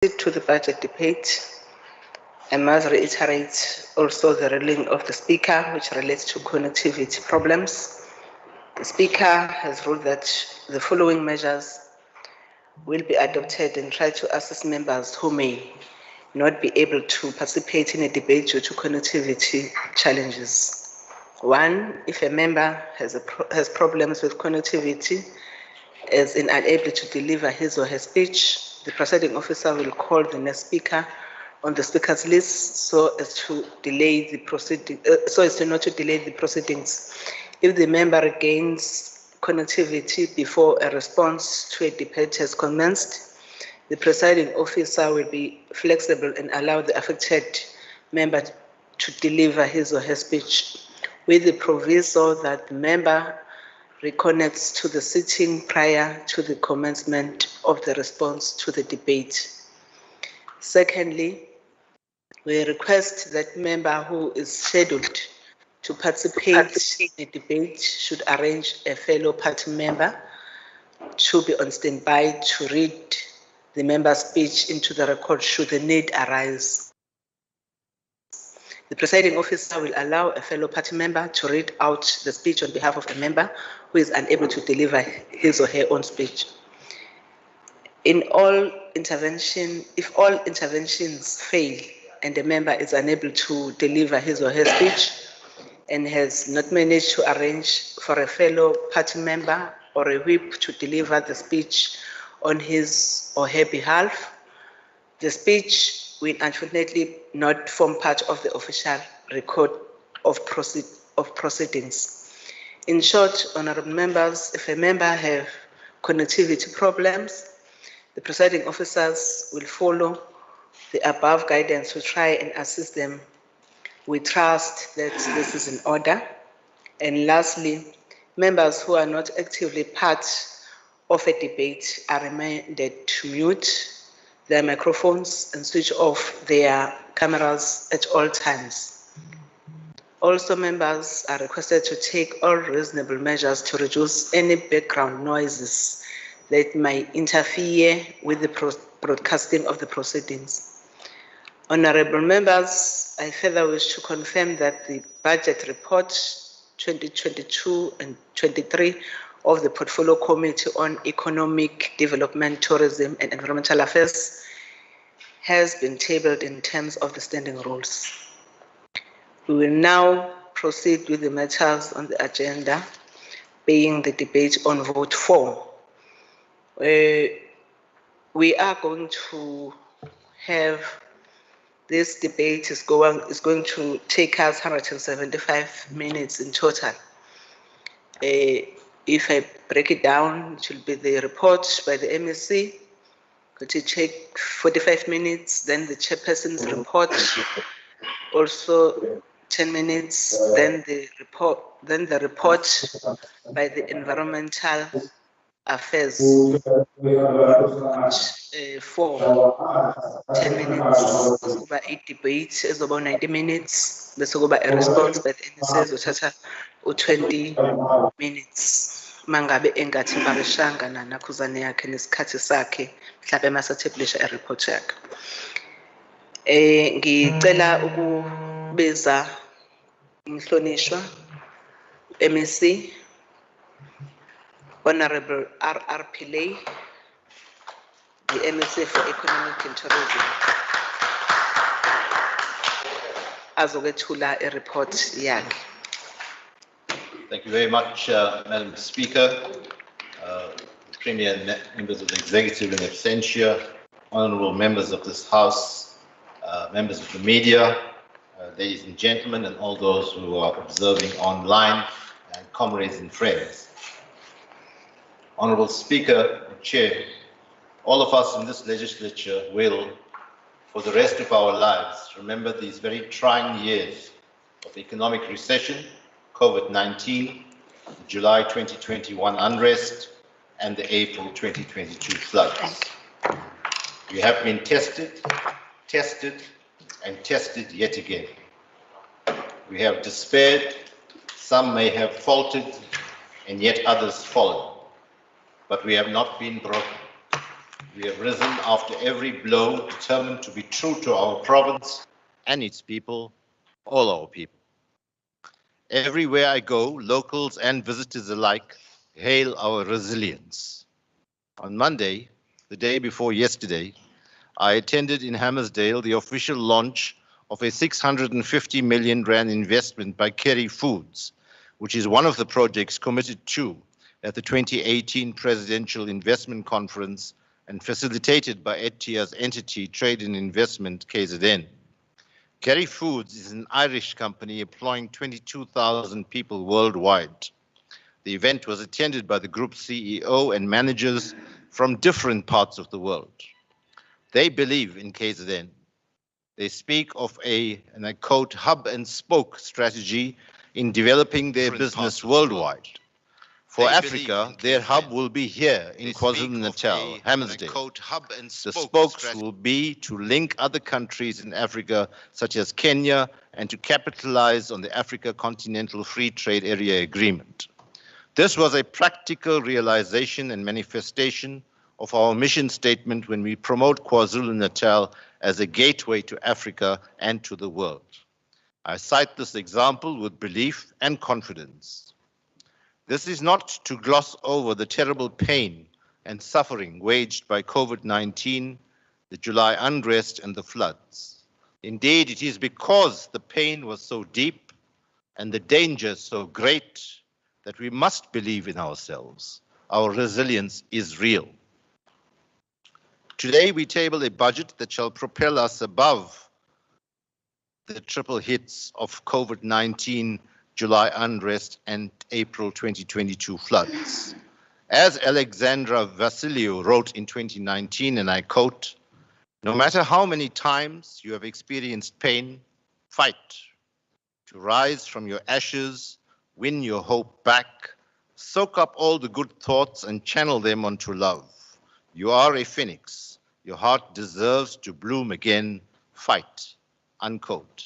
to the budget debate, I must reiterate also the ruling of the Speaker, which relates to connectivity problems. The Speaker has ruled that the following measures will be adopted and try to assist members who may not be able to participate in a debate due to connectivity challenges. One, if a member has problems with connectivity, as in unable to deliver his or her speech, the presiding officer will call the next speaker on the speakers list so as to delay the not to delay the proceedings. If the member regains connectivity before a response to a debate has commenced, the presiding officer will be flexible and allow the affected member to deliver his or her speech, with the proviso that the member reconnects to the sitting prior to the commencement of the response to the debate. Secondly, we request that member who is scheduled to participate in the debate should arrange a fellow party member to be on standby to read the member's speech into the record should the need arise. The presiding officer will allow a fellow party member to read out the speech on behalf of a member who is unable to deliver his or her own speech. If all interventions fail and the member is unable to deliver his or her speech and has not managed to arrange for a fellow party member or a whip to deliver the speech on his or her behalf, the speech will unfortunately not form part of the official record of proceedings. In short, honorable members, if a member have connectivity problems, the presiding officers will follow the above guidance to try and assist them. We trust that this is in order. And lastly, members who are not actively part of a debate are reminded to mute their microphones and switch off their cameras at all times. Also, members are requested to take all reasonable measures to reduce any background noises that might interfere with the broadcasting of the proceedings. Honorable members, I further wish to confirm that the budget report 2022 and 23 of the Portfolio Committee on Economic Development, Tourism and Environmental Affairs has been tabled in terms of the standing rules. We will now proceed with the matters on the agenda, being the debate on vote 4. We are going to have this debate is going to take us 175 minutes in total. If I break it down, it will be the report by the MEC, going to take 45 minutes, then the chairperson's report, also 10 minutes, then the report by the Environmental Affairs for 10 minutes, about 8 debates, is about 90 minutes. Bese kuba a response by the NSS uthatha 20 minutes. Mangabe engathi barishanga nakhuzane yakhe nesikhathi sakhe mhlawumbe masatheblisha a report yakhe. Ngicela ukubiza umhlonishwa MEC Honorable R.R. Pillay, the MEC for Economic and Tourism, azokwethula a report yakhe. Thank you very much, Madam Speaker, Premier and members of the Executive in absentia, honourable members of this House, members of the media, ladies and gentlemen, and all those who are observing online, and comrades and friends. Honourable Speaker and Chair, all of us in this legislature will, for the rest of our lives, remember these very trying years of economic recession, COVID-19, the July 2021 unrest, and the April 2022 floods. We have been tested, and tested yet again. We have despaired, some may have faltered, and yet others fallen. But we have not been broken. We have risen after every blow, determined to be true to our province and its people, all our people. Everywhere I go, locals and visitors alike hail our resilience. On Monday, the day before yesterday, I attended in Hammersdale the official launch of a 650 million rand investment by Kerry Foods, which is one of the projects committed to at the 2018 Presidential Investment Conference and facilitated by ETIA's entity Trade and Investment KZN. Kerry Foods is an Irish company employing 22,000 people worldwide. The event was attended by the group CEO and managers from different parts of the world. They believe in KZN. They speak of and I quote, hub and spoke strategy in developing their business worldwide. For Africa, their hub will be here in KwaZulu-Natal, Hammersdale. The spokes will be to link other countries in Africa, such as Kenya, and to capitalize on the Africa Continental Free Trade Area Agreement. This was a practical realization and manifestation of our mission statement when we promote KwaZulu-Natal as a gateway to Africa and to the world. I cite this example with belief and confidence. This is not to gloss over the terrible pain and suffering waged by COVID-19, the July unrest and the floods. Indeed, it is because the pain was so deep and the danger so great that we must believe in ourselves. Our resilience is real. Today, we table a budget that shall propel us above the triple hits of COVID-19, July unrest, and April 2022 floods. As Alexandra Vassiliou wrote in 2019, and I quote, "No matter how many times you have experienced pain, fight to rise from your ashes, win your hope back, soak up all the good thoughts and channel them onto love. You are a phoenix. Your heart deserves to bloom again. Fight." Unquote.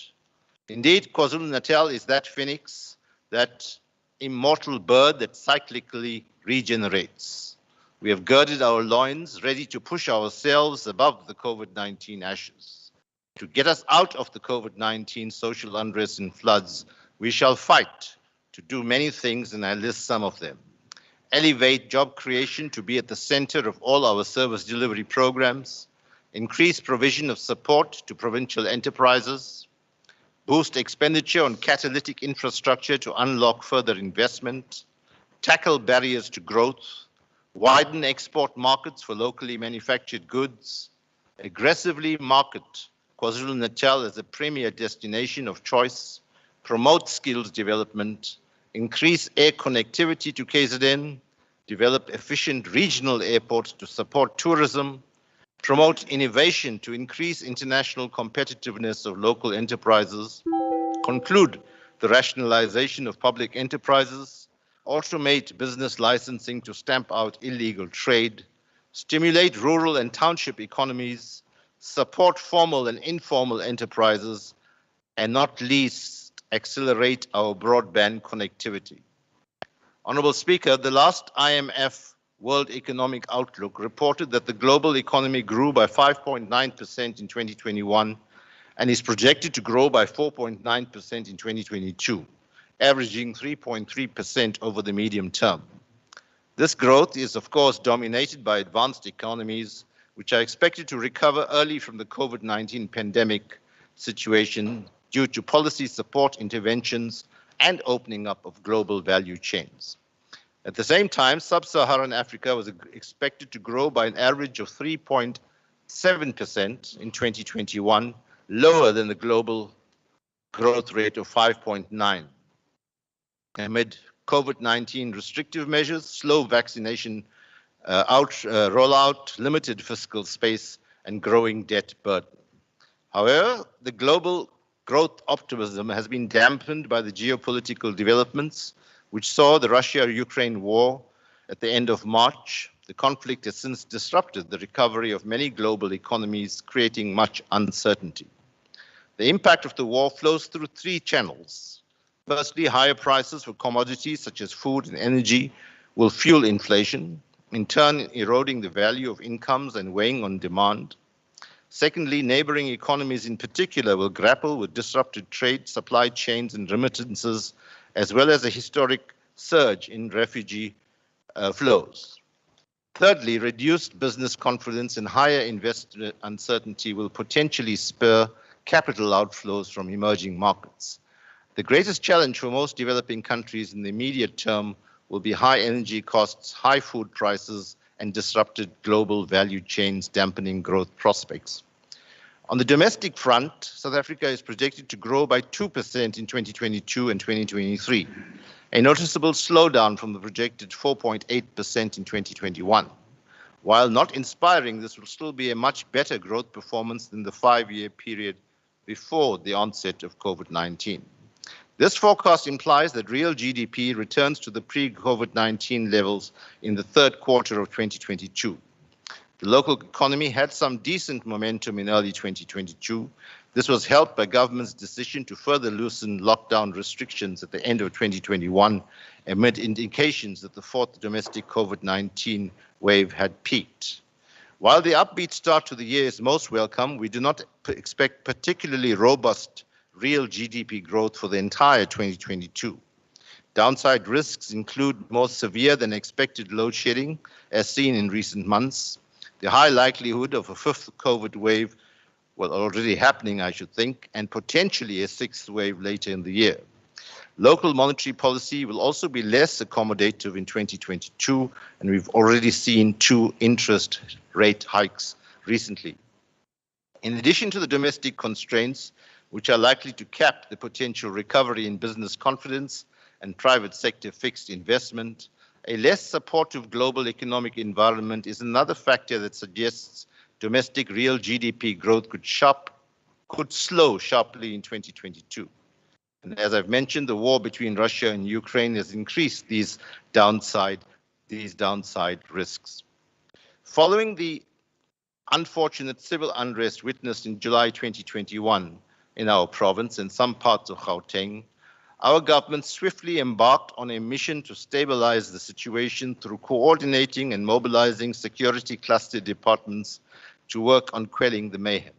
Indeed, KwaZulu-Natal is that phoenix, that immortal bird that cyclically regenerates. We have girded our loins, ready to push ourselves above the COVID-19 ashes. To get us out of the COVID-19 social unrest and floods, we shall fight to do many things, and I list some of them. Elevate job creation to be at the center of all our service delivery programs. Increase provision of support to provincial enterprises. Boost expenditure on catalytic infrastructure to unlock further investment. Tackle barriers to growth. Widen export markets for locally manufactured goods. Aggressively market KwaZulu-Natal as a premier destination of choice. Promote skills development. Increase air connectivity to KZN. Develop efficient regional airports to support tourism. Promote innovation to increase international competitiveness of local enterprises, conclude the rationalization of public enterprises, automate business licensing to stamp out illegal trade, stimulate rural and township economies, support formal and informal enterprises, and not least, accelerate our broadband connectivity. Honorable Speaker, the last IMF World Economic Outlook reported that the global economy grew by 5.9% in 2021 and is projected to grow by 4.9% in 2022, averaging 3.3% over the medium term. This growth is, of course, dominated by advanced economies, which are expected to recover early from the COVID-19 pandemic situation due to policy support interventions and opening up of global value chains. At the same time, sub-Saharan Africa was expected to grow by an average of 3.7% in 2021, lower than the global growth rate of 5.9%. Amid COVID-19 restrictive measures, slow vaccination rollout, limited fiscal space, and growing debt burden. However, the global growth optimism has been dampened by the geopolitical developments, which saw the Russia-Ukraine war at the end of March. The conflict has since disrupted the recovery of many global economies, creating much uncertainty. The impact of the war flows through three channels. Firstly, higher prices for commodities such as food and energy will fuel inflation. in turn eroding the value of incomes and weighing on demand. Secondly, neighboring economies in particular will grapple with disrupted trade, supply chains, and remittances, as well as a historic surge in refugee flows. Thirdly, reduced business confidence and higher investor uncertainty will potentially spur capital outflows from emerging markets. The greatest challenge for most developing countries in the immediate term will be high energy costs, high food prices, and disrupted global value chains dampening growth prospects. On the domestic front, South Africa is projected to grow by 2% in 2022 and 2023, a noticeable slowdown from the projected 4.8% in 2021. While not inspiring, this will still be a much better growth performance than the 5-year period before the onset of COVID-19. This forecast implies that real GDP returns to the pre-COVID-19 levels in the third quarter of 2022. The local economy had some decent momentum in early 2022. This was helped by government's decision to further loosen lockdown restrictions at the end of 2021, amid indications that the fourth domestic COVID-19 wave had peaked. While the upbeat start to the year is most welcome, we do not expect particularly robust real GDP growth for the entire 2022. Downside risks include more severe than expected load shedding, as seen in recent months, the high likelihood of a fifth COVID wave, well, already happening, I should think, and potentially a sixth wave later in the year. Local monetary policy will also be less accommodative in 2022, and we've already seen 2 interest rate hikes recently. In addition to the domestic constraints, which are likely to cap the potential recovery in business confidence and private sector fixed investment, a less supportive global economic environment is another factor that suggests domestic real GDP growth could slow sharply in 2022. And as I've mentioned, the war between Russia and Ukraine has increased these downside risks. Following the unfortunate civil unrest witnessed in July 2021 in our province and some parts of Gauteng, our government swiftly embarked on a mission to stabilize the situation through coordinating and mobilizing security cluster departments to work on quelling the mayhem.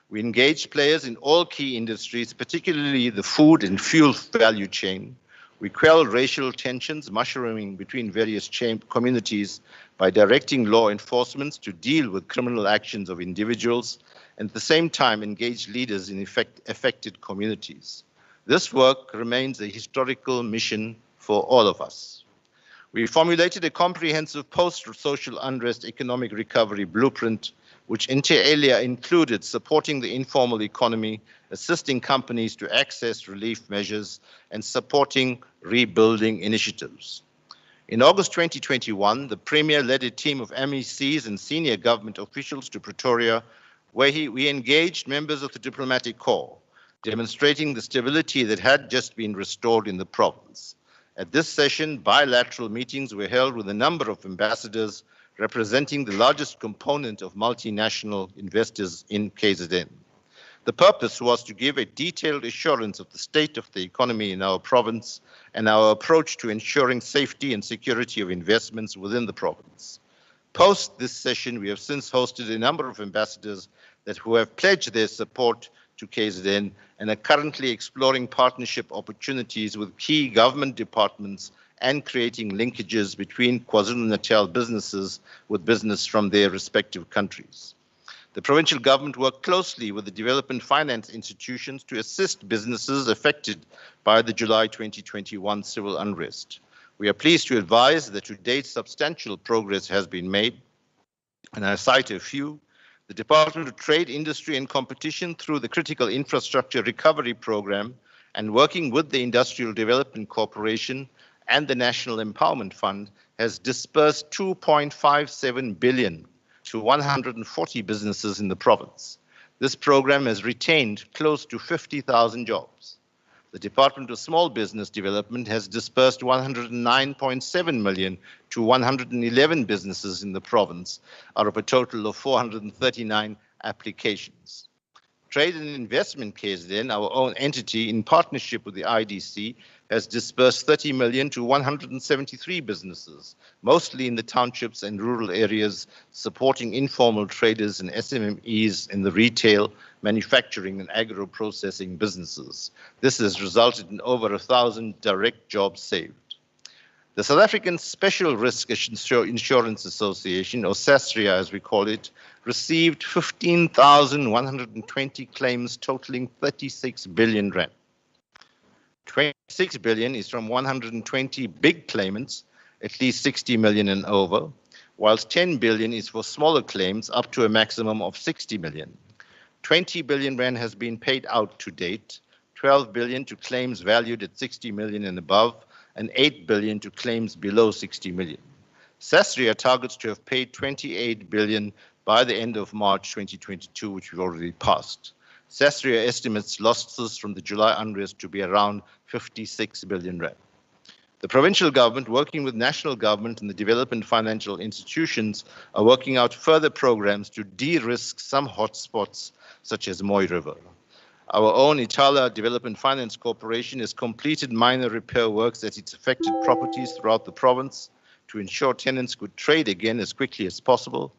We engaged players in all key industries, particularly the food and fuel value chain. We quelled racial tensions mushrooming between various communities by directing law enforcement to deal with criminal actions of individuals, and at the same time engaged leaders in affected communities. This work remains a historical mission for all of us. We formulated a comprehensive post-social unrest economic recovery blueprint, which inter alia included supporting the informal economy, assisting companies to access relief measures, and supporting rebuilding initiatives. In August 2021, the Premier led a team of MECs and senior government officials to Pretoria, where we engaged members of the diplomatic corps, demonstrating the stability that had just been restored in the province. At this session, bilateral meetings were held with a number of ambassadors representing the largest component of multinational investors in KZN. The purpose was to give a detailed assurance of the state of the economy in our province and our approach to ensuring safety and security of investments within the province. Post this session, we have since hosted a number of ambassadors who have pledged their support to KZN and are currently exploring partnership opportunities with key government departments and creating linkages between KwaZulu-Natal businesses with business from their respective countries. The provincial government worked closely with the development finance institutions to assist businesses affected by the July 2021 civil unrest. We are pleased to advise that to date substantial progress has been made, and I cite a few. The Department of Trade, Industry and Competition, through the Critical Infrastructure Recovery Program and working with the Industrial Development Corporation and the National Empowerment Fund, has disbursed 2.57 billion to 140 businesses in the province. This program has retained close to 50,000 jobs. The Department of Small Business Development has disbursed 109.7 million to 111 businesses in the province, out of a total of 439 applications. Trade and Investment KZN, our own entity in partnership with the IDC, has disbursed 30 million to 173 businesses, mostly in the townships and rural areas, supporting informal traders and SMMEs in the retail, manufacturing and agro-processing businesses. This has resulted in over 1,000 direct jobs saved. The South African Special Risk Insurance Association, or SASRIA as we call it, received 15,120 claims totaling 36 billion rand. 26 billion is from 120 big claimants, at least 60 million and over, whilst 10 billion is for smaller claims up to a maximum of 60 million. 20 billion rand has been paid out to date, 12 billion to claims valued at 60 million and above, and 8 billion to claims below 60 million. SASRIA targets to have paid 28 billion by the end of March 2022, which we've already passed. SASRIA estimates losses from the July unrest to be around 56 billion rand. The provincial government, working with national government and the development financial institutions, are working out further programs to de-risk some hotspots such as Moy River. Our own Itala Development Finance Corporation has completed minor repair works at its affected properties throughout the province to ensure tenants could trade again as quickly as possible.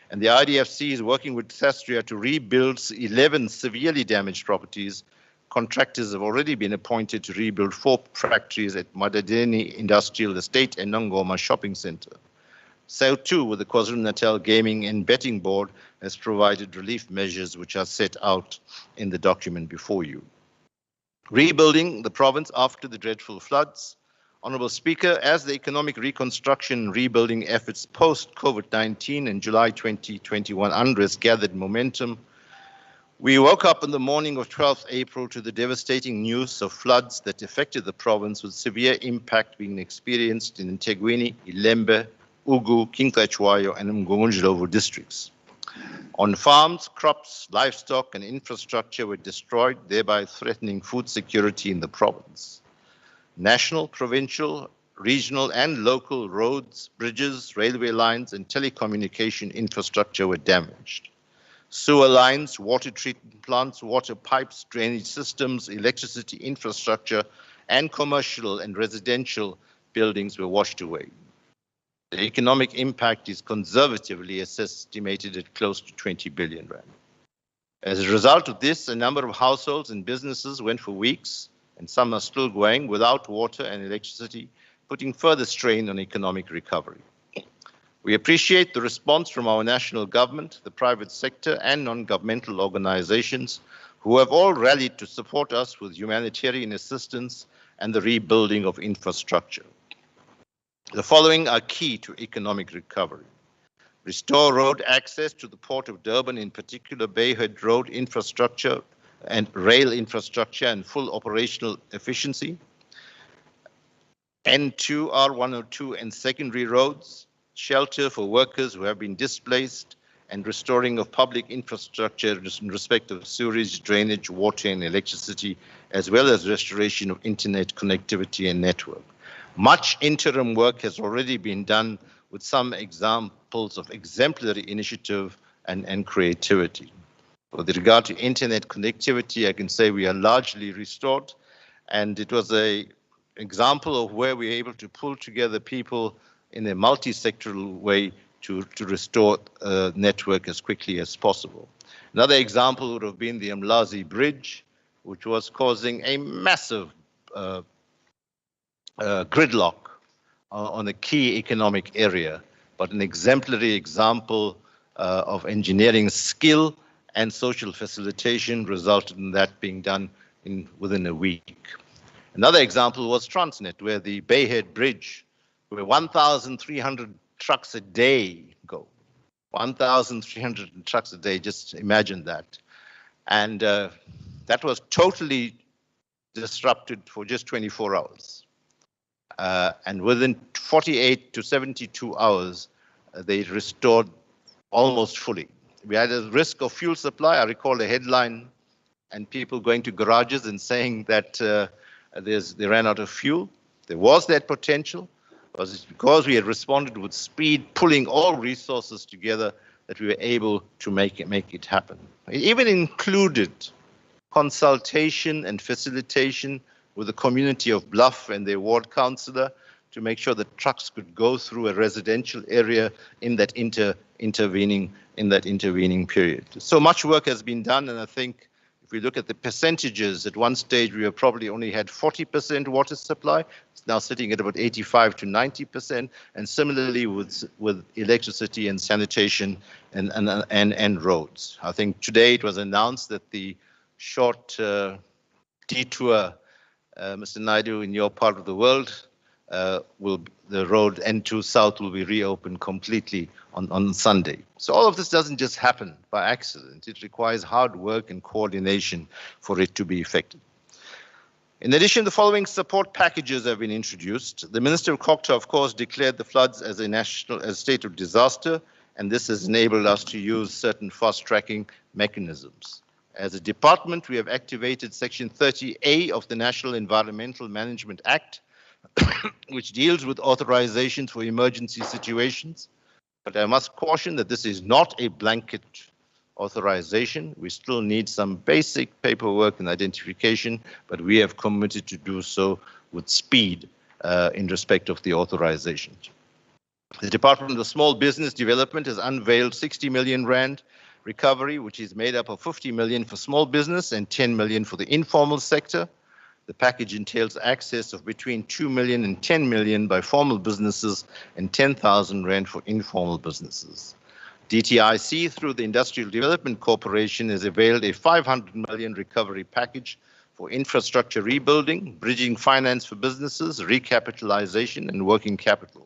And the IDFC is working with SASRIA to rebuild 11 severely damaged properties. Contractors have already been appointed to rebuild 4 factories at Madadeni Industrial Estate and Nongoma Shopping Centre. So too, with the KwaZulu-Natal Gaming and Betting Board, has provided relief measures which are set out in the document before you. Rebuilding the province after the dreadful floods. Honourable Speaker, as the economic reconstruction and rebuilding efforts post-COVID-19 and July 2021 unrest gathered momentum, we woke up on the morning of 12th April to the devastating news of floods that affected the province, with severe impact being experienced in Ntegwini, Ilembe, Ugu, Kinkachwayo, and Mngungundlovu districts. On farms, crops, livestock, and infrastructure were destroyed, thereby threatening food security in the province. National, provincial, regional, and local roads, bridges, railway lines, and telecommunication infrastructure were damaged. Sewer lines, water treatment plants, water pipes, drainage systems, electricity infrastructure, and commercial and residential buildings were washed away. The economic impact is conservatively estimated at close to 20 billion rand. As a result of this, a number of households and businesses went for weeks, and some are still going, without water and electricity, putting further strain on economic recovery. We appreciate the response from our national government, the private sector, and non-governmental organizations who have all rallied to support us with humanitarian assistance and the rebuilding of infrastructure. The following are key to economic recovery. Restore road access to the Port of Durban, in particular Bayhead Road infrastructure and rail infrastructure and full operational efficiency. N2, R102 and secondary roads, shelter for workers who have been displaced, and restoring of public infrastructure in respect of sewage, drainage, water and electricity, as well as restoration of internet connectivity and network. Much interim work has already been done, with some examples of exemplary initiative and creativity. With regard to internet connectivity, I can say we are largely restored, and it was an example of where we are able to pull together people in a multi-sectoral way to restore a network as quickly as possible. Another example would have been the Mlazi Bridge, which was causing a massive gridlock on a key economic area, but an exemplary example of engineering skill and social facilitation resulted in that being done within a week. Another example was Transnet, where the Bayhead Bridge, where 1,300 trucks a day go. 1,300 trucks a day, just imagine that. And that was totally disrupted for just 24 hours. And within 48 to 72 hours, they restored almost fully. We had a risk of fuel supply. I recall a headline and people going to garages and saying that they ran out of fuel. There was that potential. It was because we had responded with speed, pulling all resources together that we were able to make it happen. It even included consultation and facilitation with the community of Bluff and their ward councillor to make sure that trucks could go through a residential area in that intervening period. So much work has been done, and I think if we look at the percentages, at one stage we probably only had 40% water supply. It's now sitting at about 85 to 90%, and similarly with electricity and sanitation and roads. I think today it was announced that the short detour, Mr. Naidu, in your part of the world, the road N2 South will be reopened completely on Sunday. So all of this doesn't just happen by accident. It requires hard work and coordination for it to be effective. In addition, the following support packages have been introduced. The Minister of Cocta, of course, declared the floods as a state of disaster, and this has enabled us to use certain fast-tracking mechanisms. As a department, we have activated Section 30A of the National Environmental Management Act, which deals with authorizations for emergency situations. But I must caution that this is not a blanket authorization. We still need some basic paperwork and identification, but we have committed to do so with speed in respect of the authorization. The Department of Small Business Development has unveiled 60 million rand recovery, which is made up of 50 million for small business and 10 million for the informal sector. The package entails access of between 2 million and 10 million by formal businesses and 10,000 rand for informal businesses. DTIC, through the Industrial Development Corporation, has availed a 500 million recovery package for infrastructure rebuilding, bridging finance for businesses, recapitalization, and working capital.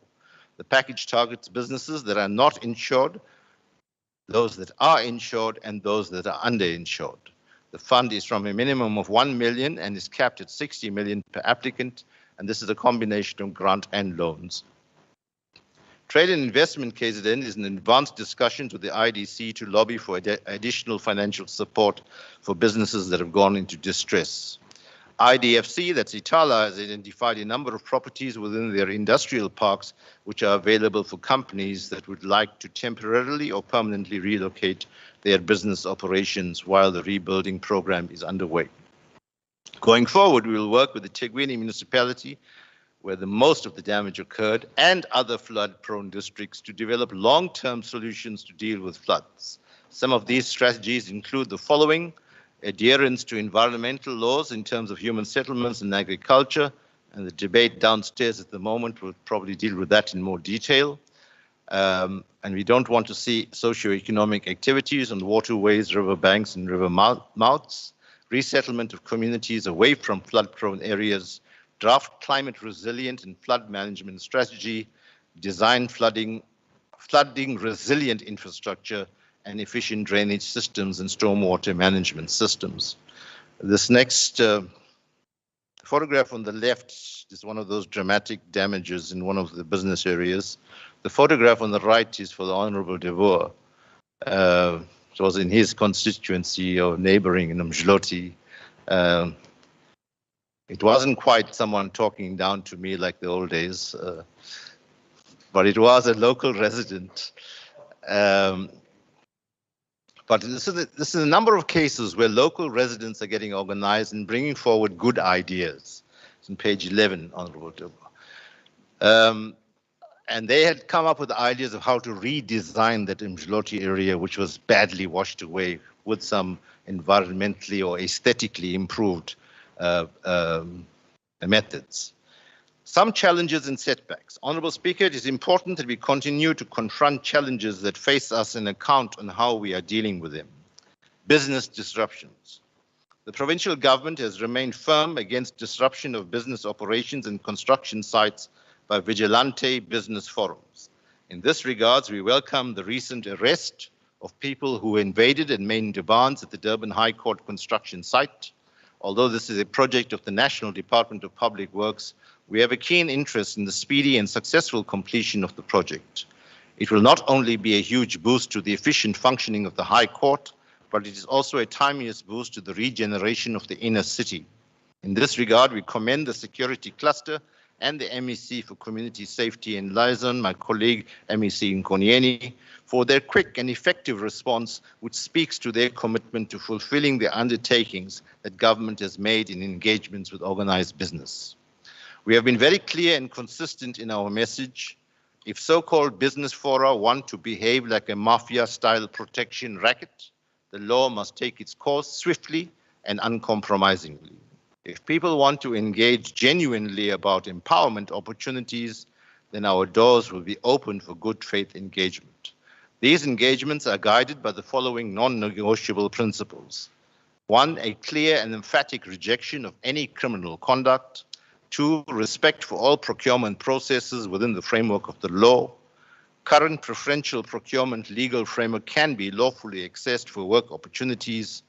The package targets businesses that are not insured, those that are insured, and those that are underinsured. The fund is from a minimum of 1 million and is capped at 60 million per applicant, and this is a combination of grant and loans. Trade and Investment KZN is in advanced discussions with the IDC to lobby for additional financial support for businesses that have gone into distress. IDFC, that's Itala, has identified a number of properties within their industrial parks which are available for companies that would like to temporarily or permanently relocate their business operations while the rebuilding program is underway. Going forward, we will work with the Tegwini Municipality, where the most of the damage occurred, and other flood-prone districts to develop long-term solutions to deal with floods. Some of these strategies include the following: adherence to environmental laws in terms of human settlements and agriculture, and the debate downstairs at the moment will probably deal with that in more detail. And we don't want to see socio-economic activities on waterways, riverbanks, and river mouths, resettlement of communities away from flood-prone areas, draft climate resilient and flood management strategy, design flooding resilient infrastructure, and efficient drainage systems and stormwater management systems. This next photograph on the left is one of those dramatic damages in one of the business areas. The photograph on the right is for the Honorable Devor. It was in his constituency or neighboring in Umdloti. It wasn't quite someone talking down to me like the old days, but it was a local resident. But this is a number of cases where local residents are getting organized and bringing forward good ideas. It's on page 11, Honorable Devor. And they had come up with ideas of how to redesign that Umdloti area, which was badly washed away, with some environmentally or aesthetically improved methods. Some challenges and setbacks. Honourable Speaker, it is important that we continue to confront challenges that face us and account on how we are dealing with them. Business disruptions. The provincial government has remained firm against disruption of business operations and construction sites by vigilante business forums. In this regard, we welcome the recent arrest of people who invaded and made demands at the Durban High Court construction site. Although this is a project of the National Department of Public Works, we have a keen interest in the speedy and successful completion of the project. It will not only be a huge boost to the efficient functioning of the High Court, but it is also a timeless boost to the regeneration of the inner city. In this regard, we commend the security cluster and the MEC for Community Safety and Liaison, my colleague MEC Nkonieni, for their quick and effective response, which speaks to their commitment to fulfilling the undertakings that government has made in engagements with organized business. We have been very clear and consistent in our message. If so-called business fora want to behave like a mafia-style protection racket, the law must take its course swiftly and uncompromisingly. If people want to engage genuinely about empowerment opportunities, then our doors will be open for good faith engagement. These engagements are guided by the following non-negotiable principles. 1, a clear and emphatic rejection of any criminal conduct. 2, respect for all procurement processes within the framework of the law. Current preferential procurement legal framework can be lawfully accessed for work opportunities.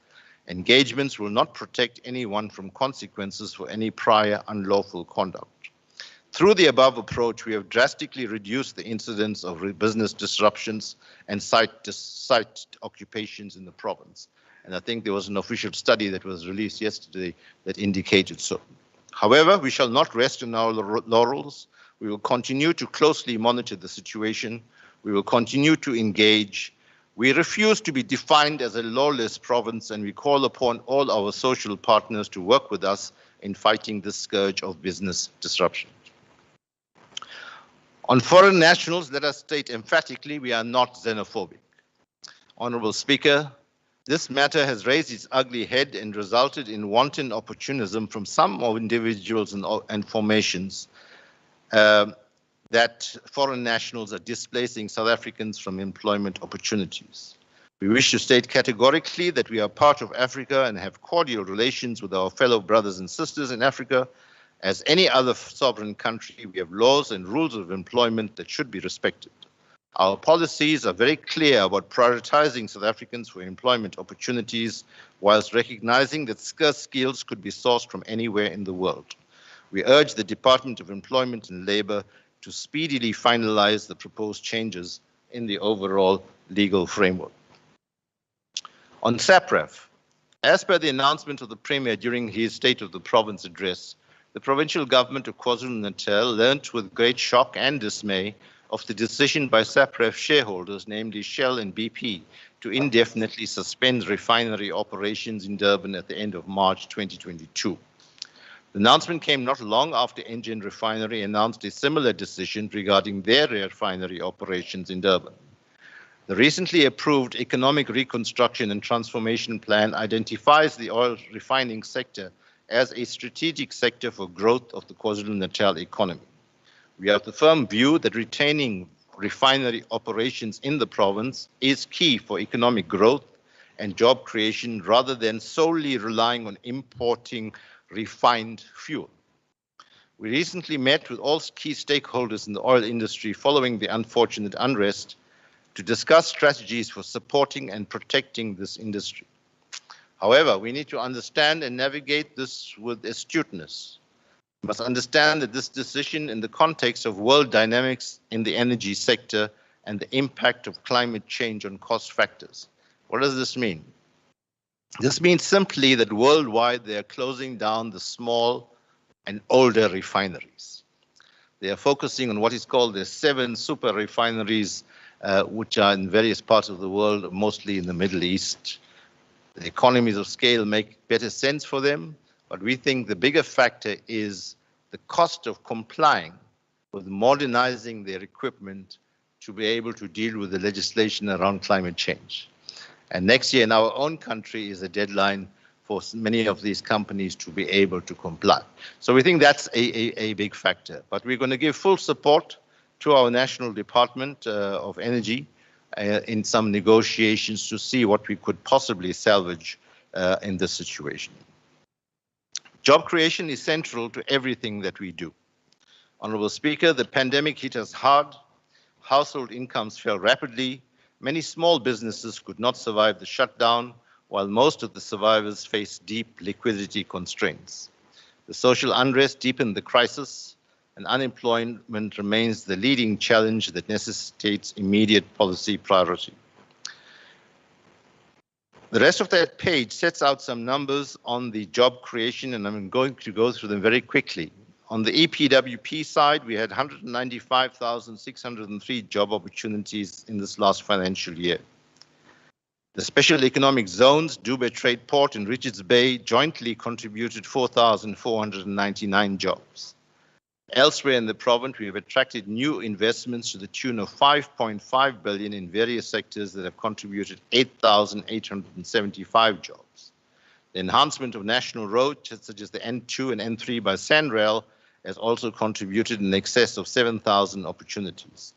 Engagements will not protect anyone from consequences for any prior unlawful conduct. Through the above approach, we have drastically reduced the incidence of business disruptions and site occupations in the province. And I think there was an official study that was released yesterday that indicated so. However, we shall not rest on our laurels. We will continue to closely monitor the situation. We will continue to engage. We refuse to be defined as a lawless province, and we call upon all our social partners to work with us in fighting this scourge of business disruption. On foreign nationals, let us state emphatically, we are not xenophobic. Honorable Speaker, this matter has raised its ugly head and resulted in wanton opportunism from some individuals and formations that foreign nationals are displacing South Africans from employment opportunities. We wish to state categorically that we are part of Africa and have cordial relations with our fellow brothers and sisters in Africa. As any other sovereign country, we have laws and rules of employment that should be respected. Our policies are very clear about prioritizing South Africans for employment opportunities, whilst recognizing that scarce skills could be sourced from anywhere in the world. We urge the Department of Employment and Labor to speedily finalize the proposed changes in the overall legal framework. On SAPRAF, as per the announcement of the Premier during his State of the Province address, the provincial government of KwaZulu-Natal learnt with great shock and dismay of the decision by SAPRAF shareholders, namely Shell and BP, to indefinitely suspend refinery operations in Durban at the end of March 2022. The announcement came not long after Engen Refinery announced a similar decision regarding their refinery operations in Durban. The recently approved Economic Reconstruction and Transformation Plan identifies the oil refining sector as a strategic sector for growth of the KwaZulu-Natal economy. We have the firm view that retaining refinery operations in the province is key for economic growth and job creation rather than solely relying on importing refined fuel. We recently met with all key stakeholders in the oil industry following the unfortunate unrest to discuss strategies for supporting and protecting this industry. However, we need to understand and navigate this with astuteness. We must understand that this decision in the context of world dynamics in the energy sector and the impact of climate change on cost factors. What does this mean? This means simply that worldwide they are closing down the small and older refineries. They are focusing on what is called the 7 super refineries, which are in various parts of the world, mostly in the Middle East. The economies of scale make better sense for them, but we think the bigger factor is the cost of complying with modernizing their equipment to be able to deal with the legislation around climate change. And next year in our own country is a deadline for many of these companies to be able to comply. So we think that's a big factor. But we're going to give full support to our National Department of Energy in some negotiations to see what we could possibly salvage in this situation. Job creation is central to everything that we do. Honorable Speaker, the pandemic hit us hard. Household incomes fell rapidly. Many small businesses could not survive the shutdown, while most of the survivors faced deep liquidity constraints. The social unrest deepened the crisis, and unemployment remains the leading challenge that necessitates immediate policy priority. The rest of that page sets out some numbers on the job creation, and I'm going to go through them very quickly. On the EPWP side, we had 195,603 job opportunities in this last financial year. The special economic zones, Durban Trade Port and Richards Bay, jointly contributed 4,499 jobs. Elsewhere in the province, we have attracted new investments to the tune of 5.5 billion in various sectors that have contributed 8,875 jobs. The enhancement of national roads, such as the N2 and N3 by Sanrail, has also contributed in excess of 7,000 opportunities.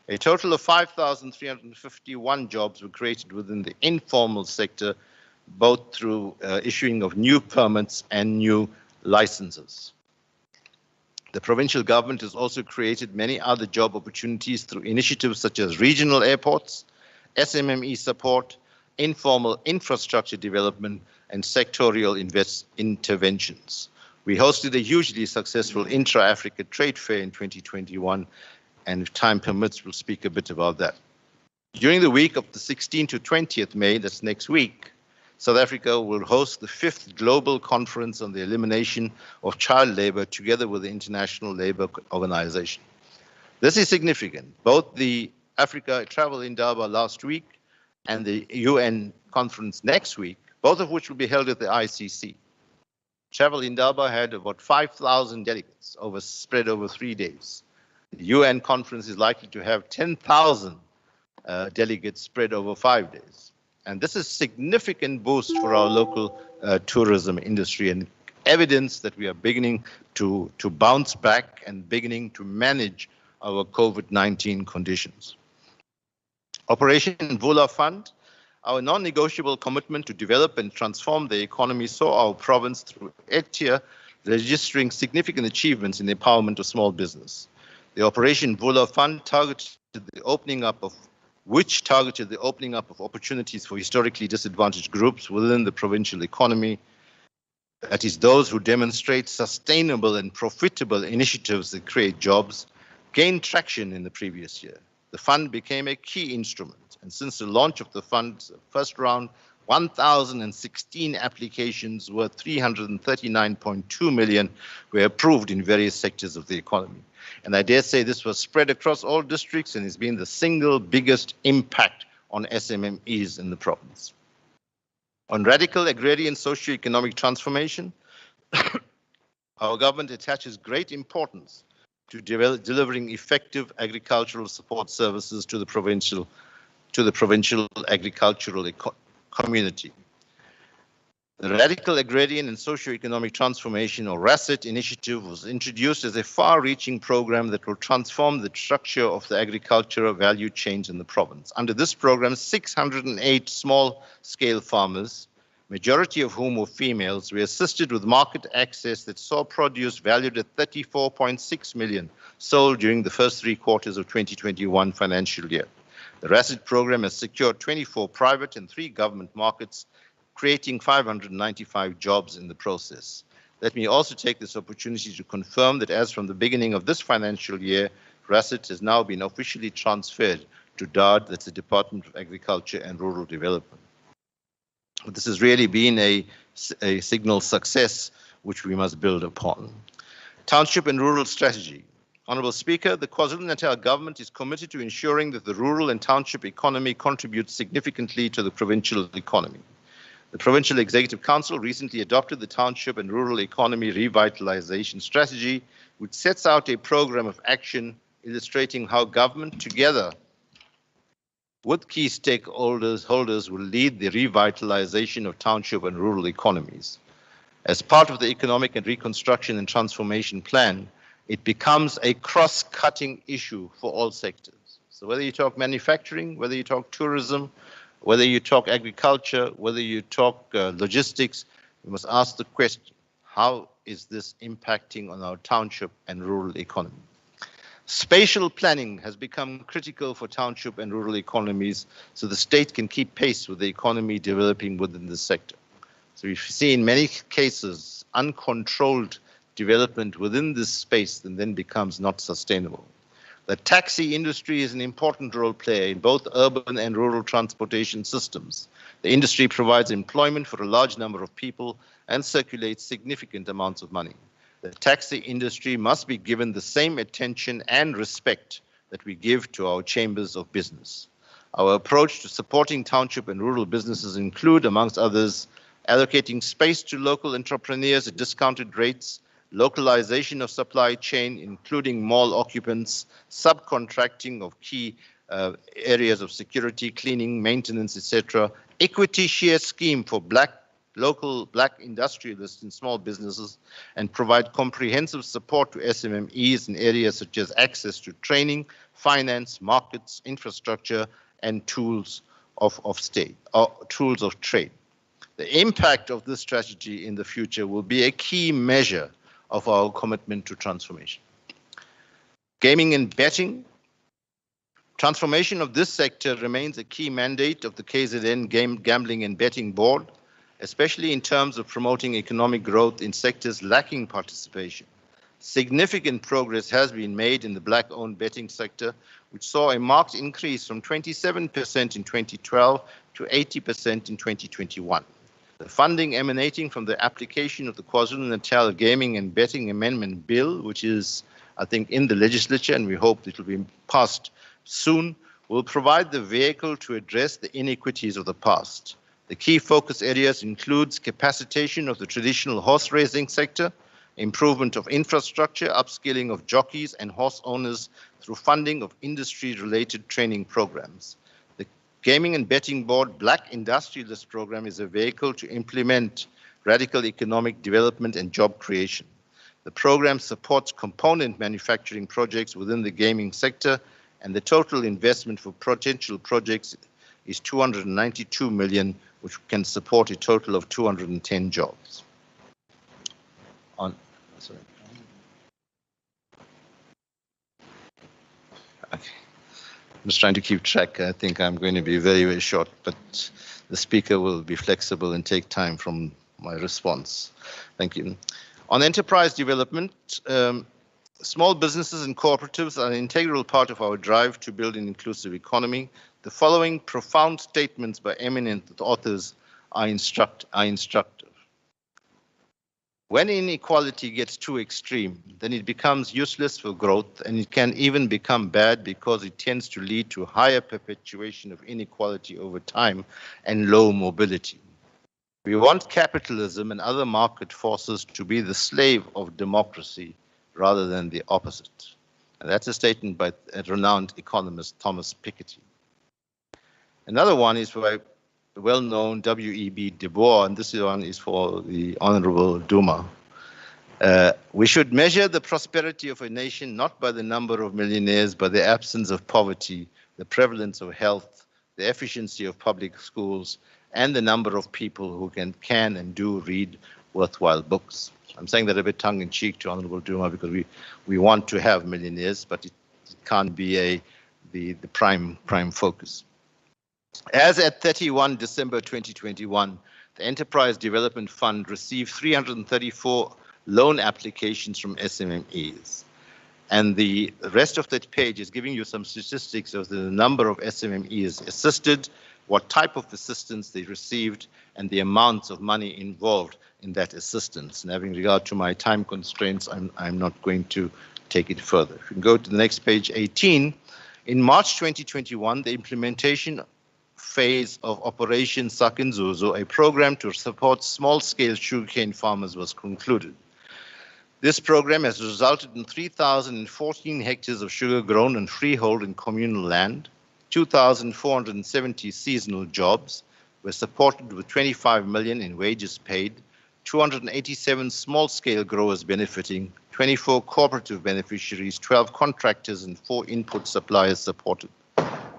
A total of 5,351 jobs were created within the informal sector, both through issuing of new permits and new licenses. The provincial government has also created many other job opportunities through initiatives such as regional airports, SMME support, informal infrastructure development, and sectorial interventions. We hosted a hugely successful intra-Africa trade fair in 2021, and if time permits, we'll speak a bit about that. During the week of the 16th to 20th May, that's next week, South Africa will host the 5th Global Conference on the Elimination of Child Labor together with the International Labour Organization. This is significant. Both the Africa Travel in Durban last week and the UN conference next week, both of which will be held at the ICC. Travel in Durban had about 5,000 delegates spread over 3 days. The UN conference is likely to have 10,000 delegates spread over 5 days. And this is a significant boost for our local tourism industry and evidence that we are beginning to bounce back and beginning to manage our COVID-19 conditions. Operation Vula Fund, our non-negotiable commitment to develop and transform the economy, saw our province through ETIA registering significant achievements in the empowerment of small business. The Operation Vula Fund targeted the opening up of opportunities for historically disadvantaged groups within the provincial economy. That is, those who demonstrate sustainable and profitable initiatives that create jobs, gained traction in the previous year. The fund became a key instrument, and since the launch of the fund's first round, 1,016 applications worth 339.2 million were approved in various sectors of the economy. And I dare say this was spread across all districts and has been the single biggest impact on SMMEs in the province. On radical agrarian socio-economic transformation, our government attaches great importance to delivering effective agricultural support services to the provincial agricultural community. The Radical Agrarian and Socio-Economic Transformation, or RACIT initiative, was introduced as a far-reaching program that will transform the structure of the agricultural value chains in the province. Under this program, 608 small-scale farmers, majority of whom were females, were assisted with market access that saw produce valued at 34.6 million sold during the first 3 quarters of 2021 financial year. The RACIT program has secured 24 private and 3 government markets, creating 595 jobs in the process. Let me also take this opportunity to confirm that as from the beginning of this financial year, RACIT has now been officially transferred to DARD, that's the Department of Agriculture and Rural Development. This has really been a signal success which we must build upon. Township and rural strategy. Honourable Speaker, the KwaZulu-Natal government is committed to ensuring that the rural and township economy contributes significantly to the provincial economy. The Provincial Executive Council recently adopted the Township and Rural Economy Revitalization Strategy, which sets out a program of action illustrating how government, together with key stakeholders, will lead the revitalization of township and rural economies. As part of the Economic and Reconstruction and Transformation Plan, it becomes a cross-cutting issue for all sectors. So whether you talk manufacturing, whether you talk tourism, whether you talk agriculture, whether you talk logistics, we must ask the question, how is this impacting on our township and rural economy? Spatial planning has become critical for township and rural economies so the state can keep pace with the economy developing within the sector. So we see in many cases uncontrolled development within this space and then becomes not sustainable. The taxi industry is an important role player in both urban and rural transportation systems. The industry provides employment for a large number of people and circulates significant amounts of money. The taxi industry must be given the same attention and respect that we give to our chambers of business. Our approach to supporting township and rural businesses include, amongst others, allocating space to local entrepreneurs at discounted rates, localization of supply chain, including mall occupants, subcontracting of key areas of security, cleaning, maintenance, etc., equity share scheme for local black industrialists and small businesses, and provide comprehensive support to SMMEs in areas such as access to training, finance, markets, infrastructure, and tools of trade. The impact of this strategy in the future will be a key measure of our commitment to transformation. Gaming and betting. Transformation of this sector remains a key mandate of the KZN Gambling and Betting Board, especially in terms of promoting economic growth in sectors lacking participation. Significant progress has been made in the black-owned betting sector, which saw a marked increase from 27% in 2012 to 80% in 2021. The funding emanating from the application of the KwaZulu-Natal Gaming and Betting Amendment Bill, which is, I think, in the legislature, and we hope it will be passed soon, will provide the vehicle to address the inequities of the past. The key focus areas includes capacitation of the traditional horse racing sector, improvement of infrastructure, upskilling of jockeys and horse owners through funding of industry-related training programs. The Gaming and Betting Board Black Industrialist Program is a vehicle to implement radical economic development and job creation. The program supports component manufacturing projects within the gaming sector, and the total investment for potential projects is 292 million, which can support a total of 210 jobs. Okay. I'm just trying to keep track. I think I'm going to be very, very short, but the speaker will be flexible and take time from my response. Thank you. On enterprise development, small businesses and cooperatives are an integral part of our drive to build an inclusive economy. The following profound statements by eminent authors are instructive. When inequality gets too extreme, then it becomes useless for growth, and it can even become bad because it tends to lead to higher perpetuation of inequality over time and low mobility. We want capitalism and other market forces to be the slave of democracy rather than the opposite. And that's a statement by a renowned economist, Thomas Piketty. Another one is by the well-known W.E.B. Du Bois, and this one is for the Honorable Duma. We should measure the prosperity of a nation not by the number of millionaires, but the absence of poverty, the prevalence of health, the efficiency of public schools, and the number of people who can and do read worthwhile books. I'm saying that a bit tongue-in-cheek to Honorable Duma because we want to have millionaires, but it can't be the prime focus. As at 31 December 2021, the Enterprise Development Fund received 334 loan applications from SMMEs. And the rest of that page is giving you some statistics of the number of SMMEs assisted, what type of assistance they received, and the amounts of money involved in that assistance. And having regard to my time constraints, I'm not going to take it further. If you can go to the next page, 18. In March 2021, the implementation phase of Operation Sakinzuzo, a program to support small-scale sugarcane farmers, was concluded. This program has resulted in 3,014 hectares of sugar grown on freehold and communal land, 2,470 seasonal jobs were supported with 25 million in wages paid, 287 small-scale growers benefiting, 24 cooperative beneficiaries, 12 contractors, and 4 input suppliers supported.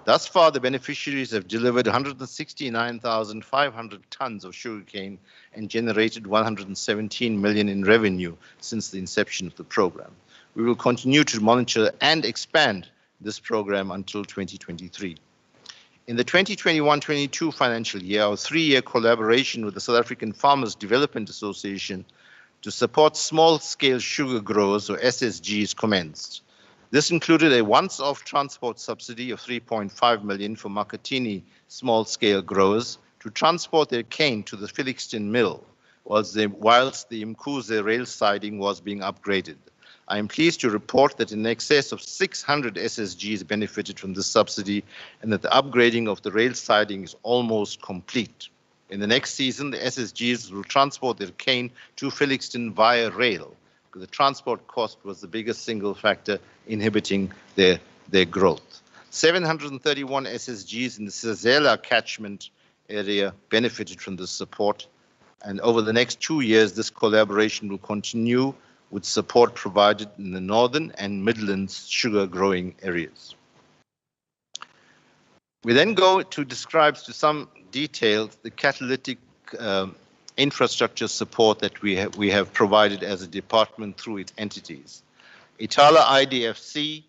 Thus far, the beneficiaries have delivered 169,500 tons of sugarcane and generated 117 million in revenue since the inception of the program. We will continue to monitor and expand this program until 2023. In the 2021-22 financial year, our 3-year collaboration with the South African Farmers Development Association to support small-scale sugar growers, or SSGs, commenced. This included a once-off transport subsidy of 3.5 million for Makatini small-scale growers to transport their cane to the Felixton mill, whilst the Mkuze rail siding was being upgraded. I am pleased to report that in excess of 600 SSGs benefited from this subsidy and that the upgrading of the rail siding is almost complete. In the next season, the SSGs will transport their cane to Felixton via rail, because the transport cost was the biggest single factor inhibiting their growth. 731 SSGs in the Sazela catchment area benefited from this support, and over the next 2 years, this collaboration will continue with support provided in the Northern and Midlands sugar growing areas. We then go to describe to some detail the catalytic infrastructure support that we have provided as a department through its entities. Itala IDFC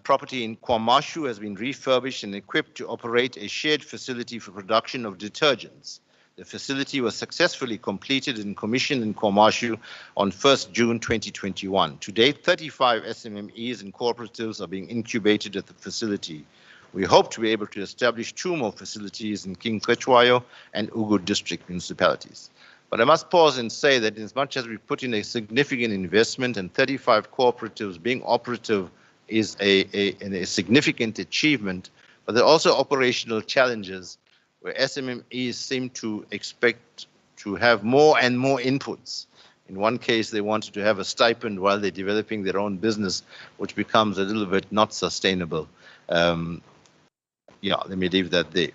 property in KwaMashu has been refurbished and equipped to operate a shared facility for production of detergents. The facility was successfully completed and commissioned in KwaMashu on 1st June 2021. To date, 35 SMMEs and cooperatives are being incubated at the facility. We hope to be able to establish 2 more facilities in King Cetshwayo and Ugu district municipalities. But I must pause and say that as much as we put in a significant investment and 35 cooperatives being operative is a significant achievement, but there are also operational challenges where SMMEs seem to expect to have more and more inputs. In one case, they wanted to have a stipend while they're developing their own business, which becomes a little bit not sustainable. Let me leave that there.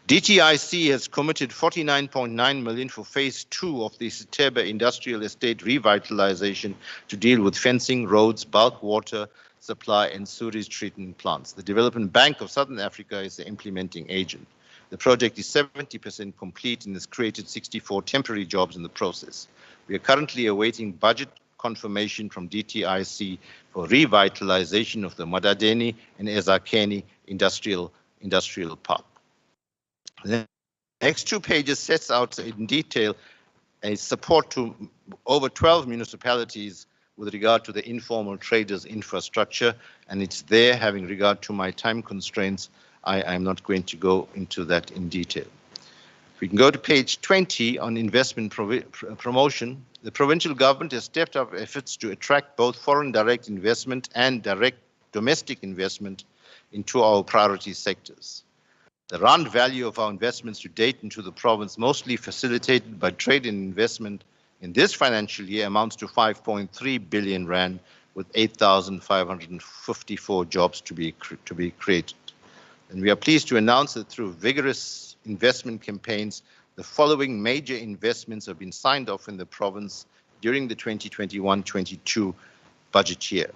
DTIC has committed 49.9 million for phase 2 of the Siteba Industrial Estate revitalization to deal with fencing, roads, bulk water supply, and sewage treatment plants. The Development Bank of Southern Africa is the implementing agent. The project is 70% complete and has created 64 temporary jobs in the process. We are currently awaiting budget confirmation from DTIC for revitalization of the Madadeni and Ezakeni industrial park. The next 2 pages sets out in detail a support to over 12 municipalities with regard to the informal traders infrastructure, and it's there. Having regard to my time constraints, I'm not going to go into that in detail. If we can go to page 20 on investment promotion, the provincial government has stepped up efforts to attract both foreign direct investment and direct domestic investment into our priority sectors. The rand value of our investments to date into the province, mostly facilitated by trade and investment in this financial year, amounts to 5.3 billion rand, with 8,554 jobs to be created. And we are pleased to announce that through vigorous investment campaigns, the following major investments have been signed off in the province during the 2021-22 budget year.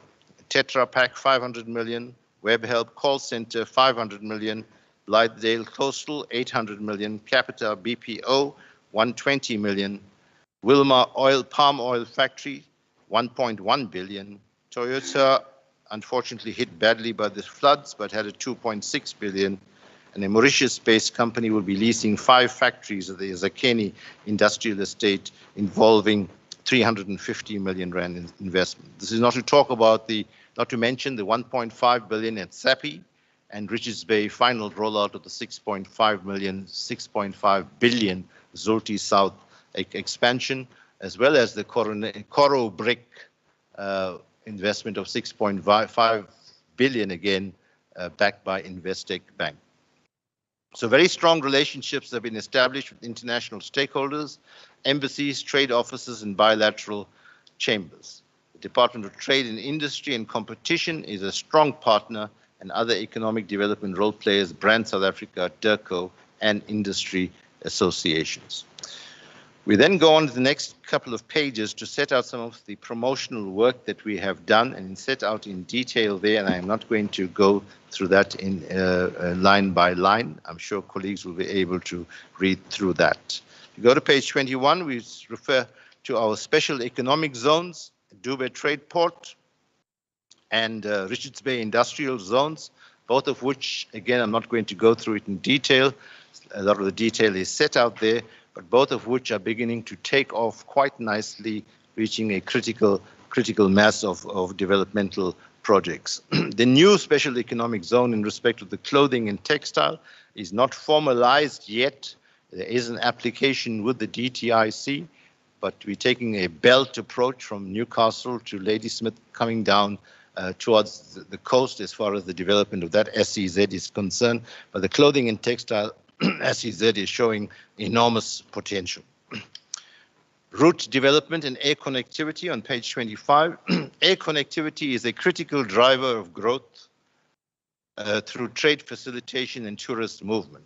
Tetra Pak 500 million, WebHelp Call Center 500 million, Blythedale Coastal 800 million, Capita BPO 120 million, Wilma Palm Oil Factory 1.1 billion, Toyota unfortunately hit badly by the floods, but had a 2.6 billion, and a Mauritius-based company will be leasing 5 factories of the Ezakeni industrial estate involving 350 million rand investment. This is not to mention the 1.5 billion at Sapi and Richards Bay final rollout of the 6.5 billion Zulti South expansion, as well as the Coro Brick investment of 6.5 billion, again backed by Investec Bank. So very strong relationships have been established with international stakeholders, embassies, trade offices, and bilateral chambers. The Department of Trade and Industry and Competition is a strong partner, and other economic development role players, Brand South Africa, DIRCO, and industry associations. We then go on to the next couple of pages to set out some of the promotional work that we have done and set out in detail there, and I am not going to go through that in line by line. I'm sure colleagues will be able to read through that. If you go to page 21, we refer to our special economic zones, Durban Trade Port and Richards Bay Industrial Zones, both of which, again, I'm not going to go through it in detail. A lot of the detail is set out there, but both of which are beginning to take off quite nicely, reaching a critical mass of developmental projects. The new special economic zone in respect of the clothing and textile is not formalized yet. There is an application with the DTIC, but we're taking a belt approach from Newcastle to Ladysmith, coming down towards the coast as far as the development of that SEZ is concerned. But the clothing and textile SEZ is showing enormous potential. Route development and air connectivity on page 25. Air connectivity is a critical driver of growth through trade facilitation and tourist movement.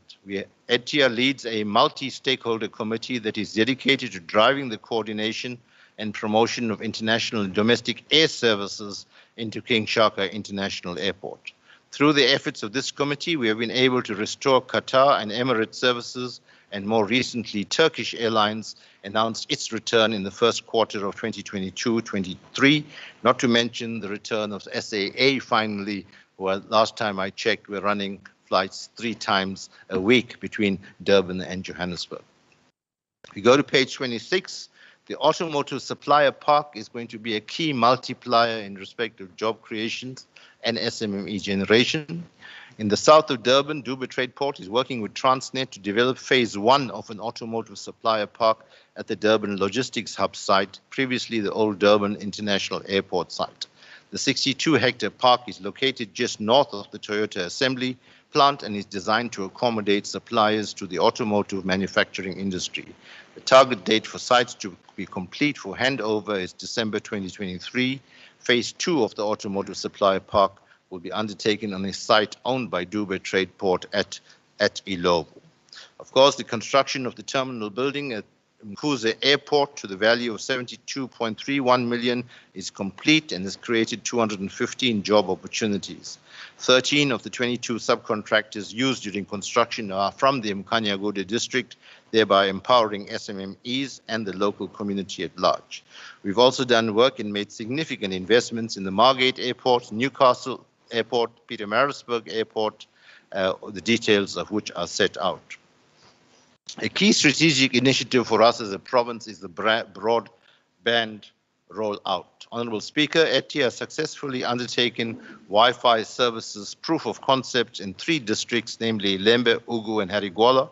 ETIA leads a multi-stakeholder committee that is dedicated to driving the coordination and promotion of international and domestic air services into King Shaka International Airport. Through the efforts of this committee, we have been able to restore Qatar and Emirates services, and more recently, Turkish Airlines announced its return in the first quarter of 2022-23, not to mention the return of SAA finally. Well, last time I checked, we're running flights 3 times a week between Durban and Johannesburg. If we go to page 26, the Automotive Supplier Park is going to be a key multiplier in respect of job creations and SMME generation. In the south of Durban, Durban Trade Port is working with Transnet to develop phase 1 of an automotive supplier park at the Durban Logistics Hub site, previously the old Durban International Airport site. The 62-hectare park is located just north of the Toyota assembly plant and is designed to accommodate suppliers to the automotive manufacturing industry. The target date for sites to be complete for handover is December 2023. Phase 2 of the automotive supplier park will be undertaken on a site owned by Durban Trade Port at Ilovo. Of course, the construction of the terminal building at Mkhuze Airport to the value of 72.31 million is complete and has created 215 job opportunities. 13 of the 22 subcontractors used during construction are from the Mkhanyaguda district, thereby empowering SMMEs and the local community at large. We've also done work and made significant investments in the Margate Airport, Newcastle Airport, Pietermaritzburg Airport, the details of which are set out. A key strategic initiative for us as a province is the broadband rollout. Honourable Speaker, ETIA has successfully undertaken Wi-Fi services proof of concept in 3 districts, namely Lembe, Ugu and Harigwala.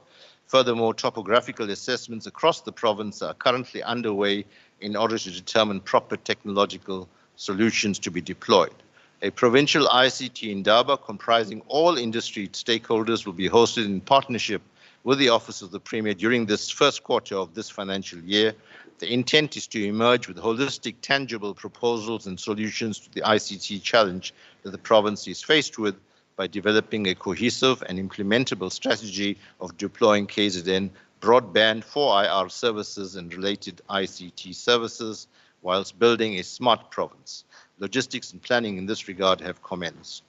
Furthermore, topographical assessments across the province are currently underway in order to determine proper technological solutions to be deployed. A provincial ICT Indaba comprising all industry stakeholders will be hosted in partnership with the Office of the Premier during this first quarter of this financial year. The intent is to emerge with holistic, tangible proposals and solutions to the ICT challenge that the province is faced with by developing a cohesive and implementable strategy of deploying KZN broadband 4IR services and related ICT services, whilst building a smart province. Logistics and planning in this regard have commenced.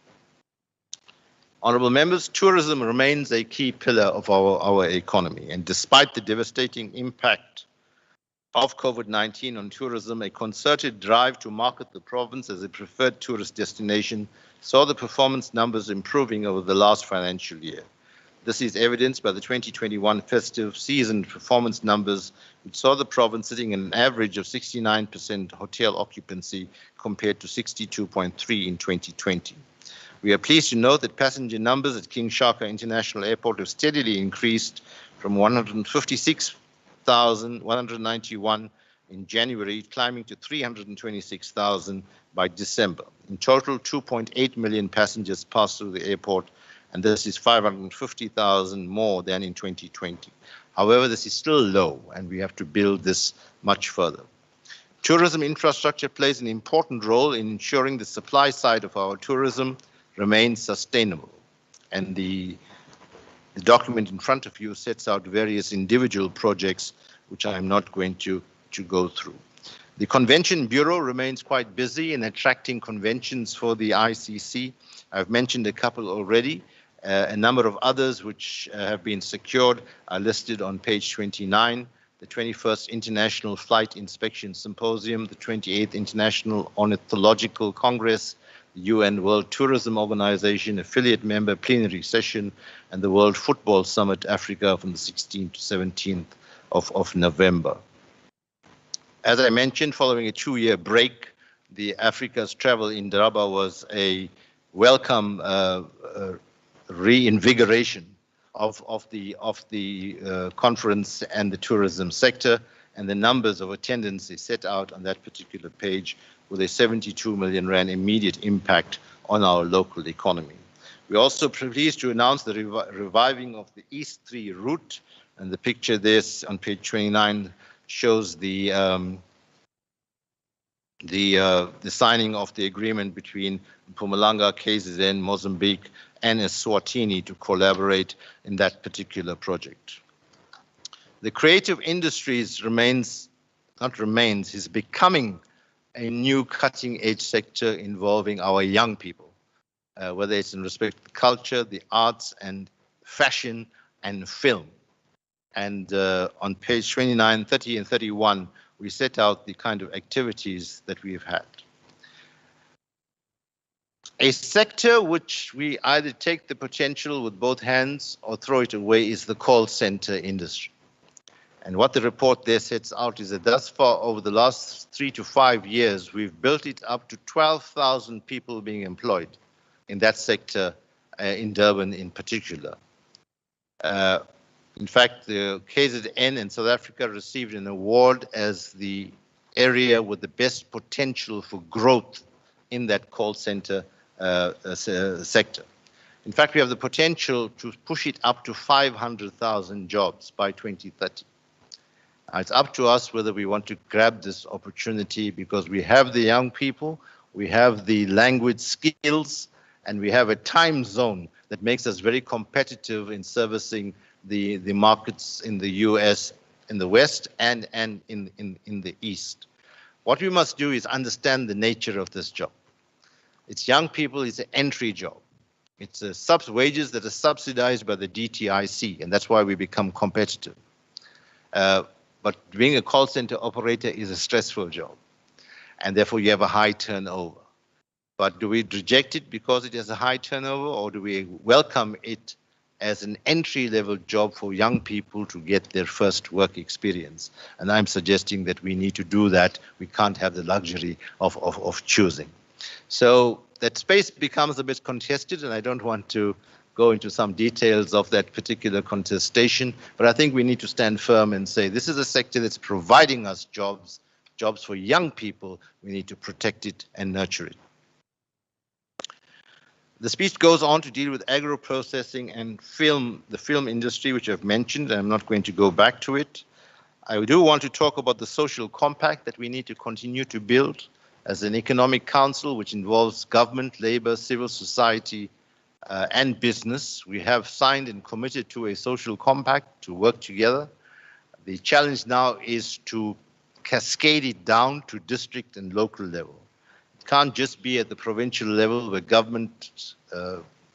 Honourable members, tourism remains a key pillar of our economy, and despite the devastating impact of COVID-19 on tourism, a concerted drive to market the province as a preferred tourist destination saw the performance numbers improving over the last financial year. This is evidenced by the 2021 festive season performance numbers, which saw the province sitting at an average of 69% hotel occupancy compared to 62.3% in 2020. We are pleased to note that passenger numbers at King Shaka International Airport have steadily increased from 156,191 in January, climbing to 326,000 by December. In total, 2.8 million passengers passed through the airport, and this is 550,000 more than in 2020. However, this is still low, and we have to build this much further. Tourism infrastructure plays an important role in ensuring the supply side of our tourism remains sustainable, and the document in front of you sets out various individual projects which I am not going to go through. The Convention Bureau remains quite busy in attracting conventions for the ICC. I've mentioned a couple already. A number of others which have been secured are listed on page 29. The 21st International Flight Inspection Symposium, the 28th International Ornithological Congress, the UN World Tourism Organization affiliate member plenary session, and the World Football Summit Africa from the 16th to 17th of November. As I mentioned, following a 2-year break, the Africa's Travel in Durban was a welcome reinvigoration of the conference and the tourism sector, and the numbers of attendance is set out on that particular page, with a 72 million rand immediate impact on our local economy. We're also pleased to announce the reviving of the East 3 route, and the picture there on page 29 shows the signing of the agreement between Mpumalanga, KZN, Mozambique, and Eswatini to collaborate in that particular project. The creative industries is becoming a new cutting-edge sector involving our young people, whether it's in respect to culture, the arts, and fashion, and film. And on page 29, 30, and 31, we set out the kind of activities that we've had. A sector which we either take the potential with both hands or throw it away is the call center industry. And what the report there sets out is that thus far, over the last 3 to 5 years, we've built it up to 12,000 people being employed in that sector, in Durban in particular. In fact, the KZN in South Africa received an award as the area with the best potential for growth in that call center sector. In fact, we have the potential to push it up to 500,000 jobs by 2030. It's up to us whether we want to grab this opportunity, because we have the young people, we have the language skills, and we have a time zone that makes us very competitive in servicing the markets in the US, in the West, and in the East. What we must do is understand the nature of this job. It's young people, it's an entry job. It's wages that are subsidized by the DTIC, and that's why we become competitive. But being a call center operator is a stressful job, and therefore you have a high turnover. But do we reject it because it has a high turnover, or do we welcome it as an entry-level job for young people to get their first work experience? And I'm suggesting that we need to do that. We can't have the luxury of choosing. So that space becomes a bit contested, and I don't want to go into some details of that particular contestation, but I think we need to stand firm and say this is a sector that's providing us jobs for young people. We need to protect it and nurture it. The speech goes on to deal with agro-processing and the film industry, which I've mentioned, and I'm not going to go back to it. I do want to talk about the social compact that we need to continue to build as an economic council, which involves government, labor, civil society, and business. We have signed and committed to a social compact to work together. The challenge now is to cascade it down to district and local level. It can't just be at the provincial level where government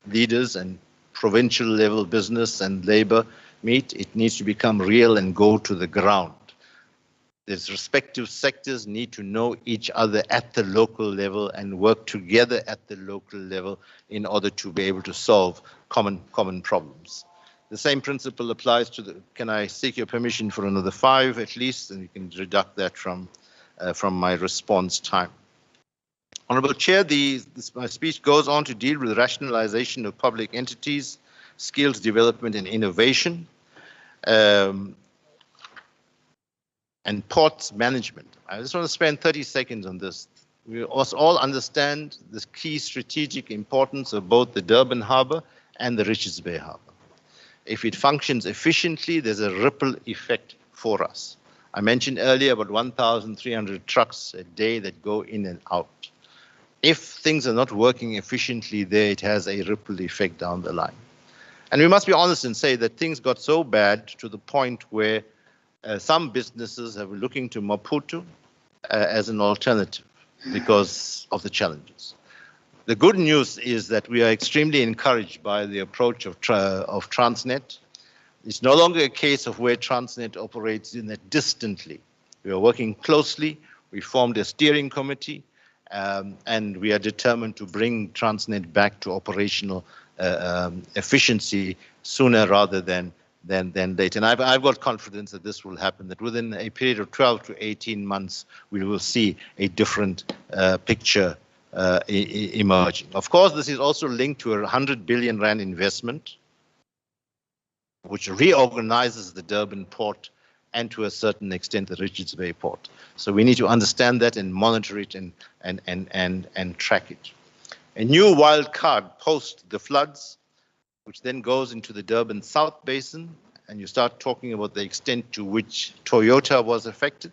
leaders and provincial level business and labor meet. It needs to become real and go to the ground. These respective sectors need to know each other at the local level and work together at the local level in order to be able to solve common problems. The same principle applies to the, can I seek your permission for another 5 at least, and you can deduct that from my response time. Honourable Chair, my speech goes on to deal with rationalization of public entities, skills development and innovation, and ports management. I just want to spend 30 seconds on this. We also all understand the key strategic importance of both the Durban Harbour and the Richards Bay Harbour. If it functions efficiently, there's a ripple effect for us. I mentioned earlier about 1,300 trucks a day that go in and out. If things are not working efficiently there, it has a ripple effect down the line. And we must be honest and say that things got so bad to the point where some businesses have been looking to Maputo as an alternative because of the challenges. The good news is that we are extremely encouraged by the approach of Transnet. It's no longer a case of where Transnet operates in it distantly. We are working closely. We formed a steering committee, and we are determined to bring Transnet back to operational efficiency sooner rather than later. And I've got confidence that this will happen, that within a period of 12 to 18 months, we will see a different picture emerging. Of course, this is also linked to a 100 billion rand investment which reorganizes the Durban port and to a certain extent the Richards Bay port. So we need to understand that and monitor it and track it. A new wild card post the floods, which then goes into the Durban South Basin, and you start talking about the extent to which Toyota was affected,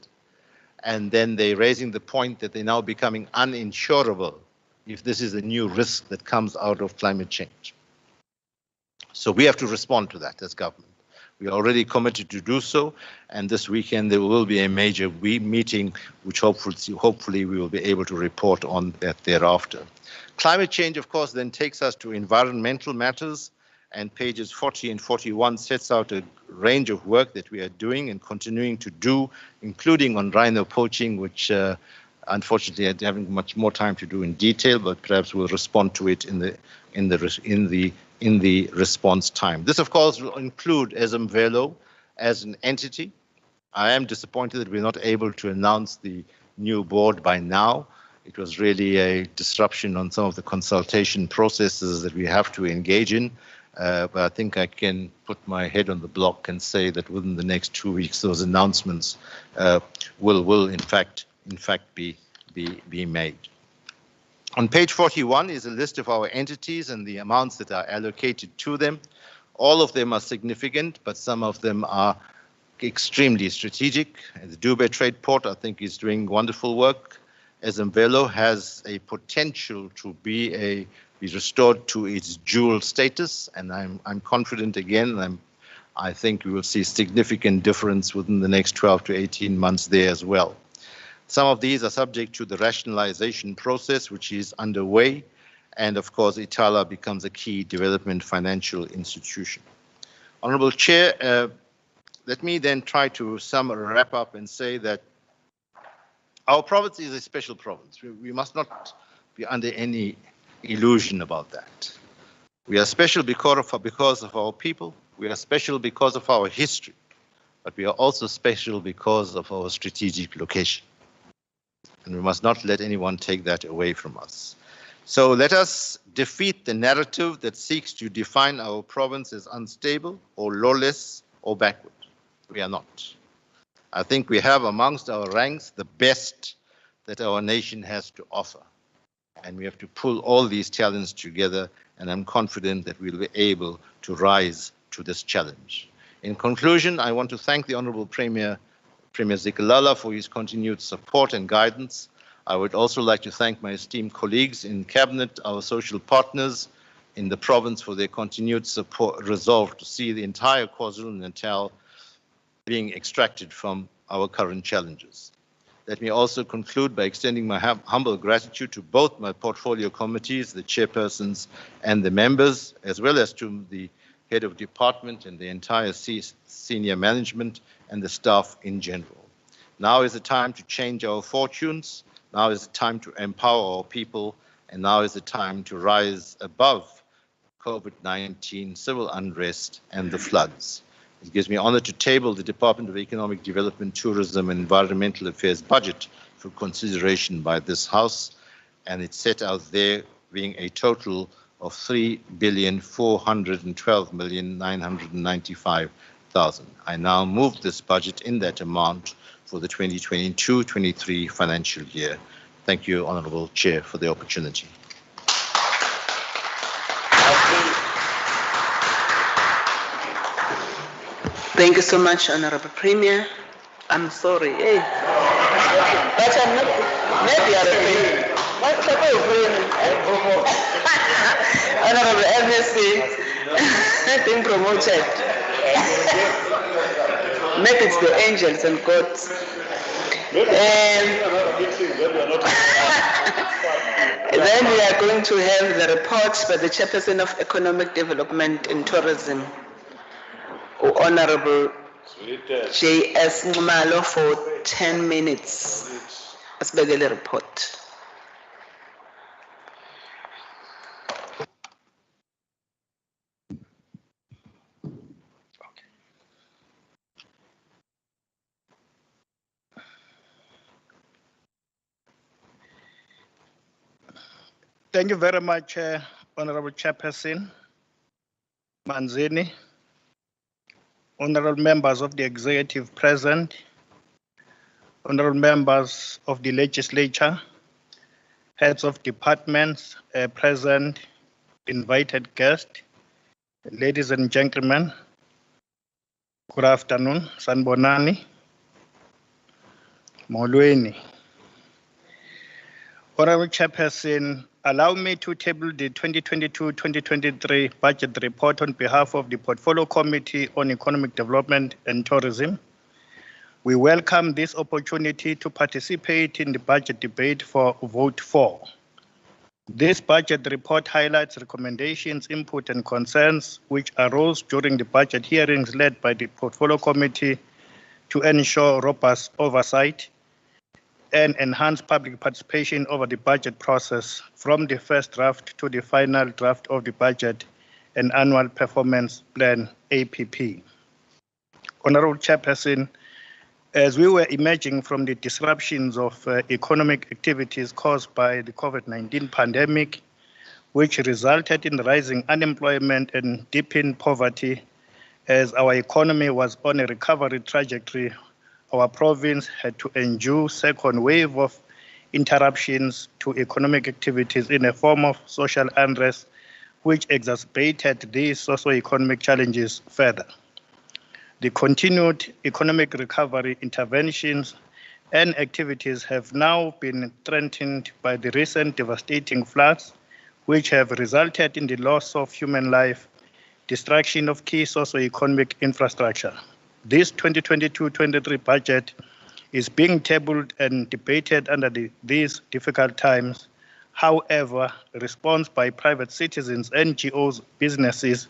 and then they're raising the point that they're now becoming uninsurable if this is a new risk that comes out of climate change. So we have to respond to that as government. We are already committed to do so, and this weekend there will be a major meeting which hopefully we will be able to report on that thereafter. Climate change, of course, then takes us to environmental matters, and pages 40 and 41 sets out a range of work that we are doing and continuing to do, including on rhino poaching, which unfortunately I haven't much more time to do in detail, but perhaps we'll respond to it in the response time. This, of course, will include Ezemvelo as an entity. I am disappointed that we're not able to announce the new board by now. It was really a disruption on some of the consultation processes that we have to engage in. But I think I can put my head on the block and say that within the next 2 weeks, those announcements will in fact be made. On page 41 is a list of our entities and the amounts that are allocated to them. All of them are significant, but some of them are extremely strategic. The Durban Trade Port, I think, is doing wonderful work. Ezemvelo has a potential to be restored to its dual status, and I'm confident again. I think we will see significant difference within the next 12 to 18 months there as well. Some of these are subject to the rationalization process, which is underway, and of course, Itala becomes a key development financial institution. Honorable Chair, let me then try to wrap up and say that our province is a special province. We must not be under any illusion about that. We are special because of our people. We are special because of our history, but we are also special because of our strategic location. And we must not let anyone take that away from us. So let us defeat the narrative that seeks to define our province as unstable or lawless or backward. We are not. I think we have amongst our ranks the best that our nation has to offer. And we have to pull all these challenges together, and I'm confident that we'll be able to rise to this challenge. In conclusion, I want to thank the Honorable Premier Zikalala for his continued support and guidance. I would also like to thank my esteemed colleagues in Cabinet, our social partners in the province for their continued resolve to see the entire KwaZulu-Natal being extracted from our current challenges. Let me also conclude by extending my humble gratitude to both my portfolio committees, the chairpersons and the members, as well as to the head of department and the entire senior management and the staff in general. Now is the time to change our fortunes. Now is the time to empower our people. And now is the time to rise above COVID-19, civil unrest, and the floods. It gives me honor to table the Department of Economic Development, Tourism and Environmental Affairs budget for consideration by this House, and it's set out there being a total of 3,412,995,000. I now move this budget in that amount for the 2022-23 financial year. Thank you, Honourable Chair, for the opportunity. Thank you so much, Honorable Premier. I'm sorry. Hey. But I'm not, maybe I'm a premier. What type of premier? Honorable MSC, being promoted. Maybe it's the angels and gods. Then we are going to have the report by the Chairperson of Economic Development and Tourism, Honorable J.S. Ngumalo, for 10 minutes. Asibekele report. Thank you very much, Honorable Chairperson Manzini, honorable members of the executive present, honorable members of the legislature, heads of departments present, invited guests, ladies and gentlemen, good afternoon, Sanbonani, Molweni. Honorable Chairperson, allow me to table the 2022-2023 budget report on behalf of the Portfolio Committee on Economic Development and Tourism. We welcome this opportunity to participate in the budget debate for vote 4. This budget report highlights recommendations, input, and concerns which arose during the budget hearings led by the Portfolio Committee to ensure robust oversight and enhance public participation over the budget process from the first draft to the final draft of the budget and annual performance plan APP. Honorable Chairperson, as we were emerging from the disruptions of economic activities caused by the COVID-19 pandemic, which resulted in rising unemployment and deepened poverty, as our economy was on a recovery trajectory, our province had to endure second wave of interruptions to economic activities in a form of social unrest, which exacerbated these socio-economic challenges further. The continued economic recovery interventions and activities have now been threatened by the recent devastating floods, which have resulted in the loss of human life, destruction of key socio-economic infrastructure. This 2022-23 budget is being tabled and debated under these difficult times. However, response by private citizens, NGOs, businesses,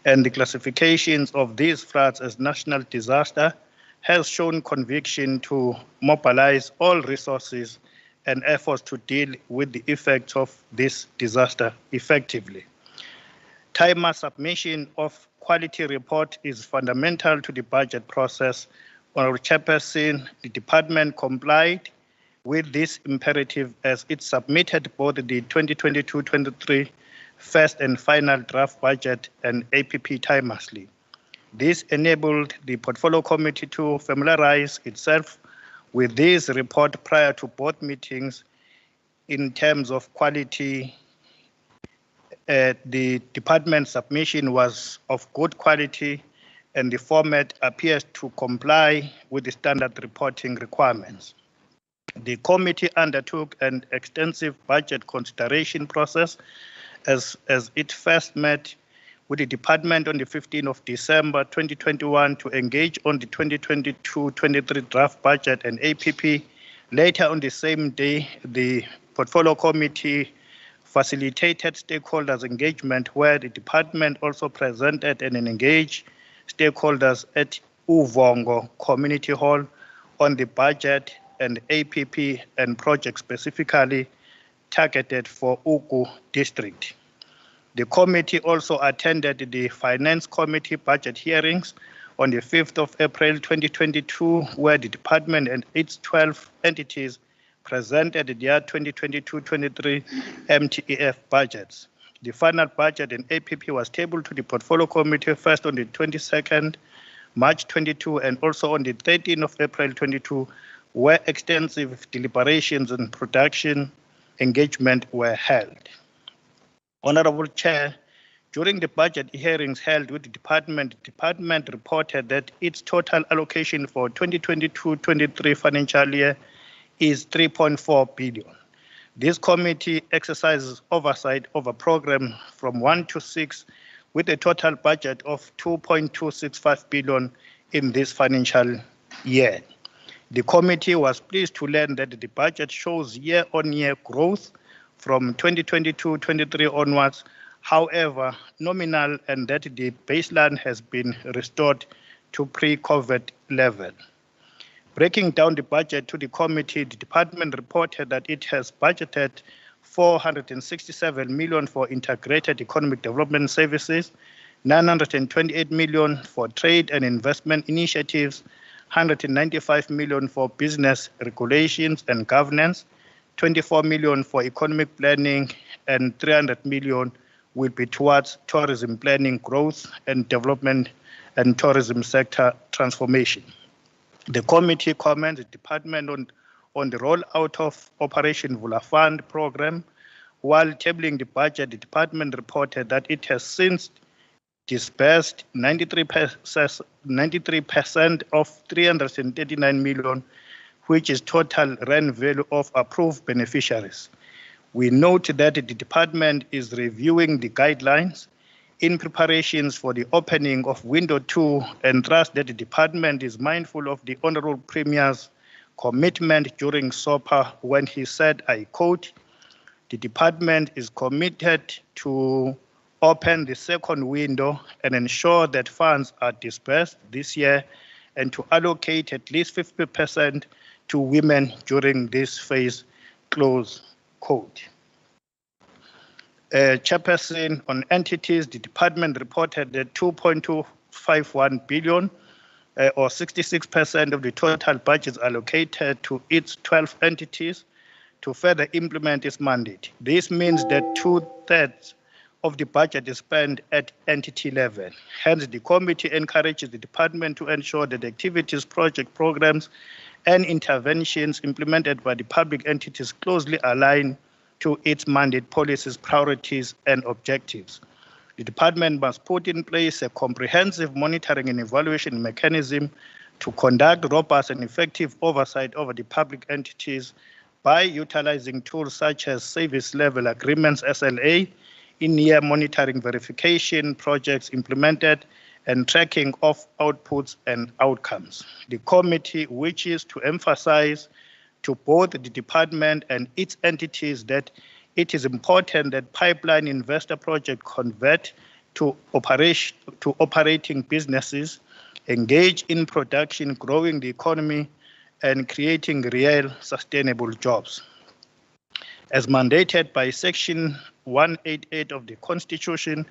and the classifications of these floods as national disaster has shown conviction to mobilize all resources and efforts to deal with the effects of this disaster effectively. Timely submission of quality report is fundamental to the budget process. Honorable Chairperson, the department complied with this imperative as it submitted both the 2022-23 first and final draft budget and APP timely. This enabled the Portfolio Committee to familiarize itself with this report prior to board meetings. In terms of quality, the department submission was of good quality and the format appears to comply with the standard reporting requirements. The committee undertook an extensive budget consideration process as it first met with the department on the 15th of December 2021 to engage on the 2022-23 draft budget and APP. Later on the same day, the Portfolio Committee facilitated stakeholders engagement where the department also presented and engaged stakeholders at Uvongo Community Hall on the budget and APP and projects specifically targeted for Ugu District. The committee also attended the Finance Committee budget hearings on the 5th of April 2022, where the department and its 12 entities presented their 2022-23 MTEF budgets. The final budget and APP was tabled to the Portfolio Committee first on the 22nd March 22 and also on the 13th of April 22, where extensive deliberations and production engagement were held. Honorable Chair, during the budget hearings held with the department reported that its total allocation for 2022-23 financial year is 3.4 billion. This committee exercises oversight of a program from 1 to 6 with a total budget of 2.265 billion in this financial year. The committee was pleased to learn that the budget shows year-on-year growth from 2022-23 onwards, however, nominal, and that the baseline has been restored to pre-COVID level. Breaking down the budget to the committee, the department reported that it has budgeted 467 million for integrated economic development services, 928 million for trade and investment initiatives, 195 million for business regulations and governance, 24 million for economic planning, and 300 million will be towards tourism planning, growth and development and tourism sector transformation. The committee commends the department on the rollout of Operation Vula Fund program. While tabling the budget, the department reported that it has since disbursed 93% of 339 million, which is total rand value of approved beneficiaries. We note that the department is reviewing the guidelines in preparations for the opening of Window 2 and trust that the department is mindful of the Honorable Premier's commitment during SOPA when he said, I quote, "The department is committed to open the second window and ensure that funds are disbursed this year and to allocate at least 50% to women during this phase," close quote. Chairperson, on entities, the department reported that 2.251 billion or 66% of the total budget allocated to its 12 entities to further implement its mandate. This means that 2/3 of the budget is spent at entity level. Hence, the committee encourages the department to ensure that activities, project programs, and interventions implemented by the public entities closely align to its mandate policies, priorities, and objectives. The department must put in place a comprehensive monitoring and evaluation mechanism to conduct robust and effective oversight over the public entities by utilizing tools such as service level agreements, SLA, in-year monitoring verification projects implemented, and tracking of outputs and outcomes. The committee wishes to emphasize to both the department and its entities that it is important that pipeline investor projects convert to operating businesses, engage in production, growing the economy, and creating real sustainable jobs. As mandated by Section 188 of the Constitution,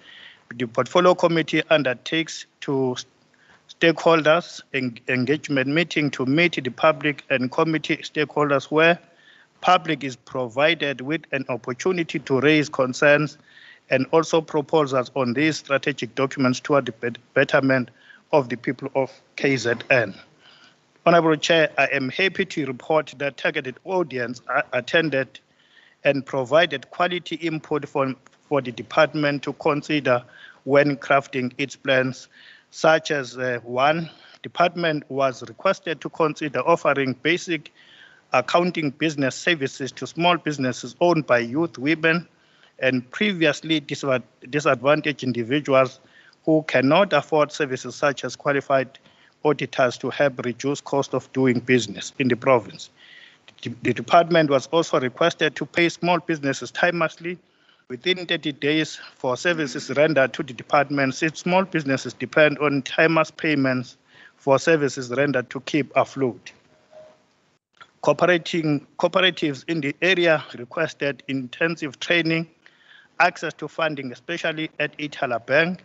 the Portfolio Committee undertakes to stakeholders engagement meeting to meet the public and committee stakeholders where public is provided with an opportunity to raise concerns and also proposals on these strategic documents toward the betterment of the people of KZN. Honorable Chair, I am happy to report that targeted audience attended and provided quality input for the department to consider when crafting its plans, such as one, department was requested to consider offering basic accounting business services to small businesses owned by youth, women, and previously disadvantaged individuals who cannot afford services such as qualified auditors to help reduce cost of doing business in the province. The department was also requested to pay small businesses timelessly within 30 days for services rendered to the department, since small businesses depend on timeless payments for services rendered to keep afloat. Cooperatives in the area requested intensive training, access to funding, especially at Ithala Bank,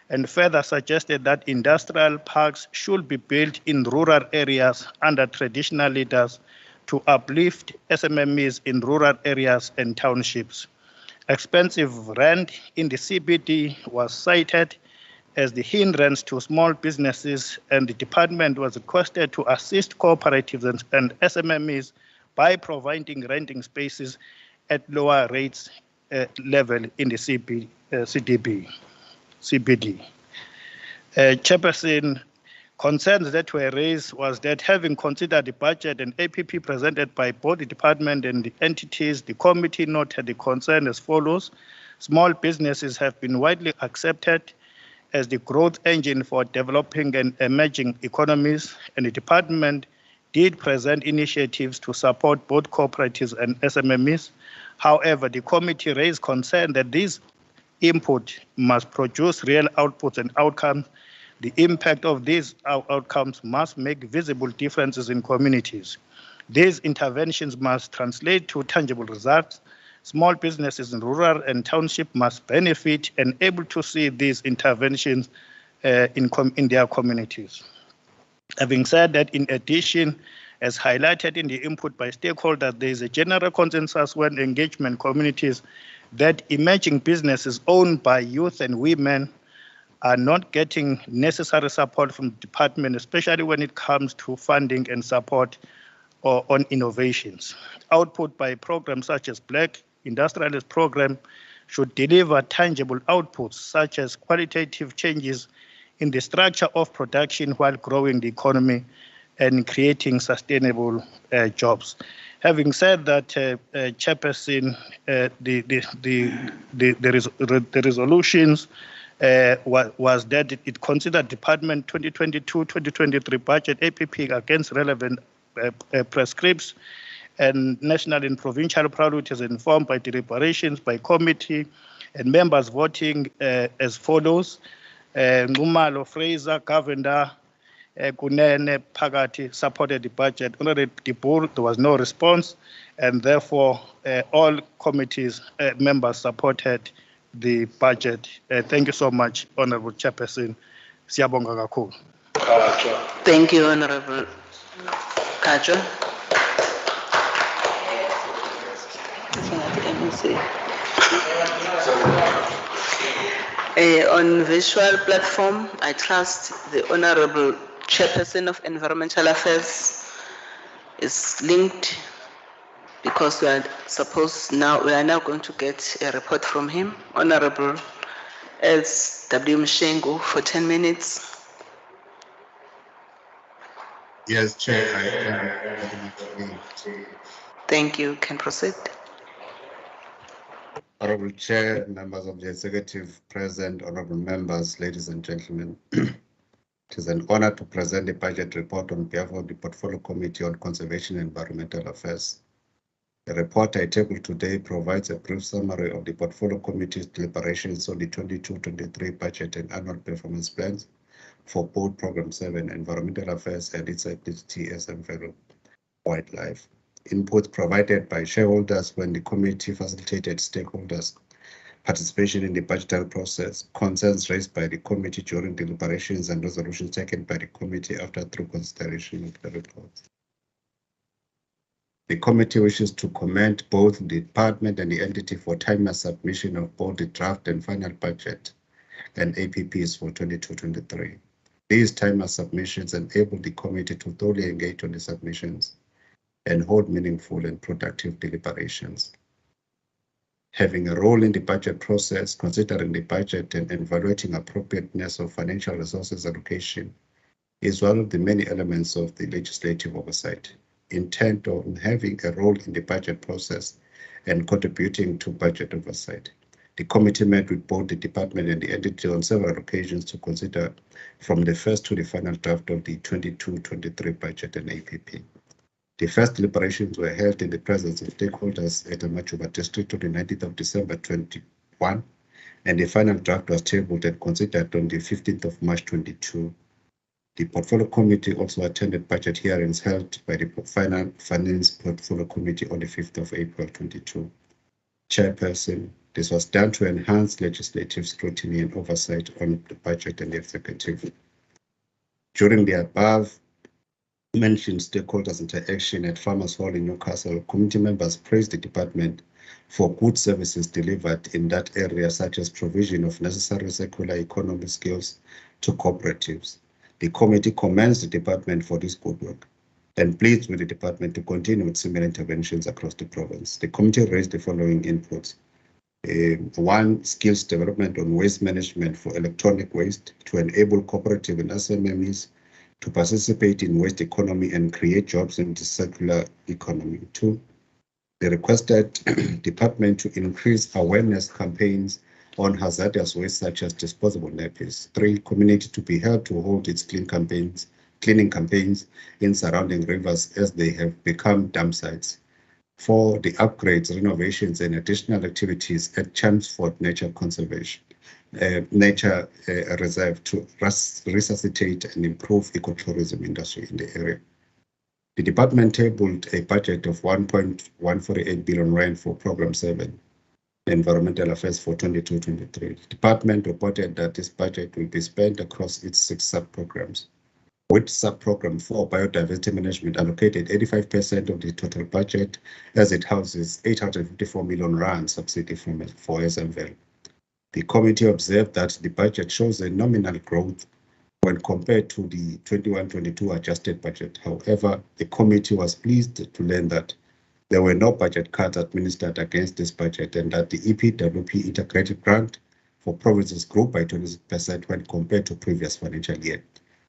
and further suggested that industrial parks should be built in rural areas under traditional leaders to uplift SMMEs in rural areas and townships. Expensive rent in the CBD was cited as the hindrance to small businesses, and the department was requested to assist cooperatives and SMMEs by providing renting spaces at lower rates level in the CBD. Chairperson, concerns that were raised was that having considered the budget and APP presented by both the department and the entities, the committee noted the concern as follows. Small businesses have been widely accepted as the growth engine for developing and emerging economies, and the department did present initiatives to support both cooperatives and SMMEs. However, the committee raised concern that these input must produce real outputs and outcomes. The impact of these outcomes must make visible differences in communities. These interventions must translate to tangible results. Small businesses in rural and township must benefit and able to see these interventions in their communities. Having said that, in addition, as highlighted in the input by stakeholders, there is a general consensus when engagement communities that emerging businesses owned by youth and women are not getting necessary support from the department, especially when it comes to funding and support on innovations. Output by programs such as Black Industrialist Program should deliver tangible outputs such as qualitative changes in the structure of production while growing the economy and creating sustainable jobs. Having said that, Chairperson, the resolutions was that it considered Department 2022-2023 budget APP against relevant prescripts and national and provincial priorities informed by deliberations by committee and members voting as follows. Ngumalo, Fraser, Govender, Kunene, Pagati supported the budget. Under the board, there was no response, and therefore all committees members supported the budget. Thank you so much, Honorable Chairperson. Siyabonga kakhulu. Thank you, Honorable Kajo. On visual platform, I trust the Honorable Chairperson of Environmental Affairs is linked because we are now going to get a report from him. Honorable S.W. Mshengu for 10 minutes. Yes, Chair. Thank you. Can proceed. Honorable Chair, members of the Executive present, honorable members, ladies and gentlemen. It is an honor to present the budget report on behalf of the Portfolio Committee on Conservation and Environmental Affairs. The report I table today provides a brief summary of the Portfolio Committee's deliberations on the 22-23 budget and annual performance plans for both Program 7 Environmental Affairs and its entity SMVL Wildlife. Inputs provided by shareholders when the committee facilitated stakeholders' participation in the budgetary process, concerns raised by the committee during deliberations and resolutions taken by the committee after through consideration of the reports. The committee wishes to commend both the department and the entity for timely submission of both the draft and final budget and APPs for 22-23. These timely submissions enable the committee to thoroughly engage on the submissions and hold meaningful and productive deliberations. Having a role in the budget process, considering the budget and evaluating appropriateness of financial resources allocation is one of the many elements of the legislative oversight, intent on having a role in the budget process and contributing to budget oversight. The committee met with both the department and the entity on several occasions to consider from the first to the final draft of the 22-23 budget and APP. The first deliberations were held in the presence of stakeholders at Amachuba District on the 19th of December 21, and the final draft was tabled and considered on the 15th of March 22. The Portfolio Committee also attended budget hearings held by the Finance Portfolio Committee on the 5th of April 22. Chairperson, this was done to enhance legislative scrutiny and oversight on the budget and the executive. During the above mentioned stakeholders' interaction at Farmers Hall in Newcastle, committee members praised the department for good services delivered in that area, such as provision of necessary circular economy skills to cooperatives. The committee commends the department for this good work and pleads with the department to continue with similar interventions across the province. The committee raised the following inputs. 1, skills development on waste management for electronic waste to enable cooperative and SMMEs to participate in waste economy and create jobs in the circular economy. 2, they requested department to increase awareness campaigns on hazardous waste such as disposable nappies. 3, community to be held to hold its cleaning campaigns in surrounding rivers as they have become dump sites. 4, the upgrades, renovations, and additional activities at Chelmsford Nature Reserve to resuscitate and improve ecotourism industry in the area. The department tabled a budget of 1.148 billion rand for Program 7, Environmental Affairs for 22-23. The department reported that this budget will be spent across its 6 sub-programs, with sub-program 4, Biodiversity Management, allocated 85% of the total budget as it houses 854 million rand subsidy for SMVL. The committee observed that the budget shows a nominal growth when compared to the 21-22 adjusted budget. However, the committee was pleased to learn that there were no budget cuts administered against this budget and that the EPWP integrated grant for provinces grew by 26% when compared to previous financial year.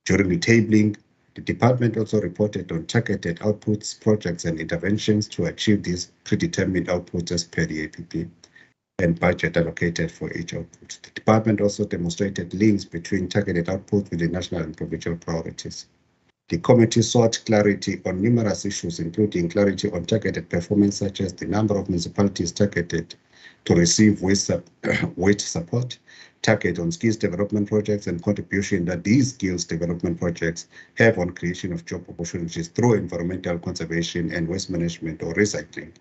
During the tabling, the department also reported on targeted outputs, projects, and interventions to achieve these predetermined outputs as per the APP and budget allocated for each output. The department also demonstrated links between targeted output with the national and provincial priorities. The committee sought clarity on numerous issues, including clarity on targeted performance, such as the number of municipalities targeted to receive wage support, target on skills development projects, and contribution that these skills development projects have on creation of job opportunities through environmental conservation and waste management or recycling.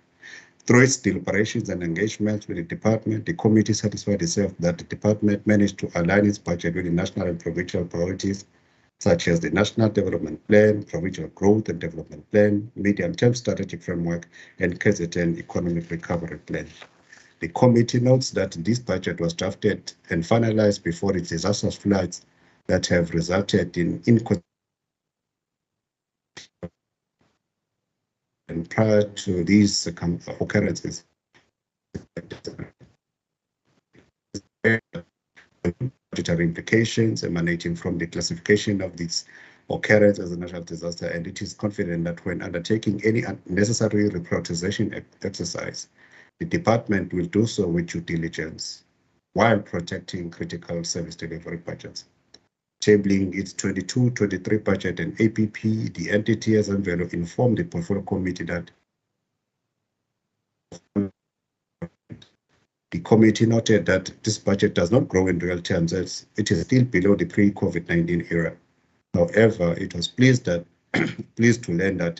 Through its deliberations and engagements with the department, the committee satisfied itself that the department managed to align its budget with the national and provincial priorities, such as the National Development Plan, Provincial Growth and Development Plan, Medium-Term Strategic Framework, and KZN Economic Recovery Plan. The committee notes that this budget was drafted and finalized before the disastrous floods that have resulted in and prior to these occurrences. Budgetary implications emanating from the classification of this occurrence as a natural disaster, and it is confident that when undertaking any necessary reprioritization exercise, the department will do so with due diligence while protecting critical service delivery budgets. Tabling its 22-23 budget and APP, the entity has informed the portfolio committee that the committee noted that this budget does not grow in real terms as it is still below the pre-COVID-19 era. However, it was pleased to learn that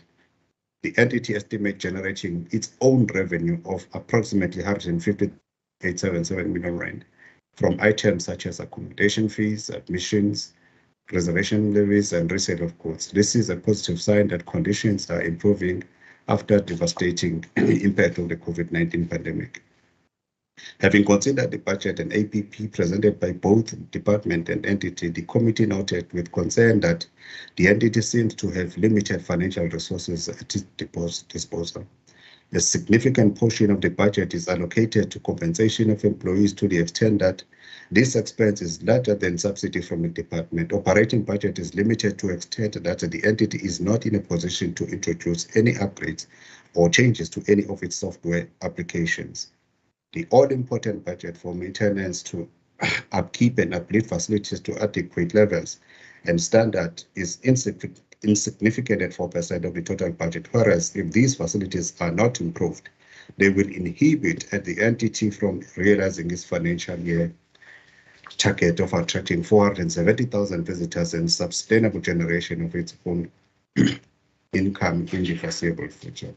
the entity estimates generating its own revenue of approximately 150.877 million rand from items such as accommodation fees, admissions, reservation levies, and resale of goods. This is a positive sign that conditions are improving after devastating impact of the COVID-19 pandemic. Having considered the budget and APP presented by both department and entity, the committee noted with concern that the entity seems to have limited financial resources at its disposal. A significant portion of the budget is allocated to compensation of employees to the extent that this expense is larger than subsidy from the department. Operating budget is limited to the extent that the entity is not in a position to introduce any upgrades or changes to any of its software applications. The all-important budget for maintenance to upkeep and uplift facilities to adequate levels and standard is insignificant at 4% of the total budget, whereas if these facilities are not improved, they will inhibit the entity from realizing its financial year target of attracting 470,000 visitors and sustainable generation of its own income in the foreseeable future.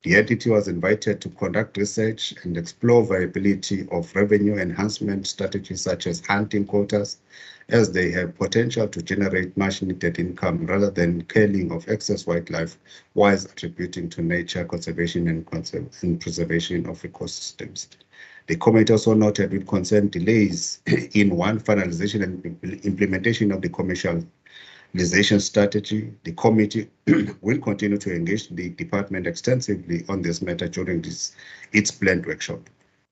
The entity was invited to conduct research and explore viability of revenue enhancement strategies such as hunting quotas, as they have potential to generate much needed income rather than killing of excess wildlife, whilst attributing to nature conservation and preservation of ecosystems. The committee also noted with concern delays in finalization and implementation of the commercialization strategy. The committee will continue to engage the department extensively on this matter during its planned workshop.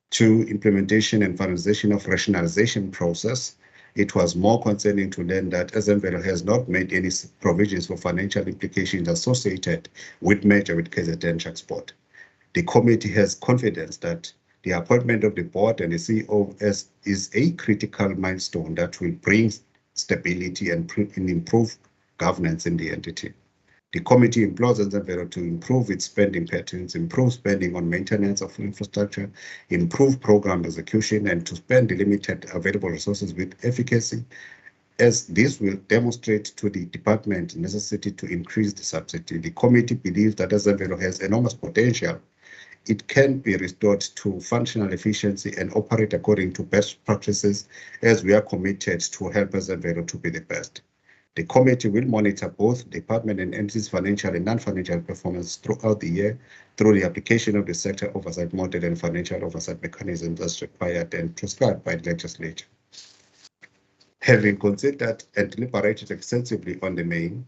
2, implementation and finalization of rationalization process. It was more concerning to learn that SMVelo has not made any provisions for financial implications associated with merger with KZN Transport. The committee has confidence that the appointment of the board and the CEO is a critical milestone that will bring stability and improve governance in the entity. The committee implores SMVelo to improve its spending patterns, improve spending on maintenance of infrastructure, improve program execution, and to spend the limited available resources with efficacy, as this will demonstrate to the department the necessity to increase the subsidy. The committee believes that SMVelo has enormous potential. It can be restored to functional efficiency and operate according to best practices, as we are committed to help SMVelo to be the best. The committee will monitor both department and entities' financial and non-financial performance throughout the year through the application of the sector oversight model and financial oversight mechanisms as required and prescribed by the legislature. Having considered and deliberated extensively on the main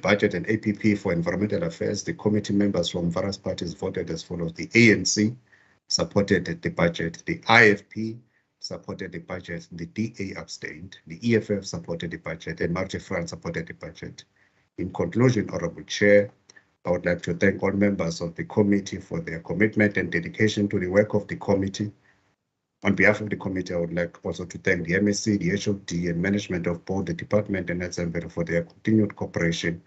budget and APP for environmental affairs, the committee members from various parties voted as follows. The ANC supported the budget, the IFP supported the budget, the DA abstained, the EFF supported the budget, and Multi-France supported the budget. In conclusion, Honorable Chair, I would like to thank all members of the committee for their commitment and dedication to the work of the committee. On behalf of the committee, I would like also to thank the MSc, the HOD, and management of both the department and Assembly for their continued cooperation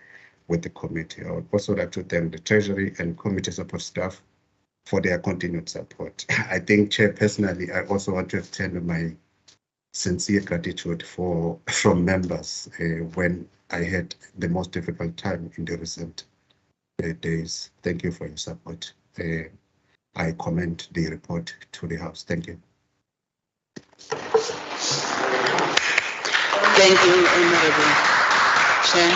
with the committee. I would also like to thank the Treasury and committee support staff for their continued support. I think, Chair, personally, I also want to extend my sincere gratitude from members when I had the most difficult time in the recent days. Thank you for your support. I commend the report to the House. Thank you. Thank you, Honorable Chair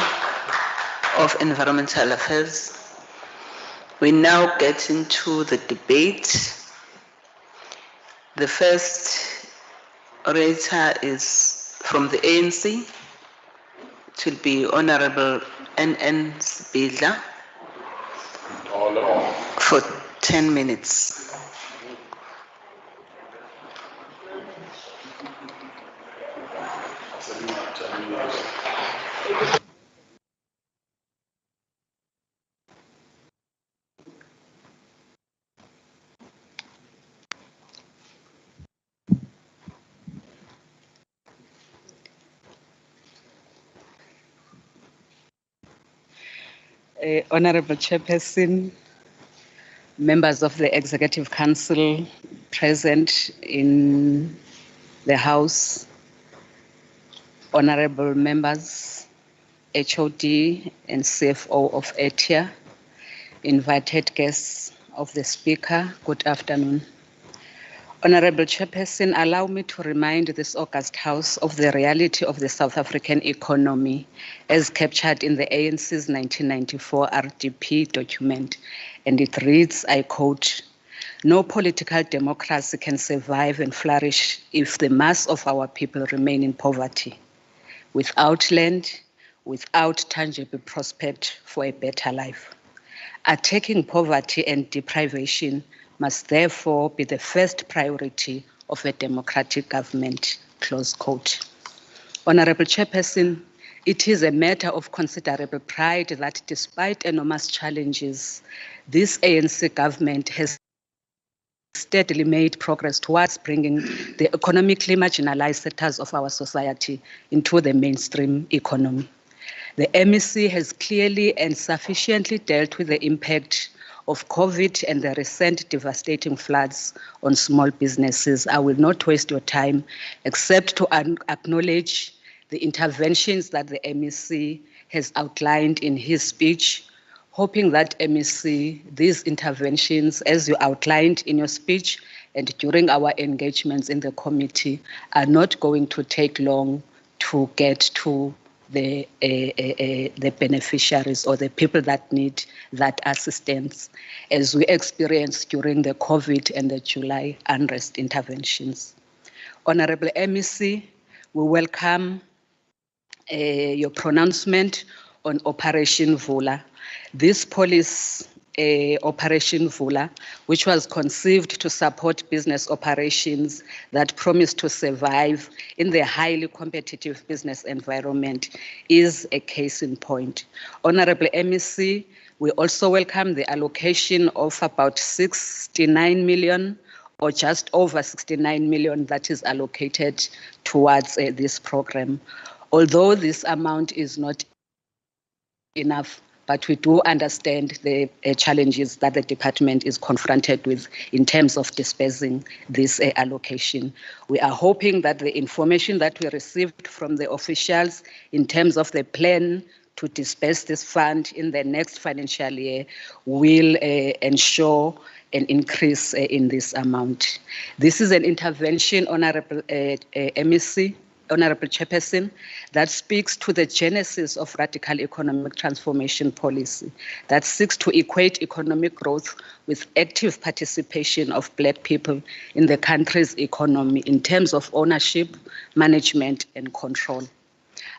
of Environmental Affairs. We now get into the debate. The first orator is from the ANC. It will be Honorable N.N. Sibidla for 10 minutes. Honorable Chairperson, members of the Executive Council present in the House, honorable members, HOD and CFO of ETIA, invited guests of the Speaker, good afternoon. Honorable Chairperson, allow me to remind this august House of the reality of the South African economy as captured in the ANC's 1994 RDP document, and it reads, I quote, "No political democracy can survive and flourish if the mass of our people remain in poverty, without land, without tangible prospect for a better life. Attacking poverty and deprivation must therefore be the first priority of a democratic government," close quote. Honorable Chairperson, it is a matter of considerable pride that despite enormous challenges, this ANC government has steadily made progress towards bringing the economically marginalized sectors of our society into the mainstream economy. The MEC has clearly and sufficiently dealt with the impact of COVID and the recent devastating floods on small businesses. I will not waste your time except to acknowledge the interventions that the MEC has outlined in his speech, hoping that MEC, these interventions, as you outlined in your speech and during our engagements in the committee, are not going to take long to get to the beneficiaries or the people that need that assistance, as we experienced during the COVID and the July unrest interventions. Honorable MEC, we welcome your pronouncement on Operation Vula. This police Operation Vula, which was conceived to support business operations that promise to survive in the highly competitive business environment, is a case in point. Honorable MEC, we also welcome the allocation of about 69 million or just over 69 million that is allocated towards this program. Although this amount is not enough, but we do understand the challenges that the department is confronted with in terms of dispersing this allocation. We are hoping that the information that we received from the officials in terms of the plan to disperse this fund in the next financial year will ensure an increase in this amount. This is an intervention, Honorable MEC, Honorable Chairperson, that speaks to the genesis of radical economic transformation policy that seeks to equate economic growth with active participation of Black people in the country's economy in terms of ownership, management, and control.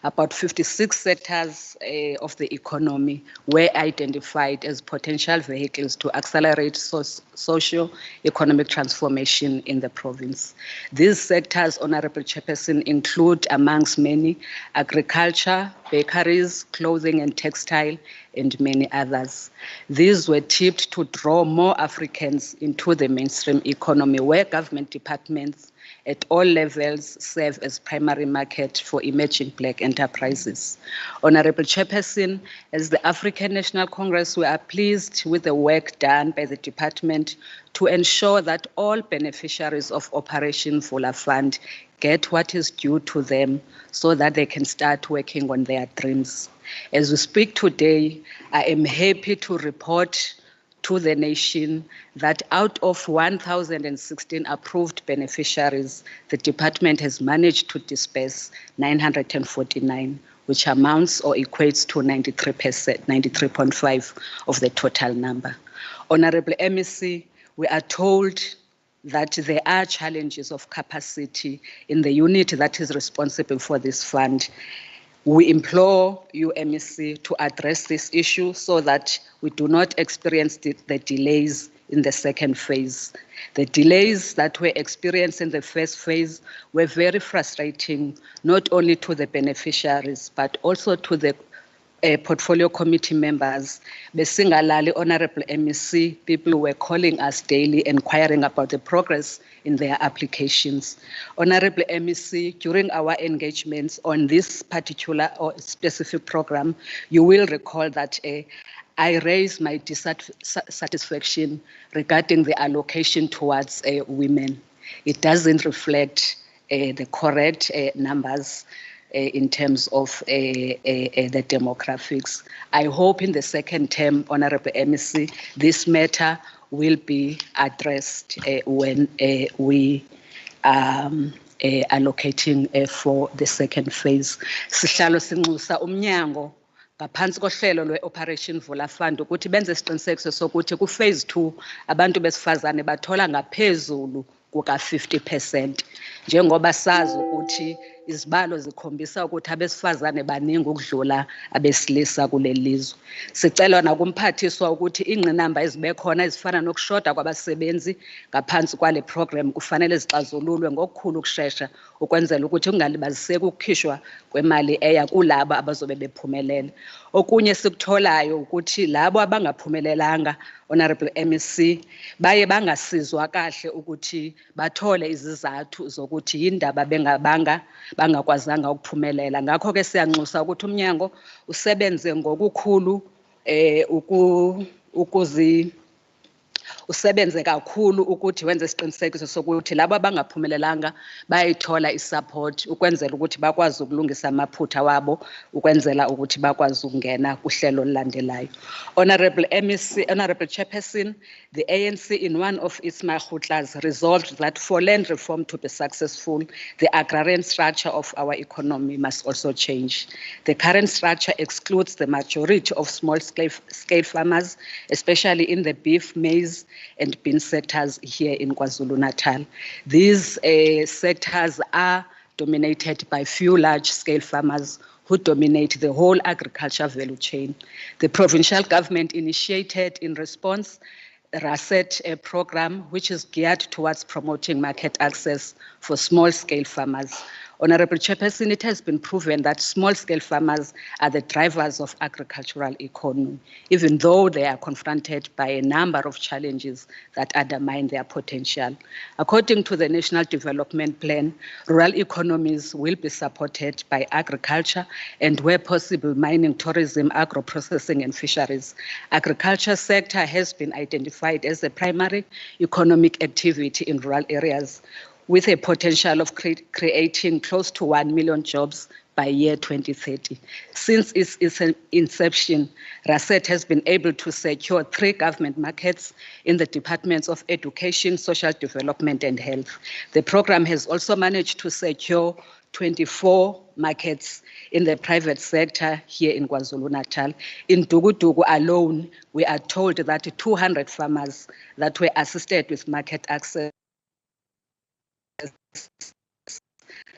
About 56 sectors of the economy were identified as potential vehicles to accelerate socio-economic transformation in the province. These sectors, Honorable Chairperson, include, amongst many, agriculture, bakeries, clothing and textile, and many others. These were tipped to draw more Africans into the mainstream economy, where government departments at all levels serve as primary market for emerging Black enterprises. Honorable Chairperson, as the African National Congress, we are pleased with the work done by the department to ensure that all beneficiaries of Operation Vula Fund get what is due to them so that they can start working on their dreams. As we speak today, I am happy to report to the nation that out of 1,016 approved beneficiaries, the department has managed to disperse 949, which amounts or equates to 93%, 93.5% of the total number. Honorable MEC, we are told that there are challenges of capacity in the unit that is responsible for this fund. We implore you, MEC, to address this issue so that we do not experience the delays in the second phase. The delays that were experienced in the first phase were very frustrating, not only to the beneficiaries, but also to the portfolio committee members. Besingalali, Honorable MEC, people were calling us daily, inquiring about the progress in their applications. Honorable MEC, during our engagements on this particular or specific program, you will recall that I raised my dissatisfaction regarding the allocation towards women. It doesn't reflect the correct numbers in terms of the demographics. I hope in the second term, Honorable MEC, this matter will be addressed when we are allocating for the second phase. Sihlalo sinxusa umnyango ngaphansi kohlelo lwe-Operation Vula Fund ukuthi benze isiqinisekiso sokuthi ku-phase 2 abantu besifazane bathola ngaphezulu kuka-50%, njengoba sazi ukuthi izibalo zikhombisa ukuthi abesifazane baningi ukudlula abesilisa kuleli lizwe. Sicela nakumphathiswa ukuthi ingqinamba ezibe khona ezifana nokushoda kwabasebenzi ngaphansi kwale program kufanele zixazululwe ngokukhulu ukushesha ukwenzela ukuthi kungalibaziseki ukukhishwa kwemali eya kulabo abazobe bephumelele. Okunye sikutholayo ukuthi labo abangaphumelelanga, Honorable MEC, baye bangasizwa kahle ukuthi bathole izizathu zokuthi yindaba bangakwazanga ukuphumelela. Ngakho ke siyanxusa ukuthi umnyango usebenze ngokukhulu usebenze kakhulu ukuthi wenze isiqinisekiso sokuthi labo abangaphumelelanga bayithola isupport ukwenzela ukuthi bakwazi ukulungisa amaphutha wabo ukwenzela ukuthi bakwazi ukungena kuhlelo olulandelayo. Honorable MEC, Honorable Chairperson, the ANC in one of its mahutlas resolved that for land reform to be successful, the agrarian structure of our economy must also change. The current structure excludes the majority of small-scale farmers, especially in the beef, maize, and bean sectors here in KwaZulu-Natal. These sectors are dominated by few large-scale farmers who dominate the whole agriculture value chain. The provincial government initiated in response RASET program, which is geared towards promoting market access for small-scale farmers. Honorable Chairperson, it has been proven that small-scale farmers are the drivers of agricultural economy, even though they are confronted by a number of challenges that undermine their potential. According to the National Development Plan, rural economies will be supported by agriculture and, where possible, mining, tourism, agro-processing, and fisheries. Agriculture sector has been identified as a primary economic activity in rural areas, with a potential of creating close to 1 million jobs by year 2030. Since its inception, RASET has been able to secure 3 government markets in the departments of education, social development, and health. The program has also managed to secure 24 markets in the private sector here in KwaZulu-Natal. In Dugu alone, we are told that 200 farmers that were assisted with market access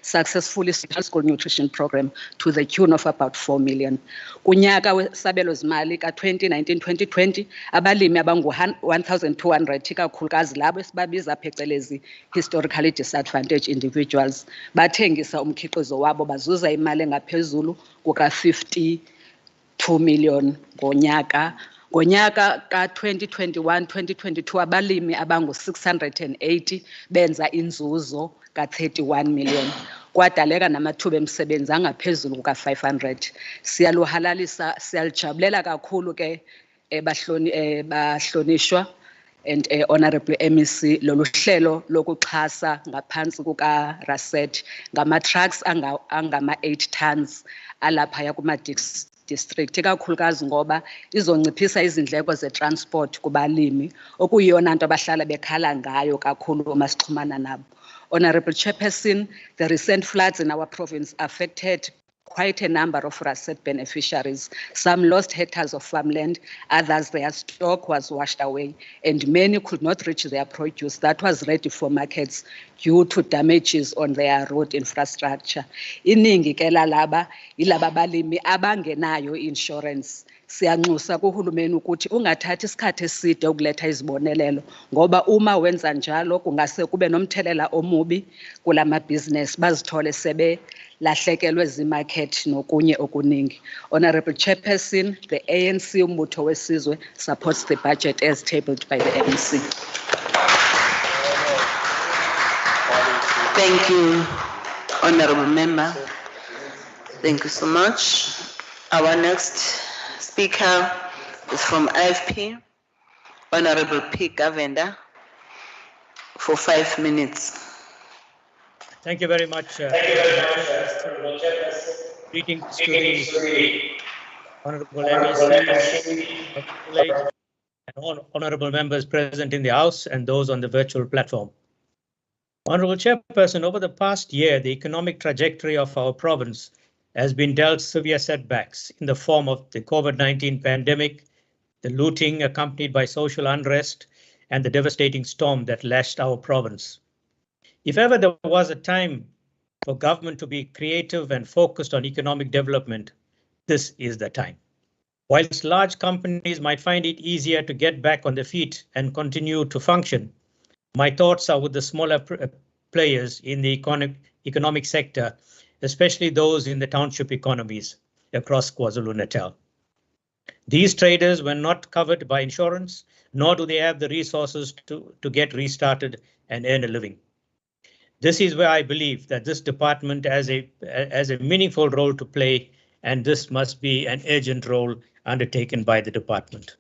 successfully school nutrition program to the tune of about 4 million. Kunyaka wesabelo zimali ka-2019-2020 abalimi abangu-1,200 ikakhulukazi labo esibabiza phecelezi historically disadvantaged individuals bathengisa umkhiqizo wabo bazuza imali engaphezulu kuka-52 million ngonyaka. Ngonyaka ka-2021-2022 abalimi abangu-680 benza inzuzo ka-31 million. Kwadaleka namathuba emisebenzi angaphezulu kuka-500. Siyaluhalalisa, siyalijabulela kakhulu ke bahlonishwa and Honorable MEC lolu hlelo lokuxhasa ngaphansi kuka-RASET ngama-trucks angama-8 tons alaphaya kuma-district ikakhulukazi ngoba izonciphisa izindleko ze-transport kubalimi okuyiyona nto abahlala bekhala ngayo kakhulu uma sixhumana nabo. Honorable Chairperson, the recent floods in our province affected quite a number of RASET beneficiaries. Some lost hectares of farmland, others their stock was washed away, and many could not reach their produce that was ready for markets due to damages on their road infrastructure. Iningi ke lalaba ilaba balimi abangenayo insurance. Siyanxusa kuhulumeni ukuthi ungathathi isikhathi eside ukuletha izibonelelo ngoba uma wenza njalo kungase kube nomthelela omubi kulama business bazithole sebe lahlekelwe zimarket nokunye okuningi. Honorable Chairperson, the ANC umbutho wesizwe supports the budget as tabled by the ANC. Thank you, Honorable Member. Thank you so much. Our next speaker is from IFP, Honorable P. Gavenda, for 5 minutes. Thank you very much. Greetings to the Honorable MEC, and honorable members present in the House and those on the virtual platform. Honorable Chairperson, over the past year, the economic trajectory of our province has been dealt severe setbacks in the form of the COVID-19 pandemic, the looting accompanied by social unrest, and the devastating storm that lashed our province. If ever there was a time for government to be creative and focused on economic development, this is the time. Whilst large companies might find it easier to get back on their feet and continue to function, my thoughts are with the smaller players in the economic sector, especially those in the township economies across KwaZulu-Natal. These traders were not covered by insurance, nor do they have the resources to get restarted and earn a living. This is where I believe that this department has a meaningful role to play, and this must be an urgent role undertaken by the department.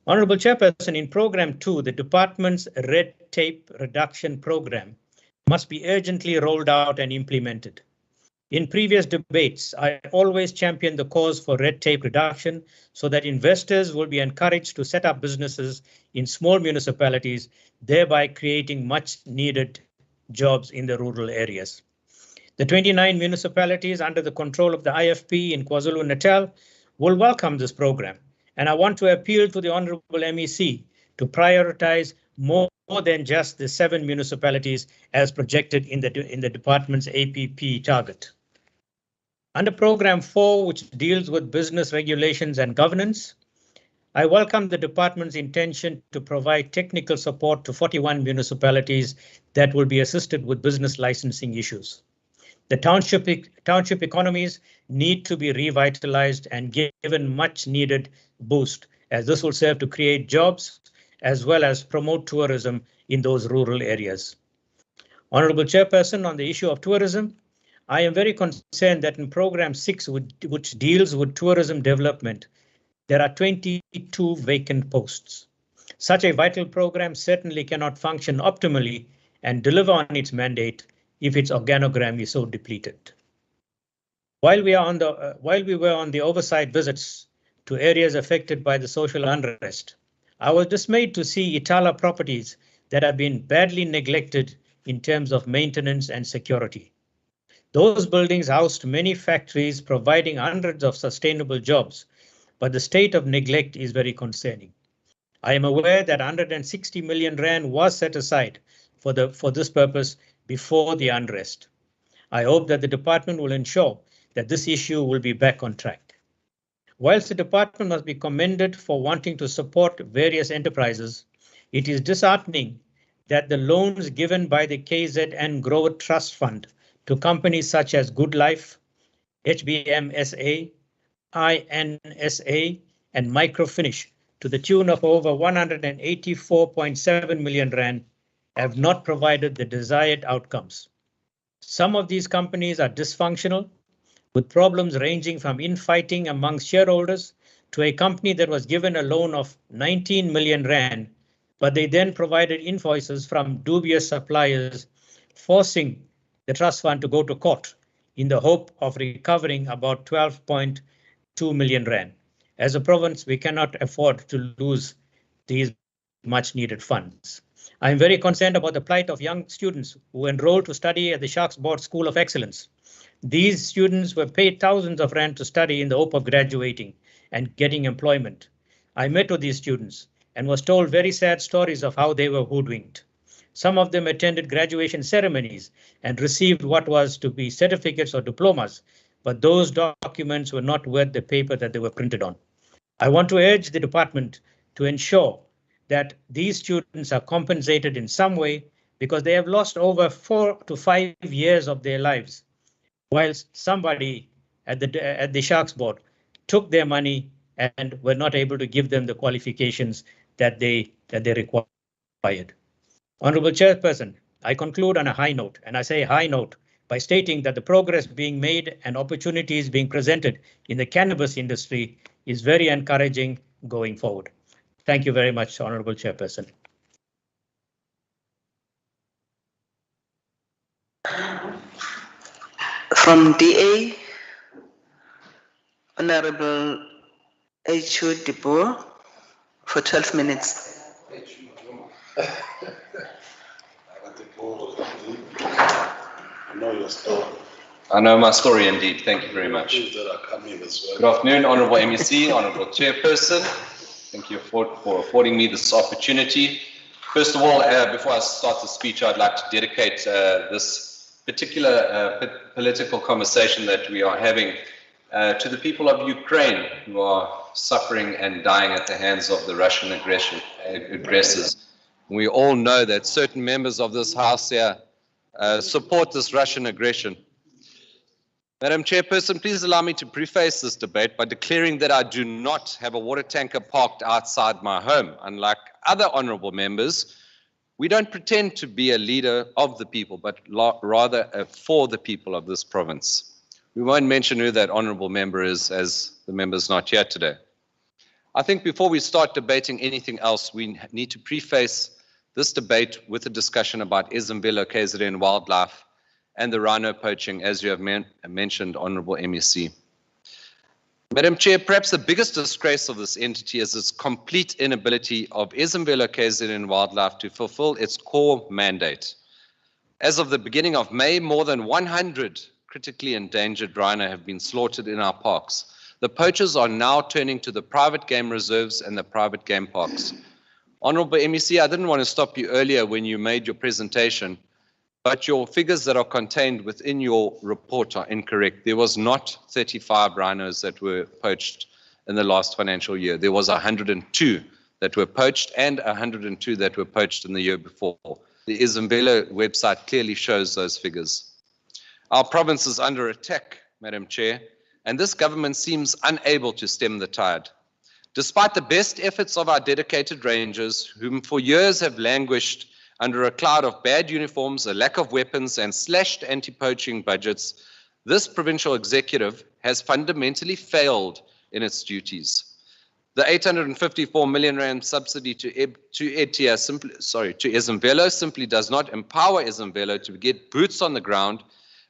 Honorable Chairperson, in Program 2, the department's red tape reduction program must be urgently rolled out and implemented. In previous debates, I always championed the cause for red tape reduction so that investors will be encouraged to set up businesses in small municipalities, thereby creating much needed jobs in the rural areas. The 29 municipalities under the control of the IFP in KwaZulu-Natal will welcome this program, and I want to appeal to the Honorable MEC to prioritize more than just the 7 municipalities as projected in the department's APP target. Under Program 4, which deals with business regulations and governance, I welcome the department's intention to provide technical support to 41 municipalities that will be assisted with business licensing issues. The township economies need to be revitalized and given much needed boost, as this will serve to create jobs as well as promote tourism in those rural areas. Honorable Chairperson, on the issue of tourism, I am very concerned that in Program 6, which deals with tourism development, there are 22 vacant posts. Such a vital program certainly cannot function optimally and deliver on its mandate if its organogram is so depleted. While we were on the oversight visits to areas affected by the social unrest, I was dismayed to see Itala properties that have been badly neglected in terms of maintenance and security. Those buildings housed many factories providing hundreds of sustainable jobs, but the state of neglect is very concerning. I am aware that 160 million rand was set aside for this purpose before the unrest. I hope that the department will ensure that this issue will be back on track. Whilst the department must be commended for wanting to support various enterprises, it is disheartening that the loans given by the KZN Grower Trust Fund to companies such as Good Life, HBM SA, INSA, and Microfinish to the tune of over 184.7 million rand have not provided the desired outcomes. Some of these companies are dysfunctional, with problems ranging from infighting amongst shareholders to a company that was given a loan of 19 million rand, but they then provided invoices from dubious suppliers, forcing the trust fund to go to court in the hope of recovering about 12.2 million rand. As a province, we cannot afford to lose these much needed funds. I am very concerned about the plight of young students who enrolled to study at the Sharks Board School of Excellence. These students were paid thousands of rand to study in the hope of graduating and getting employment. I met with these students and was told very sad stories of how they were hoodwinked. Some of them attended graduation ceremonies and received what was to be certificates or diplomas, but those documents were not worth the paper that they were printed on. I want to urge the department to ensure that these students are compensated in some way because they have lost over 4 to 5 years of their lives, whilst somebody at the Sharks Board took their money and were not able to give them the qualifications that they required. Honourable Chairperson, I conclude on a high note, and I say high note, by stating that the progress being made and opportunities being presented in the cannabis industry is very encouraging going forward. Thank you very much, Honourable Chairperson. From DA, Honourable H.U. De Boer for 12 minutes. I know my story indeed. Thank you very much. Good afternoon, Honourable MEC, Honourable Chairperson. Thank you for affording me this opportunity. First of all, before I start the speech, I'd like to dedicate this particular political conversation that we are having to the people of Ukraine who are suffering and dying at the hands of the Russian aggressors. We all know that certain members of this House here support this Russian aggression. Madam Chairperson, please allow me to preface this debate by declaring that I do not have a water tanker parked outside my home. Unlike other honourable members, we don't pretend to be a leader of the people, but rather for the people of this province. We won't mention who that honourable member is, as the member's not here today. I think before we start debating anything else, we need to preface this debate with a discussion about Izimvelo KZN wildlife and the rhino poaching, as you have mentioned, Honourable MEC. Madam Chair, perhaps the biggest disgrace of this entity is its complete inability of Izimvelo KZN wildlife to fulfill its core mandate. As of the beginning of May, more than 100 critically endangered rhino have been slaughtered in our parks. The poachers are now turning to the private game reserves and the private game parks. Honourable MEC, I didn't want to stop you earlier when you made your presentation, but your figures that are contained within your report are incorrect. There was not 35 rhinos that were poached in the last financial year. There was 102 that were poached and 102 that were poached in the year before. The Izimvelo website clearly shows those figures. Our province is under attack, Madam Chair, and this government seems unable to stem the tide. Despite the best efforts of our dedicated rangers, whom for years have languished under a cloud of bad uniforms, a lack of weapons, and slashed anti-poaching budgets, this provincial executive has fundamentally failed in its duties. The 854 million rand subsidy to Izimvelo simply does not empower Izimvelo to get boots on the ground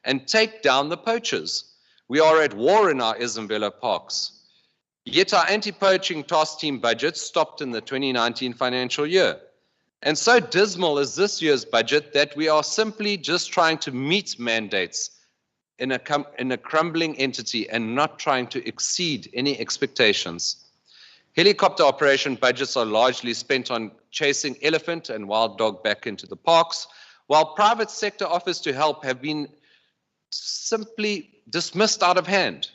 and take down the poachers. We are at war in our Izimvelo parks. Yet our anti-poaching task team budget stopped in the 2019 financial year. And so dismal is this year's budget that we are simply just trying to meet mandates in a crumbling entity and not trying to exceed any expectations. Helicopter operation budgets are largely spent on chasing elephant and wild dog back into the parks, while private sector offers to help have been simply dismissed out of hand.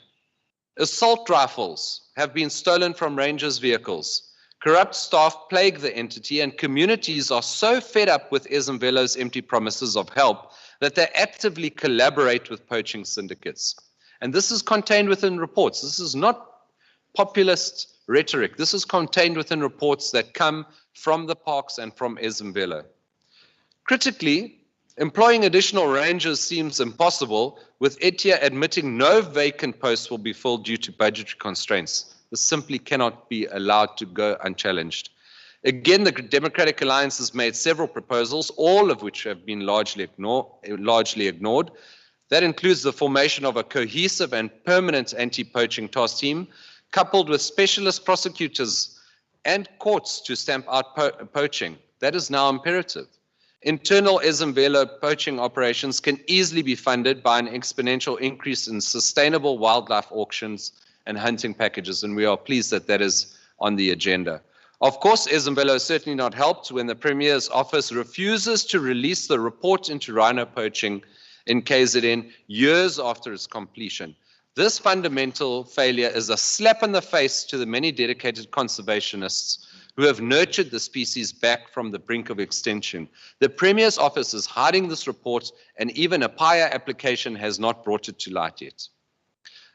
Assault rifles have been stolen from rangers' vehicles. Corrupt staff plague the entity, and communities are so fed up with Ezemvelo's empty promises of help that they actively collaborate with poaching syndicates. And this is contained within reports. This is not populist rhetoric. This is contained within reports that come from the parks and from Ezemvelo. Critically, employing additional rangers seems impossible, with Etia admitting no vacant posts will be filled due to budgetary constraints. This simply cannot be allowed to go unchallenged. Again, the Democratic Alliance has made several proposals, all of which have been largely ignored. That includes the formation of a cohesive and permanent anti-poaching task team, coupled with specialist prosecutors and courts to stamp out poaching. That is now imperative. Internal Ezemvelo poaching operations can easily be funded by an exponential increase in sustainable wildlife auctions and hunting packages, and we are pleased that that is on the agenda. Of course, Ezemvelo is certainly not helped when the Premier's office refuses to release the report into rhino poaching in KZN years after its completion. This fundamental failure is a slap in the face to the many dedicated conservationists who have nurtured the species back from the brink of extinction. The Premier's office is hiding this report, and even a PIA application has not brought it to light yet.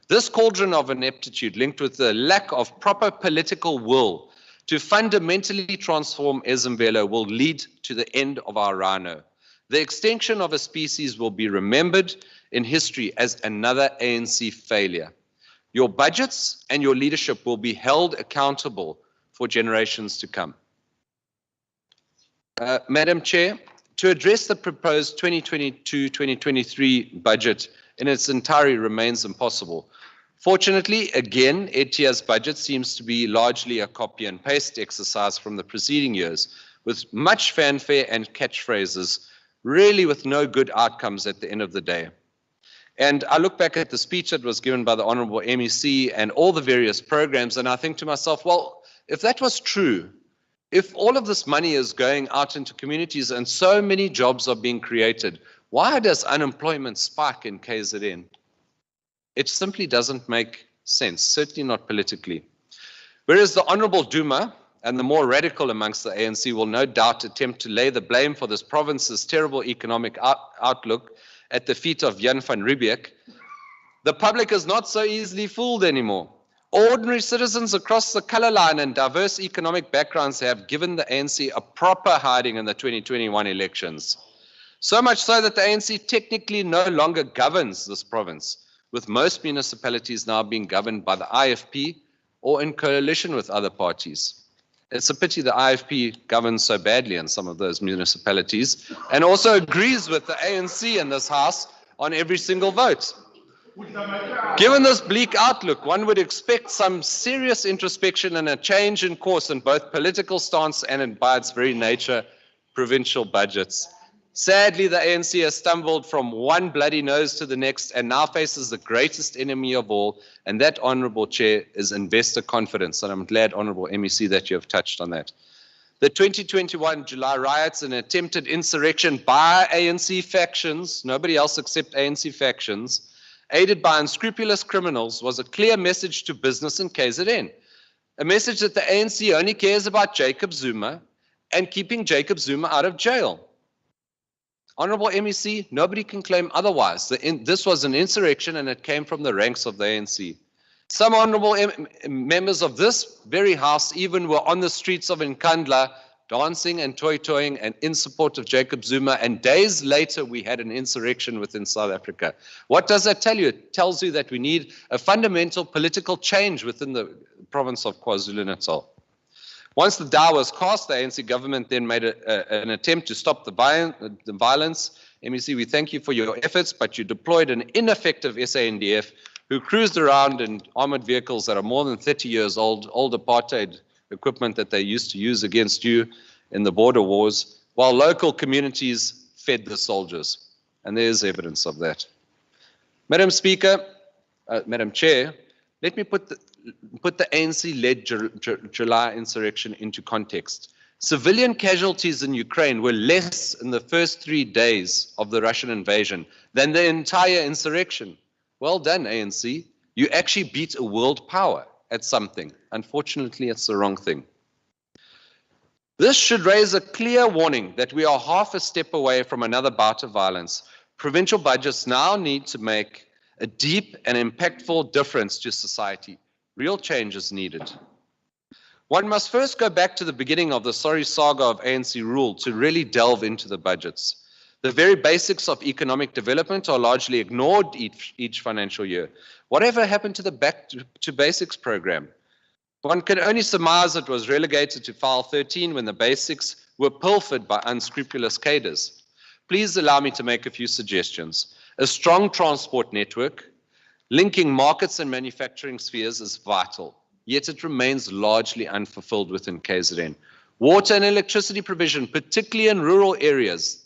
This cauldron of ineptitude, linked with the lack of proper political will to fundamentally transform Ezemvelo, will lead to the end of our rhino. The extinction of a species will be remembered in history as another ANC failure. Your budgets and your leadership will be held accountable for generations to come. Madam Chair, to address the proposed 2022-2023 budget in its entirety remains impossible. Fortunately, again, Etia's budget seems to be largely a copy and paste exercise from the preceding years, with much fanfare and catchphrases, really with no good outcomes at the end of the day. And I look back at the speech that was given by the Honourable MEC and all the various programs, and I think to myself, well, if that was true, if all of this money is going out into communities and so many jobs are being created, why does unemployment spike in KZN? It simply doesn't make sense, certainly not politically. Whereas the Honourable Duma and the more radical amongst the ANC will no doubt attempt to lay the blame for this province's terrible economic outlook at the feet of Jan van Riebeeck, the public is not so easily fooled anymore. Ordinary citizens across the colour line and diverse economic backgrounds have given the ANC a proper hiding in the 2021 elections. So much so that the ANC technically no longer governs this province, with most municipalities now being governed by the IFP or in coalition with other parties. It's a pity the IFP governs so badly in some of those municipalities and also agrees with the ANC in this House on every single vote. Given this bleak outlook, one would expect some serious introspection and a change in course in both political stance and, by its very nature, provincial budgets. Sadly, the ANC has stumbled from one bloody nose to the next and now faces the greatest enemy of all, and that, Honourable Chair, is investor confidence. And I'm glad, Honourable MEC, that you have touched on that. The 2021 July riots, an attempted insurrection by ANC factions, nobody else except ANC factions, aided by unscrupulous criminals, was a clear message to business in KZN. A message that the ANC only cares about Jacob Zuma and keeping Jacob Zuma out of jail. Honourable MEC, nobody can claim otherwise. This was an insurrection and it came from the ranks of the ANC. Some honourable members of this very House even were on the streets of Nkandla dancing and toy-toying and in support of Jacob Zuma, and days later we had an insurrection within South Africa. What does that tell you? It tells you that we need a fundamental political change within the province of KwaZulu-Natal. Once the die was cast, the ANC government then made an attempt to stop the violence. MEC, we thank you for your efforts, but you deployed an ineffective SANDF who cruised around in armored vehicles that are more than 30 years old apartheid equipment that they used to use against you in the border wars, while local communities fed the soldiers. And there's evidence of that. Madam Speaker, Madam Chair, let me put the ANC-led July insurrection into context. Civilian casualties in Ukraine were less in the first 3 days of the Russian invasion than the entire insurrection. Well done, ANC. You actually beat a world power at something. Unfortunately, it's the wrong thing. This should raise a clear warning that we are half a step away from another bout of violence. Provincial budgets now need to make a deep and impactful difference to society. Real change is needed. One must first go back to the beginning of the sorry saga of ANC rule to really delve into the budgets. The very basics of economic development are largely ignored each financial year. Whatever happened to the Back to Basics program? One can only surmise it was relegated to file 13 when the basics were pilfered by unscrupulous cadres. Please allow me to make a few suggestions. A strong transport network linking markets and manufacturing spheres is vital, yet it remains largely unfulfilled within KZN. Water and electricity provision, particularly in rural areas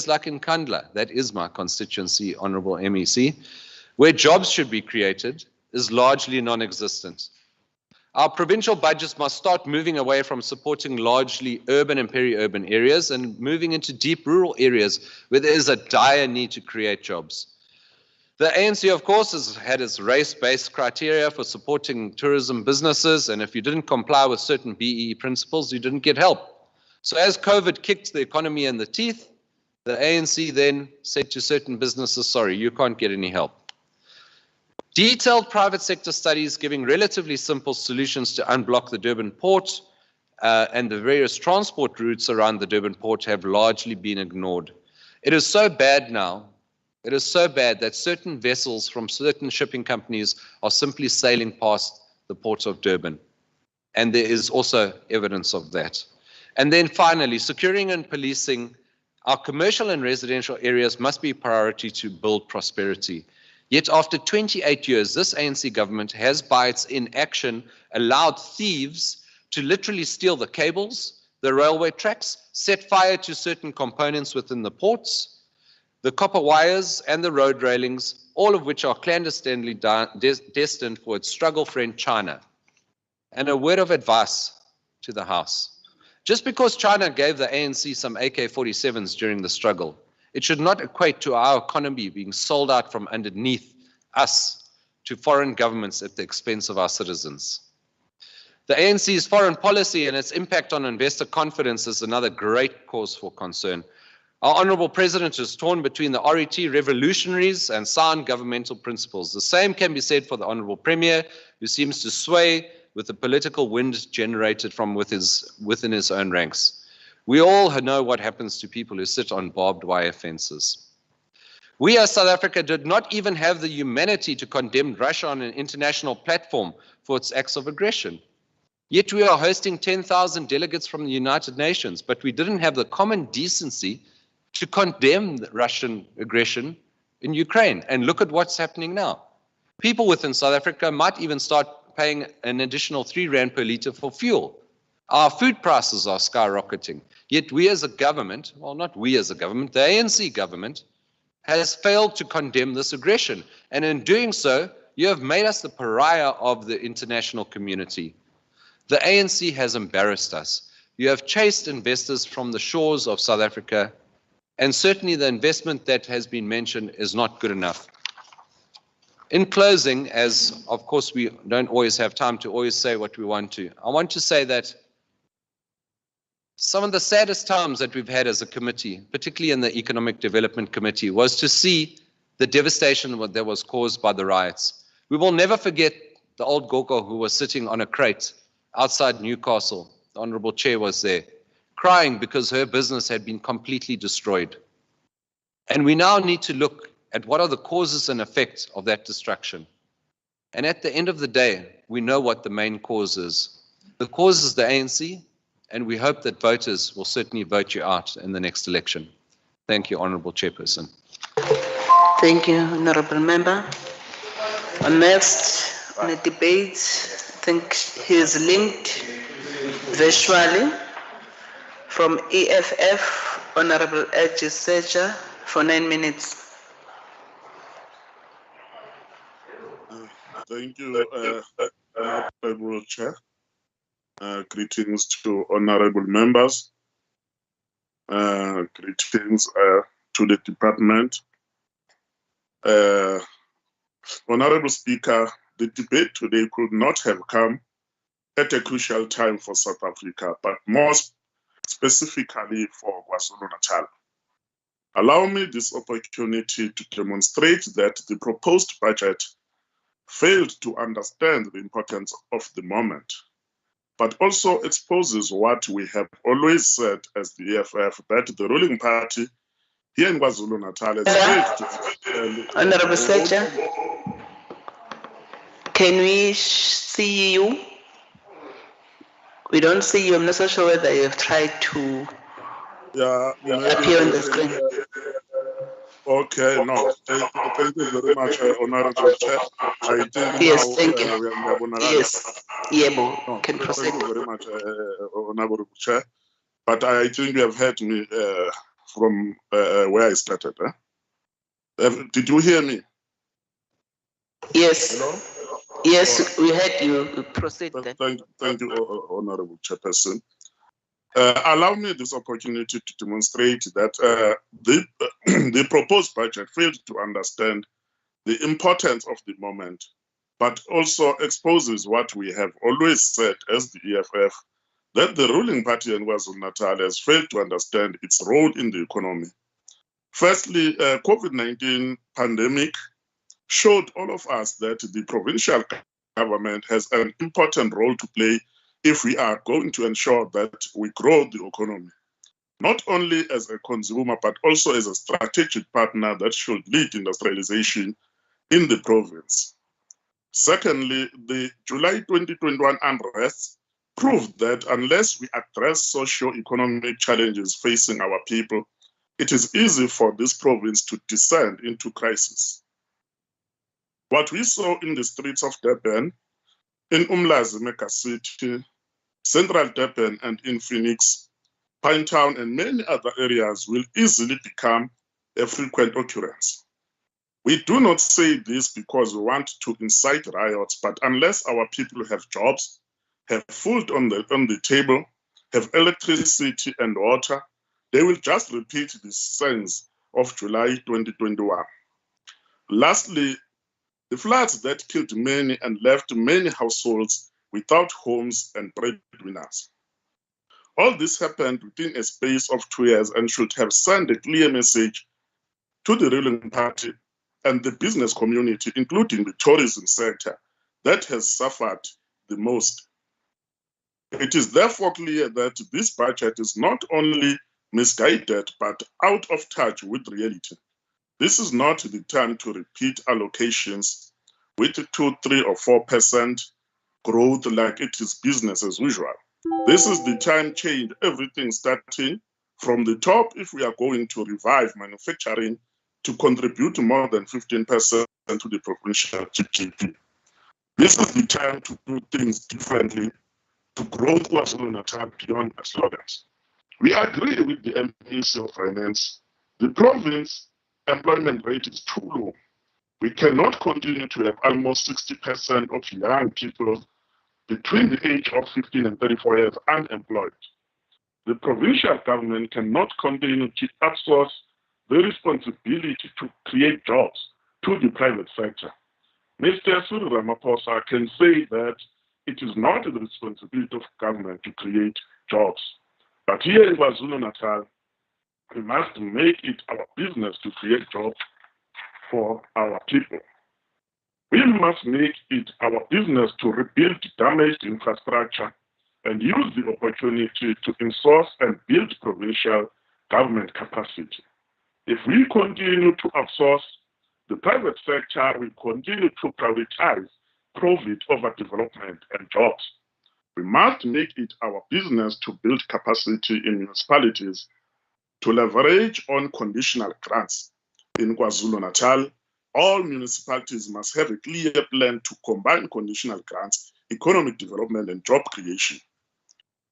like in Kandla, that is my constituency, Honourable MEC, where jobs should be created, is largely non-existent. Our provincial budgets must start moving away from supporting largely urban and peri-urban areas and moving into deep rural areas where there is a dire need to create jobs. The ANC, of course, has had its race-based criteria for supporting tourism businesses, and if you didn't comply with certain BEE principles, you didn't get help. So as COVID kicked the economy in the teeth, the ANC then said to certain businesses, sorry, you can't get any help. Detailed private sector studies giving relatively simple solutions to unblock the Durban port and the various transport routes around the Durban port have largely been ignored. It is so bad now, it is so bad that certain vessels from certain shipping companies are simply sailing past the port of Durban. And there is also evidence of that. And then finally, securing and policing our commercial and residential areas must be a priority to build prosperity. Yet after 28 years, this ANC government has, by its inaction, allowed thieves to literally steal the cables, the railway tracks, set fire to certain components within the ports, the copper wires and the road railings, all of which are clandestinely destined for its struggle friend China. And a word of advice to the House. Just because China gave the ANC some AK-47s during the struggle, it should not equate to our economy being sold out from underneath us to foreign governments at the expense of our citizens. The ANC's foreign policy and its impact on investor confidence is another great cause for concern. Our Honourable President is torn between the RET revolutionaries and sound governmental principles. The same can be said for the Honourable Premier, who seems to sway with the political wind generated from within his own ranks. We all know what happens to people who sit on barbed wire fences. We as South Africa did not even have the humanity to condemn Russia on an international platform for its acts of aggression. Yet we are hosting 10,000 delegates from the United Nations, but we didn't have the common decency to condemn the Russian aggression in Ukraine. And look at what's happening now. People within South Africa might even start paying an additional 3 Rand per litre for fuel. Our food prices are skyrocketing. Yet we as a government, well, not we as a government, the ANC government has failed to condemn this aggression. And in doing so, you have made us the pariah of the international community. The ANC has embarrassed us. You have chased investors from the shores of South Africa, and certainly the investment that has been mentioned is not good enough. In closing, as of course we don't always have time to always say what we want to, I want to say that some of the saddest times that we've had as a committee, particularly in the Economic Development Committee, was to see the devastation that was caused by the riots. We will never forget the old Goko who was sitting on a crate outside Newcastle. The Honourable Chair was there, crying because her business had been completely destroyed. And we now need to look at what are the causes and effects of that destruction. And at the end of the day, we know what the main cause is. The cause is the ANC, and we hope that voters will certainly vote you out in the next election. Thank you, Honourable Chairperson. Thank you, Honourable Member. Next, on the debate, I think he is linked virtually from EFF, Honourable Legislature, for 9 minutes. Thank you, Honorable Chair. Greetings to honorable members. Greetings to the department. Honorable Speaker, the debate today could not have come at a crucial time for South Africa, but more specifically for KwaZulu-Natal. Allow me this opportunity to demonstrate that the proposed budget failed to understand the importance of the moment, but also exposes what we have always said as the EFF, that the ruling party here in KwaZulu-Natal has failed to... Honorable Secretary, can we see you? We don't see you. I'm not so sure whether you have tried to appear on the screen. Okay, no. Thank you very much, Honorable Chair. I think yes, now thank you. we are Yes, Yebo, no, can proceed. Thank you very much, Honorable Chair. But I think you have heard me from where I started. Did you hear me? Yes. Hello? Yes, we heard you. Proceed then. Thank you, Honorable Chairperson. Allow me this opportunity to demonstrate that the proposed budget failed to understand the importance of the moment, but also exposes what we have always said as the EFF, that the ruling party in KwaZulu-Natal has failed to understand its role in the economy. Firstly, COVID-19 pandemic showed all of us that the provincial government has an important role to play if we are going to ensure that we grow the economy, not only as a consumer, but also as a strategic partner that should lead industrialization in the province. Secondly, the July 2021 unrest proved that unless we address socio-economic challenges facing our people, it is easy for this province to descend into crisis. What we saw in the streets of Durban, in Umlazi Mega City, Central Durban, and in Phoenix, Pinetown, and many other areas will easily become a frequent occurrence. We do not say this because we want to incite riots, but unless our people have jobs, have food on the table, have electricity and water, they will just repeat the scenes of July 2021. Lastly, the floods that killed many and left many households without homes and breadwinners. All this happened within a space of 2 years and should have sent a clear message to the ruling party and the business community, including the tourism sector, that has suffered the most. It is therefore clear that this budget is not only misguided, but out of touch with reality. This is not the time to repeat allocations with 2, 3, or 4% growth like it is business as usual. This is the time change everything starting from the top if we are going to revive manufacturing to contribute more than 15% to the provincial GDP. This is the time to do things differently to grow KwaZulu-Natal beyond the slogans. We agree with the Ministry of Finance. The province employment rate is too low. We cannot continue to have almost 60% of young people between the age of 15 and 34 years unemployed. The provincial government cannot continue to outsource the responsibility to create jobs to the private sector. Mr. Cyril Ramaphosa can say that it is not the responsibility of government to create jobs. But here in KwaZulu-Natal, we must make it our business to create jobs for our people. We must make it our business to rebuild damaged infrastructure and use the opportunity to insource and build provincial government capacity. If we continue to outsource, the private sector will continue to prioritize profit over development and jobs. We must make it our business to build capacity in municipalities to leverage on conditional grants. In KwaZulu-Natal, all municipalities must have a clear plan to combine conditional grants, economic development, and job creation.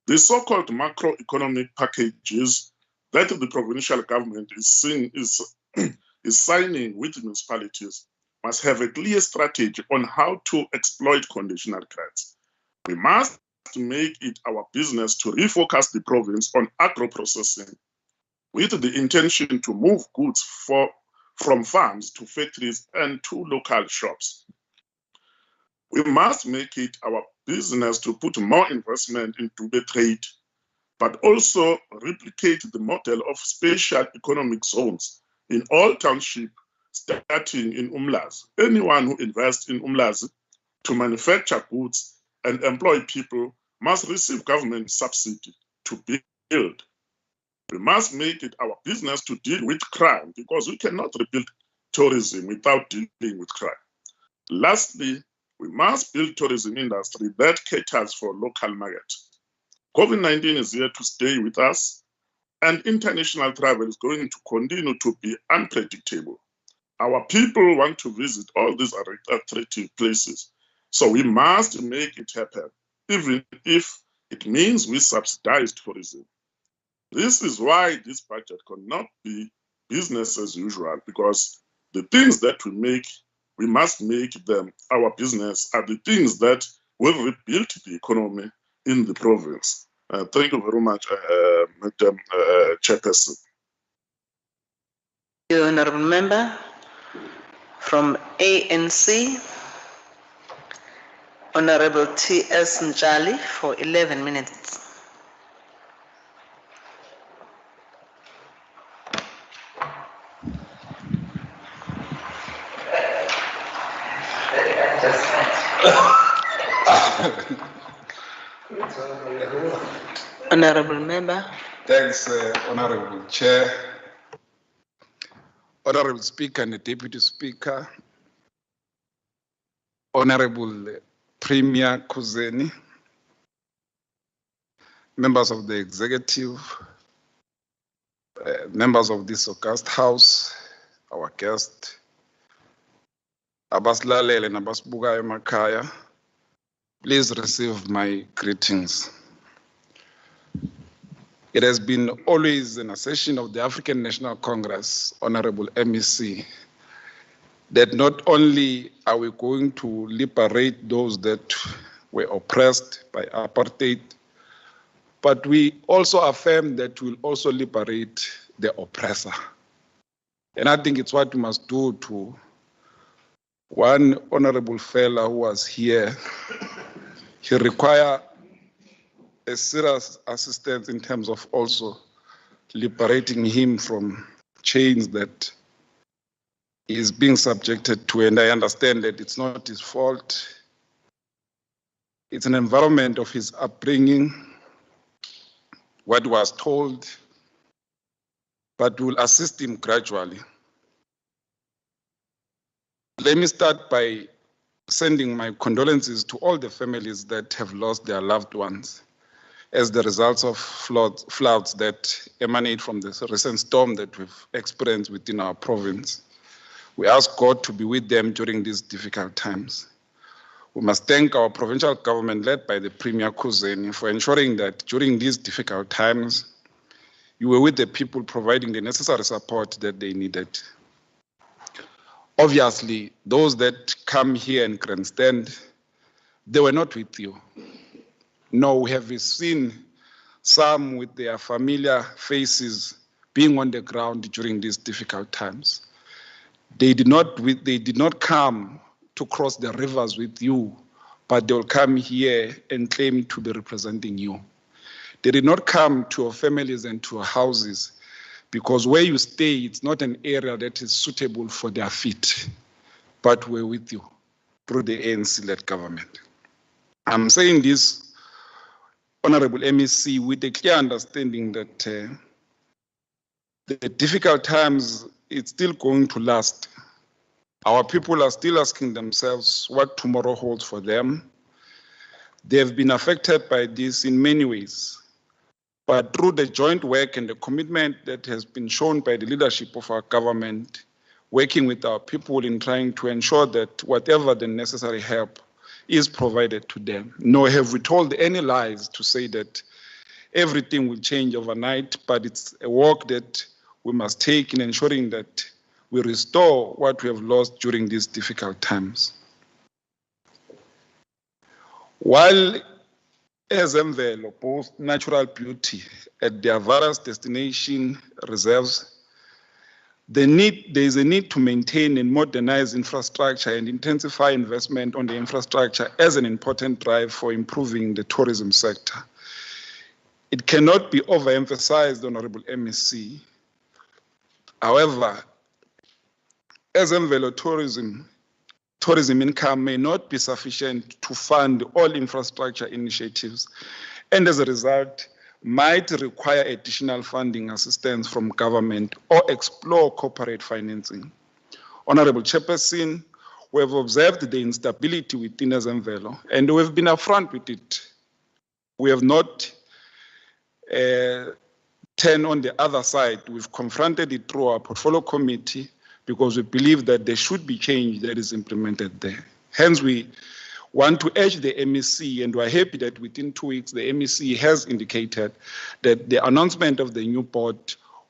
The so-called macroeconomic packages that the provincial government is signing with municipalities must have a clear strategy on how to exploit conditional grants. We must make it our business to refocus the province on agro-processing with the intention to move goods from farms to factories and to local shops. We must make it our business to put more investment into the trade, but also replicate the model of special economic zones in all townships, starting in Umlazi. Anyone who invests in Umlazi to manufacture goods and employ people must receive government subsidy to build. We must make it our business to deal with crime because we cannot rebuild tourism without dealing with crime. Lastly, we must build tourism industry that caters for local market. COVID-19 is here to stay with us, and international travel is going to continue to be unpredictable. Our people want to visit all these attractive places, so we must make it happen, even if it means we subsidize tourism. This is why this budget cannot be business as usual, because the things that we make, we must make them our business, are the things that will rebuild the economy in the province. Thank you very much, Madam Chairperson. The Honourable Member from ANC, Honourable T.S. Njali, for 11 minutes. Honourable Member. Thanks, Honourable Chair, Honourable Speaker and the Deputy Speaker, Honourable Premier Kuzeni, members of the Executive, members of this august House, our guest, Abaslalele and Abasbugayo Makaya, please receive my greetings. It has been always an assertion of the African National Congress, Honorable MEC, that not only are we going to liberate those that were oppressed by apartheid, but we also affirm that we'll also liberate the oppressor. And I think it's what we must do to one honorable fellow who was here. He requires a serious assistance in terms of also liberating him from chains that he is being subjected to. And I understand that it's not his fault. It's an environment of his upbringing, what was told, but we'll assist him gradually. Let me start by sending my condolences to all the families that have lost their loved ones as the results of floods that emanate from this recent storm that we've experienced within our province. We ask God to be with them during these difficult times. We must thank our provincial government led by the Premier Kuzeni for ensuring that during these difficult times, you were with the people providing the necessary support that they needed. Obviously, those that come here and grandstand, they were not with you. No, we have seen some with their familiar faces being on the ground during these difficult times. They did not come to cross the rivers with you, but they will come here and claim to be representing you. They did not come to your families and to your houses because where you stay, it's not an area that is suitable for their feet, but we're with you through the ANC-led government. I'm saying this, Honorable MEC, with a clear understanding that the difficult times, it's still going to last. Our people are still asking themselves what tomorrow holds for them. They have been affected by this in many ways, but through the joint work and the commitment that has been shown by the leadership of our government, working with our people in trying to ensure that whatever the necessary help is provided to them. Nor have we told any lies to say that everything will change overnight, but it's a work that we must take in ensuring that we restore what we have lost during these difficult times. While Ezemvelo boasts natural beauty at their various destination reserves, there is a need to maintain and modernize infrastructure and intensify investment on the infrastructure as an important drive for improving the tourism sector. It cannot be overemphasized, Honorable MEC. However, Ezemvelo tourism income may not be sufficient to fund all infrastructure initiatives, and as a result, might require additional funding assistance from government or explore corporate financing. Honorable Chairperson, we have observed the instability within Ezemvelo, and we have been upfront with it. We have not turned on the other side. We've confronted it through our portfolio committee because we believe that there should be change that is implemented there. Hence, we want to urge the MEC, and we're happy that within 2 weeks, the MEC has indicated that the announcement of the new board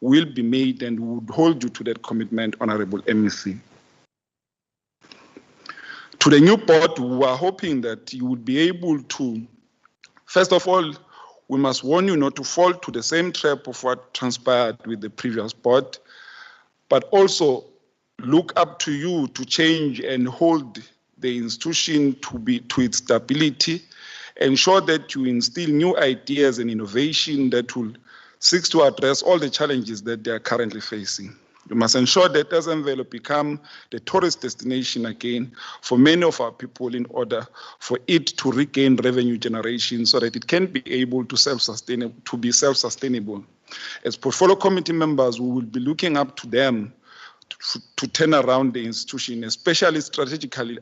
will be made, and we would hold you to that commitment, Honorable MEC. To the new board, we are hoping that you would be able to, first of all, we must warn you not to fall to the same trap of what transpired with the previous board, but also look up to you to change and hold the institution to its stability, ensure that you instill new ideas and innovation that will seek to address all the challenges that they are currently facing. You must ensure that Ezemvelo become the tourist destination again for many of our people in order for it to regain revenue generation so that it can be able to be self-sustainable. As portfolio committee members, we will be looking up to them to turn around the institution, especially strategically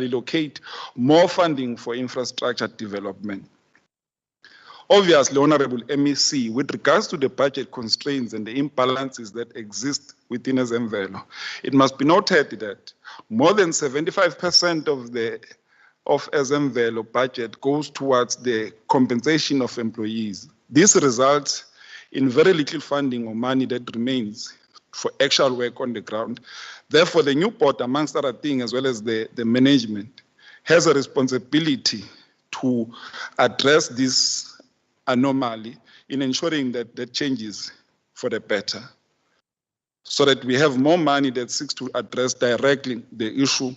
locate more funding for infrastructure development. Obviously, Honorable MEC, with regards to the budget constraints and the imbalances that exist within Ezemvelo, it must be noted that more than 75% of Ezemvelo budget goes towards the compensation of employees. This results in very little funding or money that remains for actual work on the ground. Therefore, the new board, amongst other things, as well as the management, has a responsibility to address this anomaly in ensuring that that changes for the better, so that we have more money that seeks to address directly the issue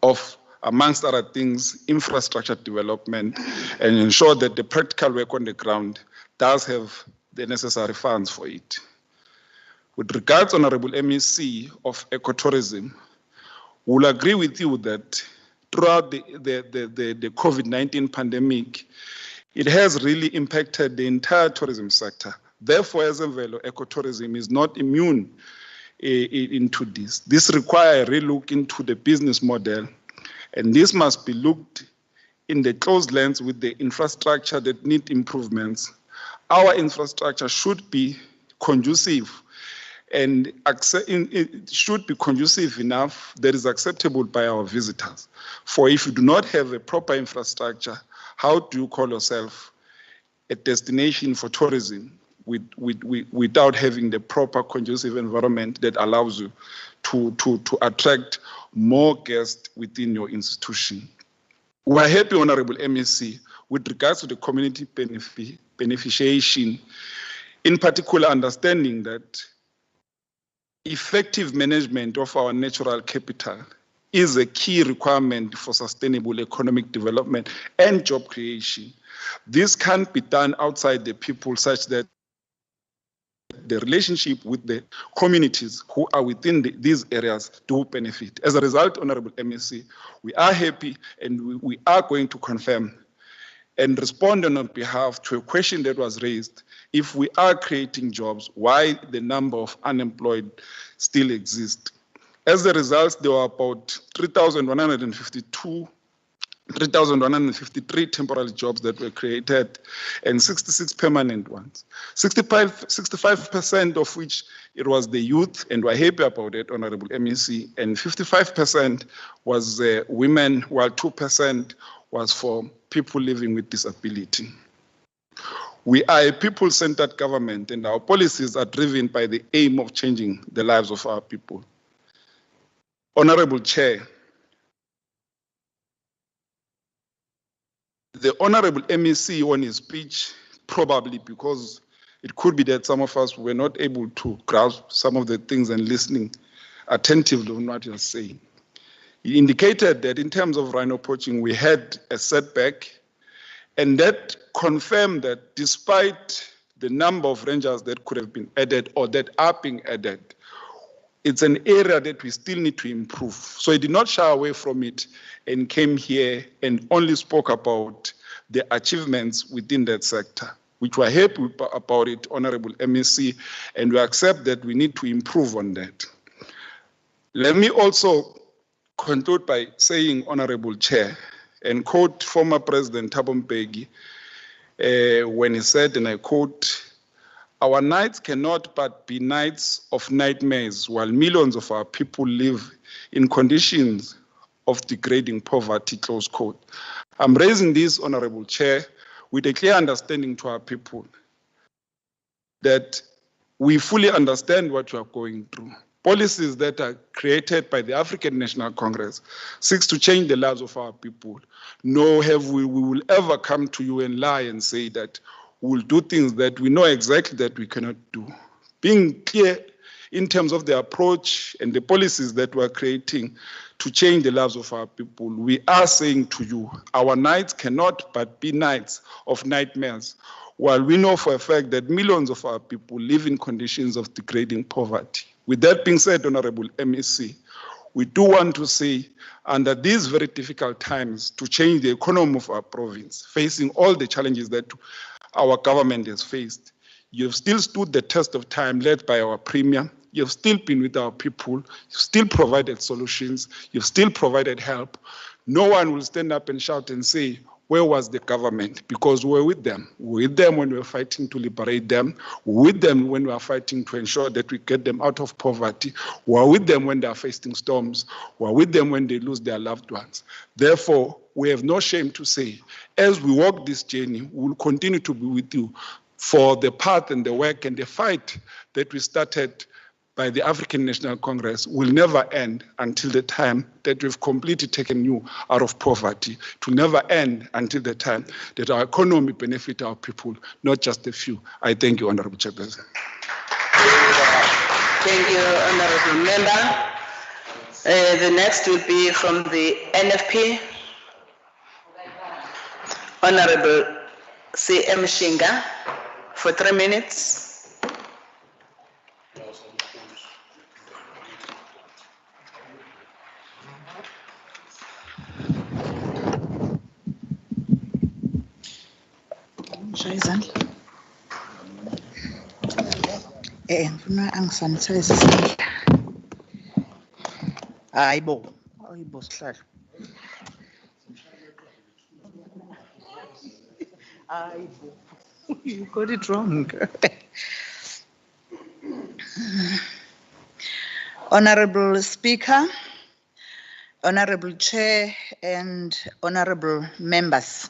of, amongst other things, infrastructure development, and ensure that the practical work on the ground does have the necessary funds for it. With regards, Honorable MEC, of ecotourism, we'll agree with you that throughout the COVID-19 pandemic, it has really impacted the entire tourism sector. Therefore, Ezemvelo ecotourism is not immune into this. This requires a relook into the business model, and this must be looked in the close lens with the infrastructure that need improvements. Our infrastructure should be conducive, and it should be conducive enough that is acceptable by our visitors. For if you do not have a proper infrastructure, how do you call yourself a destination for tourism without having the proper conducive environment that allows you to attract more guests within your institution? We are happy, Honorable MEC, with regards to the community beneficiation, in particular understanding that effective management of our natural capital is a key requirement for sustainable economic development and job creation. This can't be done outside the people, such that the relationship with the communities who are within these areas do benefit. As a result, Honorable MEC, we are happy and we are going to confirm and respond on behalf to a question that was raised. If we are creating jobs, why the number of unemployed still exists? As a result, there were about 3,153 temporary jobs that were created and 66 permanent ones. 65% of which it was the youth, and we're happy about it, Honorable MEC, and 55% was women, while 2% was for people living with disability. We are a people-centered government, and our policies are driven by the aim of changing the lives of our people. Honorable Chair, the Honorable MEC on his speech, probably because it could be that some of us were not able to grasp some of the things and listening attentively on what he was saying. He indicated that in terms of rhino poaching, we had a setback, and that confirmed that despite the number of rangers that could have been added or that are being added, it's an area that we still need to improve. So he did not shy away from it and came here and only spoke about the achievements within that sector, which we're happy about it, Honorable MEC, and we accept that we need to improve on that. Let me also conclude by saying, Honorable Chair, and quote former President Thabo Mbeki when he said, and I quote, "Our nights cannot but be nights of nightmares while millions of our people live in conditions of degrading poverty," close quote. I'm raising this, Honorable Chair, with a clear understanding to our people that we fully understand what you are going through. Policies that are created by the African National Congress seeks to change the lives of our people. Nor have we will ever come to you and lie and say that we'll do things that we know exactly that we cannot do. Being clear in terms of the approach and the policies that we're creating to change the lives of our people, we are saying to you, our nights cannot but be nights of nightmares, while we know for a fact that millions of our people live in conditions of degrading poverty. With that being said, Honorable MEC, we do want to say, under these very difficult times, to change the economy of our province, facing all the challenges that our government has faced, you have still stood the test of time, led by our Premier. You have still been with our people. You've still provided solutions. You've still provided help. No one will stand up and shout and say, where was the government? Because we're with them. We're with them when we're fighting to liberate them. We're with them when we're fighting to ensure that we get them out of poverty. We're with them when they're facing storms. We're with them when they lose their loved ones. Therefore, we have no shame to say, as we walk this journey, we will continue to be with you for the path and the work and the fight that we started by the African National Congress will never end until the time that we've completely taken you out of poverty. To never end until the time that our economy benefits our people, not just a few. I thank you, Honorable Chairperson. Thank you, Honorable Member. The next will be from the NFP. Honorable C.M. Shinga for 3 minutes. Ngifuna angisanitize isandla. Hayibo sihlalo. Hayibo. You got it wrong. Honorable Speaker, Honorable Chair, and Honorable Members.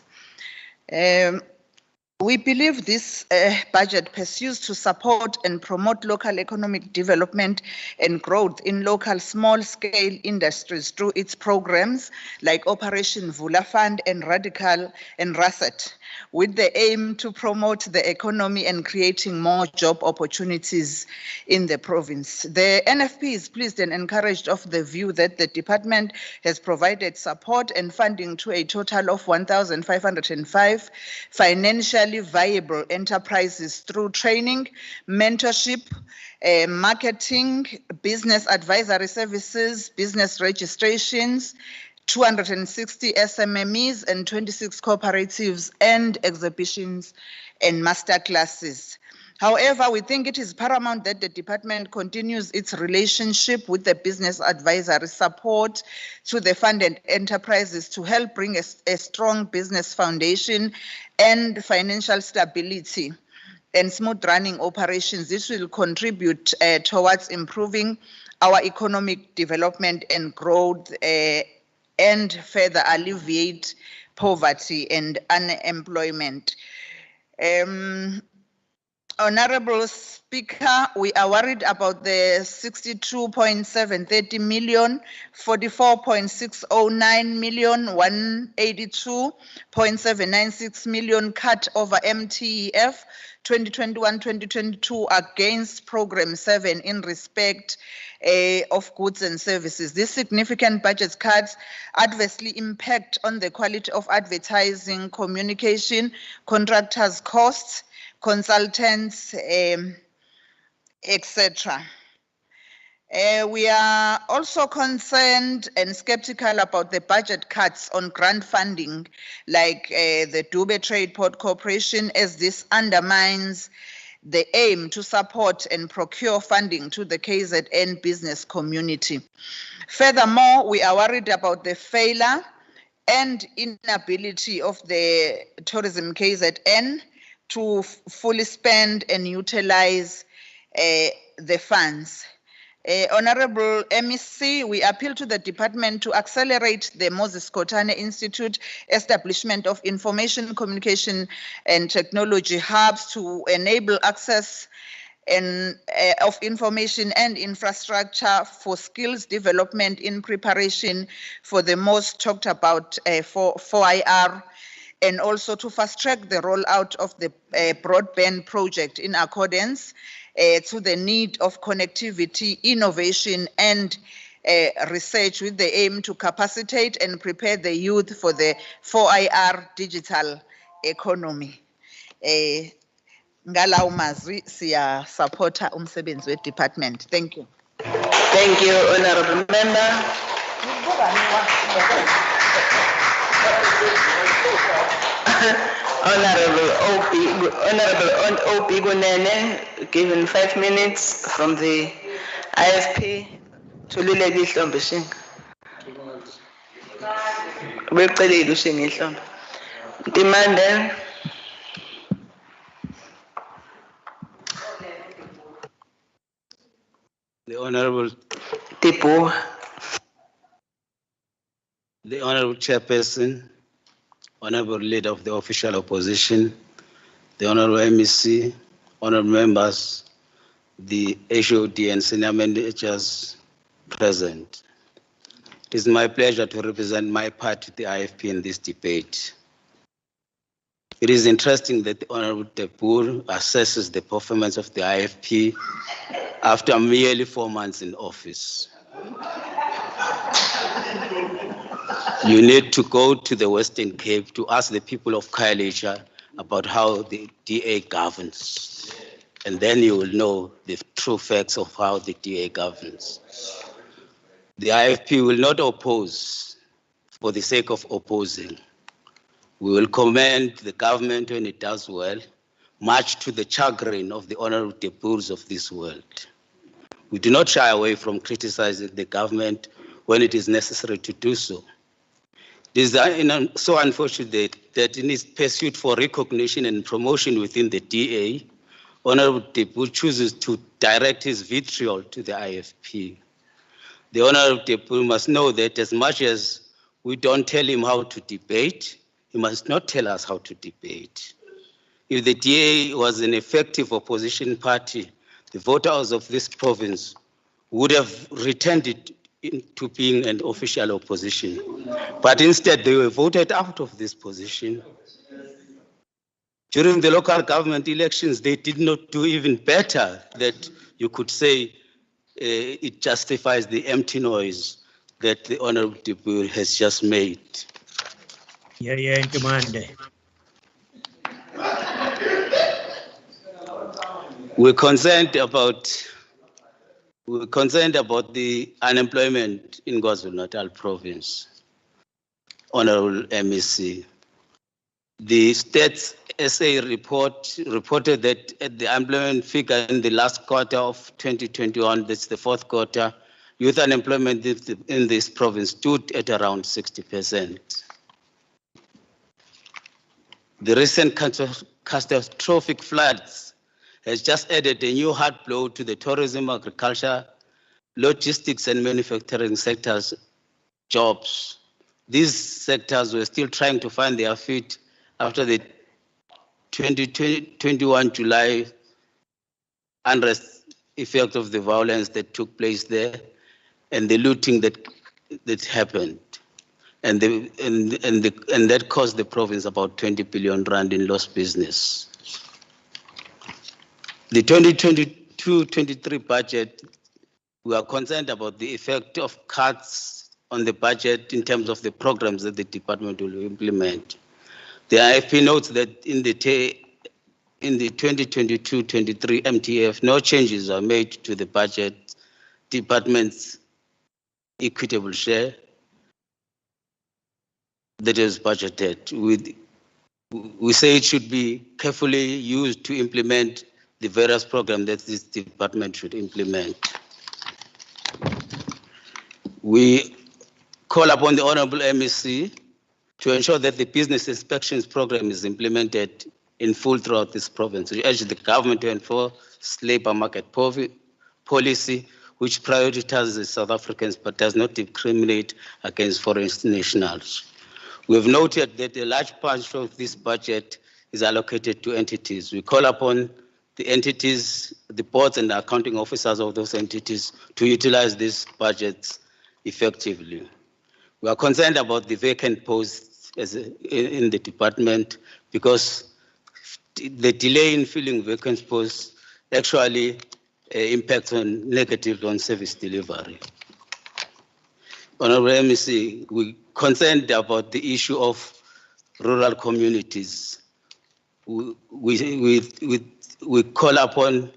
We believe this budget pursues to support and promote local economic development and growth in local small-scale industries through its programs like Operation Vula Fund and Radical and RASET, with the aim to promote the economy and creating more job opportunities in the province. The NFP is pleased and encouraged of the view that the department has provided support and funding to a total of 1,505 financially viable enterprises through training, mentorship, marketing, business advisory services, business registrations, 260 SMMEs and 26 cooperatives and exhibitions and master classes. However, we think it is paramount that the department continues its relationship with the business advisory support to the funded enterprises to help bring a strong business foundation and financial stability and smooth running operations. This will contribute towards improving our economic development and growth and further alleviate poverty and unemployment. Honorable Speaker, we are worried about the 62.730 million, 44.609 million, 182.796 million cut over MTEF 2021-2022 against Program 7 in respect of goods and services. These significant budget cuts adversely impact on the quality of advertising, communication, contractors' costs, consultants, etc. We are also concerned and skeptical about the budget cuts on grant funding, like the Durban Trade Port Corporation, as this undermines the aim to support and procure funding to the KZN business community. Furthermore, we are worried about the failure and inability of the Tourism KZN to fully spend and utilize the funds. Honorable MEC, we appeal to the department to accelerate the Moses Kotane Institute establishment of information, communication, and technology hubs to enable access of information and infrastructure for skills development in preparation for the most talked about 4IR, and also to fast track the rollout of the broadband project in accordance to the need of connectivity, innovation, and research, with the aim to capacitate and prepare the youth for the 4IR digital economy. Ngalawo mazwi siya supporta umsebenzi we-department. Thank you. Thank you, Honorable Member. Honorable O.P. Gunene, given 5 minutes from the IFP to Luledi Hlombe Shinga. Wecelile uShinga Hlombe. Demande. The Honorable Tipu. The Honorable Chairperson, Honorable Leader of the Official Opposition, the Honorable MEC, Honorable Members, the HOD and Senior Managers present. It is my pleasure to represent my party, the IFP, in this debate. It is interesting that the Honorable Tepur assesses the performance of the IFP after merely 4 months in office. You need to go to the Western Cape to ask the people of KwaZulu-Natal about how the DA governs. And then you will know the true facts of how the DA governs. The IFP will not oppose for the sake of opposing. We will commend the government when it does well, much to the chagrin of the honorable Tepurs of this world. We do not shy away from criticizing the government when it is necessary to do so. It is so unfortunate that in his pursuit for recognition and promotion within the DA, Honorable Tepur chooses to direct his vitriol to the IFP. The Honorable Tepur must know that as much as we don't tell him how to debate, he must not tell us how to debate. If the DA was an effective opposition party, the voters of this province would have returned it into being an official opposition. But instead, they were voted out of this position. During the local government elections, they did not do even better, that you could say it justifies the empty noise that the Honorable Tepur has just made. Yeah, in command. We're concerned about the unemployment in KwaZulu-Natal province, Honorable MEC. The Stats SA report reported that at the unemployment figure in the last quarter of 2021, that's the fourth quarter, youth unemployment in this province stood at around 60%. The recent catastrophic floods has just added a new hard blow to the tourism, agriculture, logistics, and manufacturing sectors' jobs. These sectors were still trying to find their feet after the 2021 July unrest effect of the violence that took place there and the looting that happened. And that cost the province about 20 billion rand in lost business. The 2022-23 budget, we are concerned about the effect of cuts on the budget in terms of the programs that the department will implement. The IFP notes that in the 2022-23 MTF, no changes are made to the budget department's equitable share that is budgeted. We say it should be carefully used to implement the various programs that this department should implement. We call upon the Honorable MEC to ensure that the business inspections program is implemented in full throughout this province. We urge the government to enforce labor market policy which prioritizes South Africans but does not discriminate against foreign nationals. We have noted that a large part of this budget is allocated to entities. We call upon the entities, the boards and the accounting officers of those entities to utilize these budgets effectively. We are concerned about the vacant posts in the department because the delay in filling vacant posts actually impacts negatively on service delivery. Honorable MEC, we concerned about the issue of rural communities. We call upon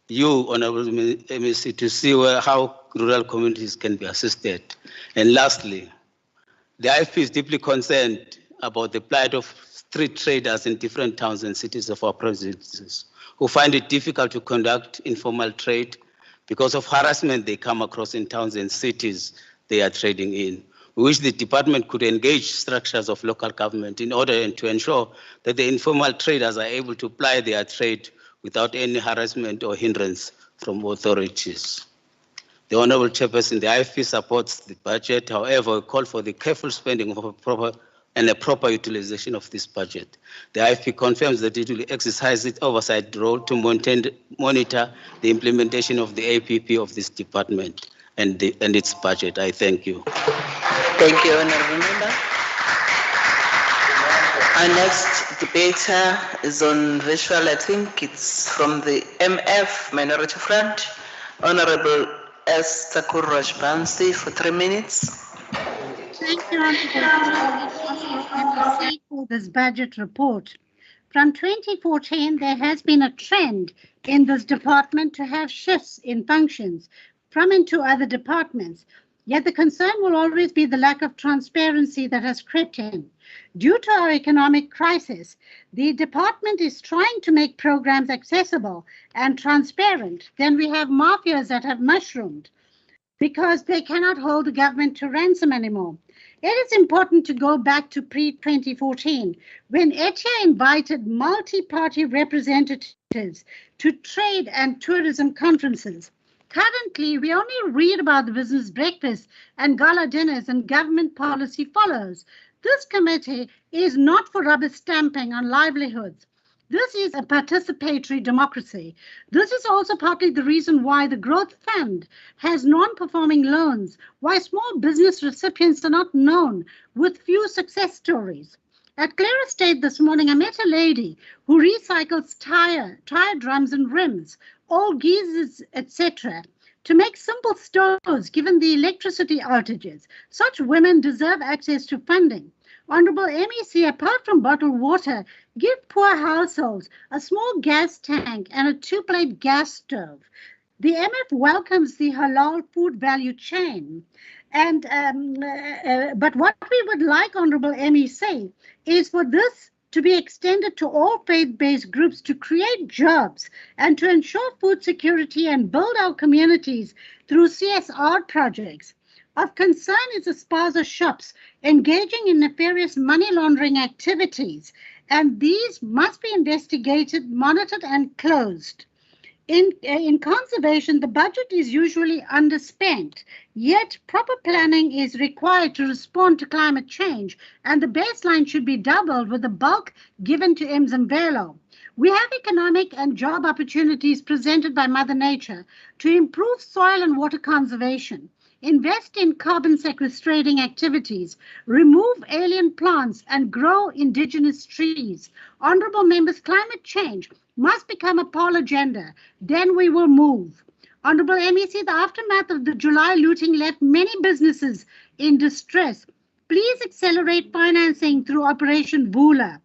you, Honorable MEC, to see how rural communities can be assisted. And lastly, the IFP is deeply concerned about the plight of street traders in different towns and cities of our provinces who find it difficult to conduct informal trade because of harassment they come across in towns and cities they are trading in. We wish the department could engage structures of local government in order to ensure that the informal traders are able to ply their trade without any harassment or hindrance from authorities. The Honorable Chairperson, the IFP supports the budget. However, we call for the careful spending of a proper utilization of this budget. The IFP confirms that it will exercise its oversight role to monitor the implementation of the APP of this department and its budget. I thank you. Thank you, Honorable Member. Our next debater is on virtual. I think it's from the MF Minority Front. Honorable S. Thakur Rajbansi for 3 minutes. Thank you, Honorable for this budget report. From 2014, there has been a trend in this department to have shifts in functions from and to other departments. Yet the concern will always be the lack of transparency that has crept in. Due to our economic crisis, the department is trying to make programs accessible and transparent. Then we have mafias that have mushroomed because they cannot hold the government to ransom anymore. It is important to go back to pre-2014 when ETIA invited multi-party representatives to trade and tourism conferences. Currently, we only read about the business breakfast and gala dinners and government policy follows. This committee is not for rubber stamping on livelihoods. This is a participatory democracy. This is also partly the reason why the Growth Fund has non-performing loans, why small business recipients are not known, with few success stories. At Clara Estate this morning, I met a lady who recycles tire drums and rims, old geysers, etc., to make simple stoves given the electricity outages. Such women deserve access to funding. Honorable MEC, apart from bottled water, give poor households a small gas tank and a 2-plate gas stove. The MF welcomes the halal food value chain. And but what we would like, Honorable MEC, is for this to be extended to all faith-based groups to create jobs and to ensure food security and build our communities through CSR projects. Of concern is the spaza shops engaging in nefarious money laundering activities, and these must be investigated, monitored, and closed. In conservation, the budget is usually underspent, yet proper planning is required to respond to climate change, and the baseline should be doubled with the bulk given to Mzimvelo. We have economic and job opportunities presented by Mother Nature to improve soil and water conservation, invest in carbon sequestrating activities, remove alien plants, and grow indigenous trees. Honourable members, climate change must become a poll agenda. Then we will move. Honourable MEC, the aftermath of the July looting left many businesses in distress. Please accelerate financing through Operation Bula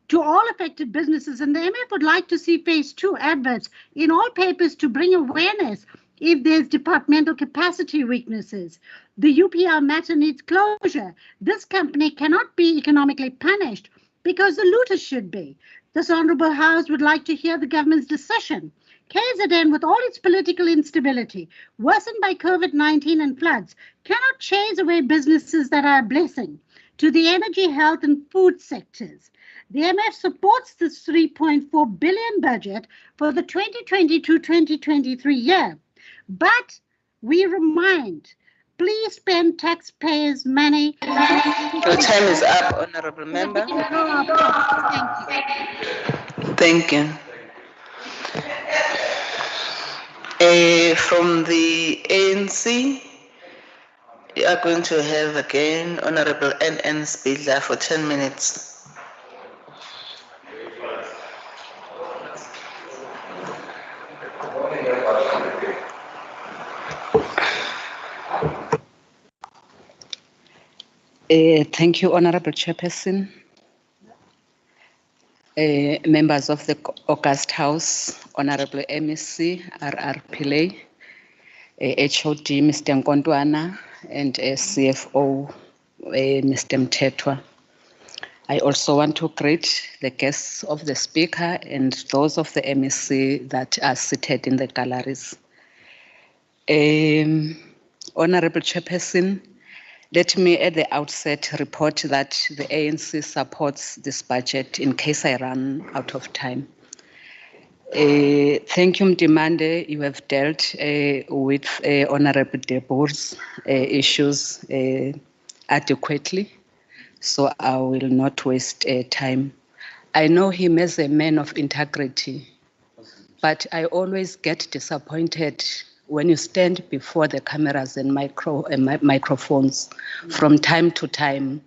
to all affected businesses, and the MF would like to see phase 2 adverts in all papers to bring awareness if there's departmental capacity weaknesses. The UPL matter needs closure. This company cannot be economically punished because the looters should be. This Honourable House would like to hear the government's decision. KZN, with all its political instability, worsened by COVID-19 and floods, cannot chase away businesses that are a blessing to the energy, health and food sectors. The MF supports this 3.4 billion budget for the 2022-2023 year. But we remind, please spend taxpayers' money. Your time is up, Honourable Member. Thank you. From the ANC, we are going to have again Honourable N.N. Spidler for 10 minutes. Thank you, Honourable Chairperson. Members of the August House, Honourable MEC, R.R. Pillay, HOD, Mr. Nkontwana, and CFO, Mr. Mthethwa. I also want to greet the guests of the Speaker and those of the MEC that are seated in the galleries. Honourable Chairperson, let me at the outset report that the ANC supports this budget in case I run out of time. Thank you, Mdimande. You have dealt with Honourable Deboer's issues adequately, so I will not waste time. I know him as a man of integrity, but I always get disappointed when you stand before the cameras and microphones. From time to time,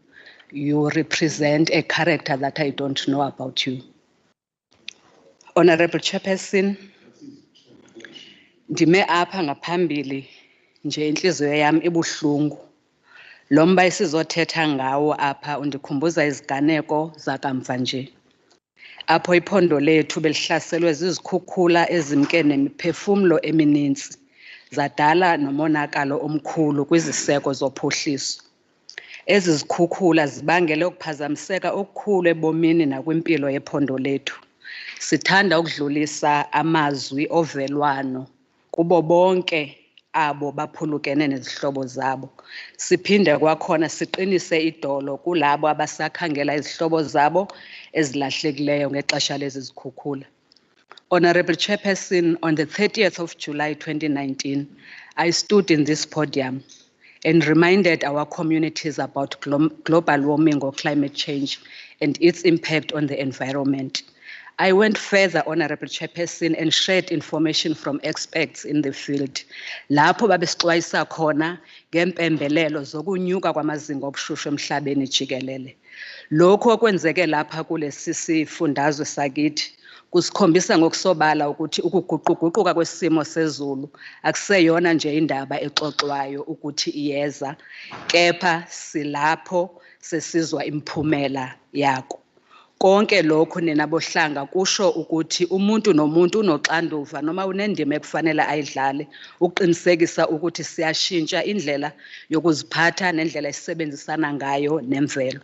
you represent a character that I don't know about you. Honourable Chairperson, ndime apha ngaphambili nje inhliziyo yami ibuhlungu. Lo mba esizothetha ngawo apha undikhumbuza iziganeko zakamva nje. Apho iphondo lethu belihlaselwe zizikhukhula ezimke nemiphefumlo emininzi, zadala nomonakalo omkhulu kwiziseko zophuhliso. Ezi zikhukhula zibangele ukuphazamiseka okukhulu ebomini nakwimpilo yephondo lethu. Sithanda ukudlulisa amazwi ovelwano kubo bonke abo baphulukene nezihlobo zabo. Siphinde kwakhona siqinise idolo kulabo abasakhangela izihlobo zabo ezilahlekileyo ngexesha lezi zikhukhula. Honourable Chairperson, on the 30th of July 2019, I stood in this podium and reminded our communities about global warming or climate change and its impact on the environment. I went further, Honourable Chairperson, and shared information from experts in the field. Lapho babesixwayisa khona ngempembelelo zokunyuka kwamazinga obushushu emhlabeni jikelele. Lokho okwenzeke lapha kulesi sifundazwe sakithi kusikhombisa ngokusobala ukuthi ukuguquguquka kwesimo sezulu akuseyona nje indaba exoxwayo ukuthi iyeza, kepha silapho sesizwa imphumela yako. Konke lokho nina bohlanga kusho ukuthi umuntu nomuntu unoxanduva noma unendima ekufanele ayidlale ukuqinisekisa ukuthi siyashintsha indlela yokuziphatha nendlela esisebenzisana ngayo nemvelo.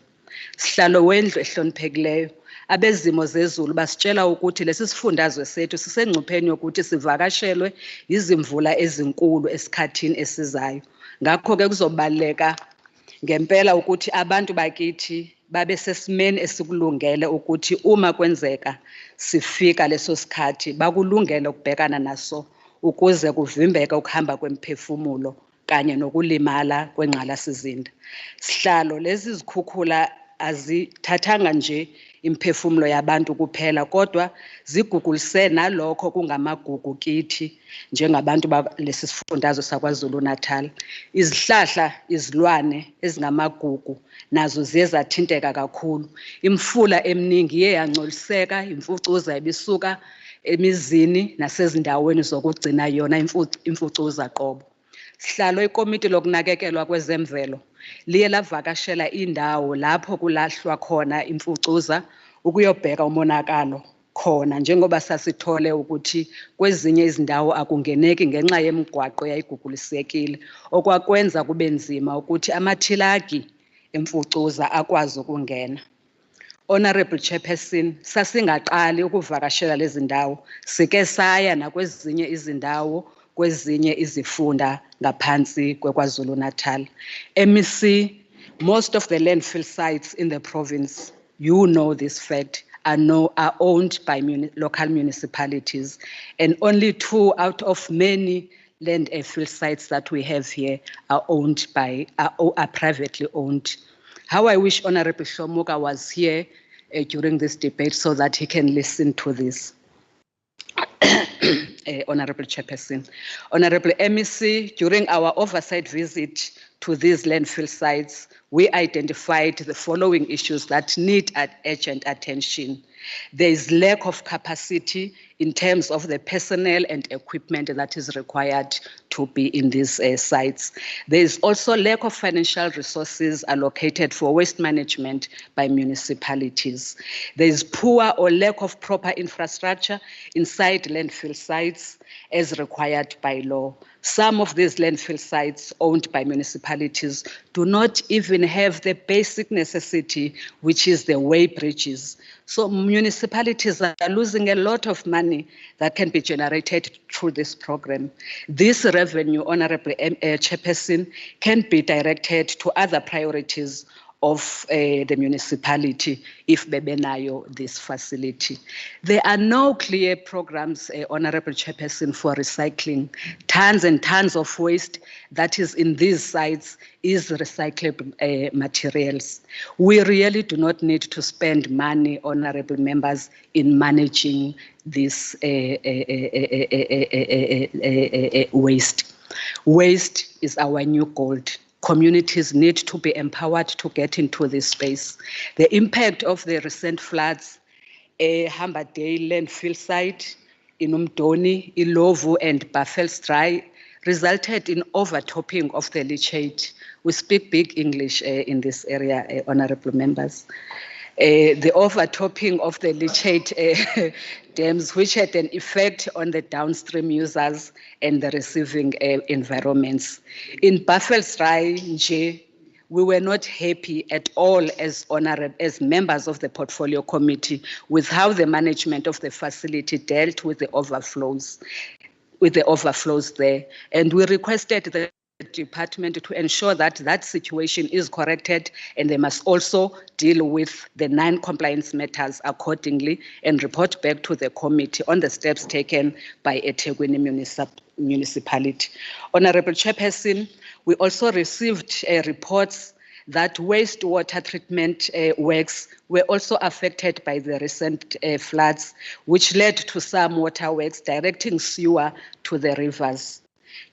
Sihlalo wendlu ehloniphekileyo, abezimo zezulu basitshela ukuthi lesi sifundazwe sethu sisengcupheni yokuthi sivakashelwe izimvula ezinkulu esikhathini esizayo. Ngakho ke kuzobaleka ngempela ukuthi abantu bakithi babe sesimeni esikulungele ukuthi uma kwenzeka sifika leso sikhathi bakulungele ukubhekana naso ukuze kuvimbeke ukuhamba kwemphefumulo kanye nokulimala kwengqalasizinda. Sihlalo lezi zikhukhula azithathanga nje imphefumulo yabantu kuphela kodwa zigugulise nalokho kungamagugu kithi njengabantu balesi sifundazwe saKwaZulu-Natal. Izihlahla, izilwane ezingamagugu nazo ziye zathinteka kakhulu. Imfula eminingi iye yangcoliseka, imfucuza ibisuka emizini nasezindaweni zokugcina yona imfucuza qobo. Sihlalo ikomiti lokunakekelwa kwezemvelo liye lavakashela indawo lapho kulahlwa khona imfucuza ukuyobheka umonakalo khona njengoba sasithole ukuthi kwezinye izindawo akungeneki ngenxa yemigwaqo yayigugulisekile okwakwenza kube nzima ukuthi amathilaki emfucuza akwazi ukungena. Honorable Chairperson, sasingaqali ukuvakashela lezi ndawo sike saya nakwezinye izindawo kwezinye izifunda ngaphansi kweKwaZulu-Natal. MEC, most of the landfill sites in the province, you know this fact, are owned by local municipalities, and only 2 out of many landfill sites that we have here are privately owned. How I wish Honorable Shomuka was here during this debate so that he can listen to this. Honorable Chairperson. Honorable MEC, during our oversight visit to these landfill sites, we identified the following issues that need urgent attention. There is lack of capacity in terms of the personnel and equipment that is required to be in these sites. There is also lack of financial resources allocated for waste management by municipalities. There is poor or lack of proper infrastructure inside landfill sites as required by law. Some of these landfill sites owned by municipalities do not even have the basic necessity, which is the way bridges. So municipalities are losing a lot of money that can be generated through this program. This revenue, Honorable Chairperson, can be directed to other priorities of the municipality if bebenayo this facility. There are no clear programs, Honorable Chairperson, for recycling. Tons and tons of waste that is in these sites is recyclable materials. We really do not need to spend money, Honorable members, in managing this waste. Waste is our new gold. Communities need to be empowered to get into this space. The impact of the recent floods, Hamba Day landfill site in Umdoni, Ilovu, and Buffelsdry resulted in overtopping of the leachate. We speak big English in this area, honorable members. The overtopping of the leachate dams, which had an effect on the downstream users and the receiving environments. In Buffelsdry, we were not happy at all as members of the portfolio committee with how the management of the facility dealt with the overflows there. And we requested the department to ensure that that situation is corrected, and they must also deal with the non-compliance matters accordingly and report back to the committee on the steps taken by eThekwini municipality. Honorable Chairperson, we also received reports that wastewater treatment works were also affected by the recent floods, which led to some waterworks directing sewer to the rivers.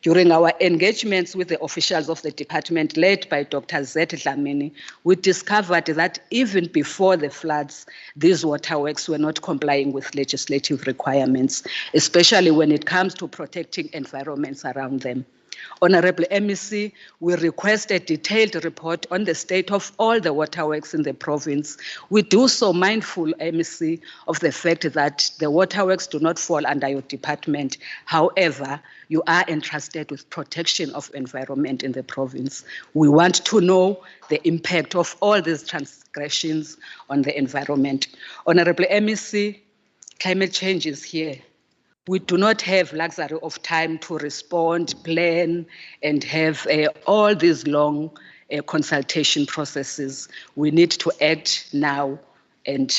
During our engagements with the officials of the department led by Dr. Z. Dlamini, we discovered that even before the floods, these waterworks were not complying with legislative requirements, especially when it comes to protecting environments around them. Honorable MEC, we request a detailed report on the state of all the waterworks in the province. We do so mindful, MEC, of the fact that the waterworks do not fall under your department. However, you are entrusted with protection of environment in the province. We want to know the impact of all these transgressions on the environment. Honorable MEC, climate change is here. We do not have luxury of time to respond, plan, and have all these long consultation processes. We need to act now, and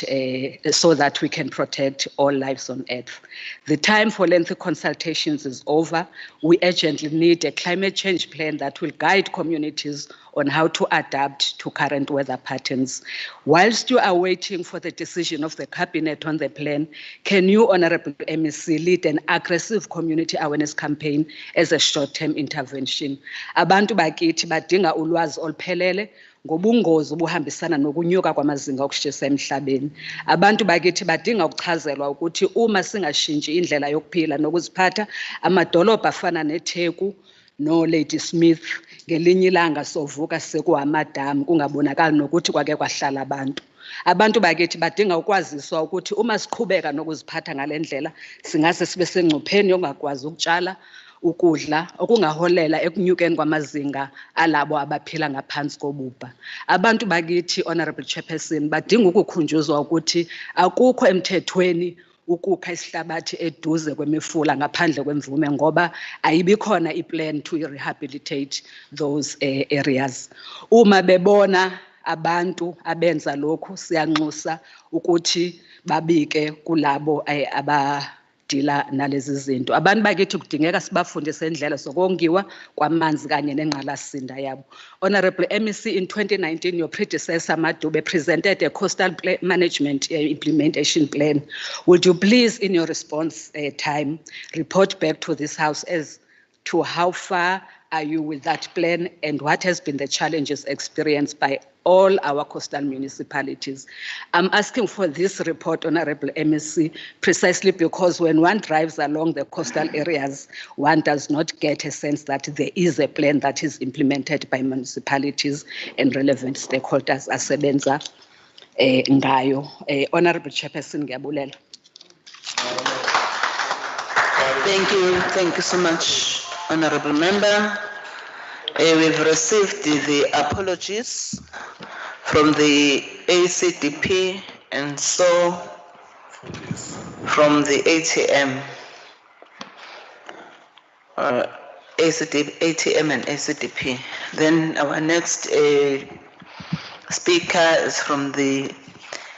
so that we can protect all lives on earth. The time for lengthy consultations is over. We urgently need a climate change plan that will guide communities on how to adapt to current weather patterns. Whilst you are waiting for the decision of the cabinet on the plan, can you, Honorable MEC, lead an aggressive community awareness campaign as a short-term intervention? Abantu bakithi badinga ulwazi oluphelele ngobungozi obuhambisana nokunyuka kwamazinga okushisa emhlabeni. Abantu bakithi badinga ukuchazelwa ukuthi uma singashintshi indlela yokuphila nokuziphatha, amadolobha afana neTheku no Lady Smith ngelinye ilanga sovuka sekuhamadamu kungabonakali nokuthi kwake kwahlala abantu. Abantu bakithi badinga ukwaziswa ukuthi uma siqhubeka nokuziphatha ngalendlela singase sibe sengcupheni yokungakwazi ukutshala ukudla okungaholela ekunyukeni kwamazinga alabo abaphila ngaphansi kobubha. Abantu bakithi, Honorable Chairperson, badinga ukukhunjuzwa ukuthi akukho emthethweni ukukha isihlabathi eduze kwemifula ngaphandle kwemvume ngoba ayibikhona iplan to rehabilitate those areas. Uma bebona abantu abenza lokhu siyanxusa ukuthi babike kulabo abadila nalezi zinto. Abantu bakithi kudingeka sibafundise indlela zokongiwa kwamanzi kanye nengqalasinda yabo. Honorable MEC, in 2019 your predecessor Madube presented a coastal management implementation plan. Would you please in your response time report back to this House as to how far are you with that plan and what has been the challenges experienced by all our coastal municipalities? I'm asking for this report, Honorable MEC, precisely because when one drives along the coastal areas, one does not get a sense that there is a plan that is implemented by municipalities and relevant stakeholders. Asebenza ngayo. Honorable Chairperson, ngiyabulela. Thank you so much, Honorable Member. We've received the apologies from the ACDP and so from the ATM. ATM and ACDP. Then our next speaker is from the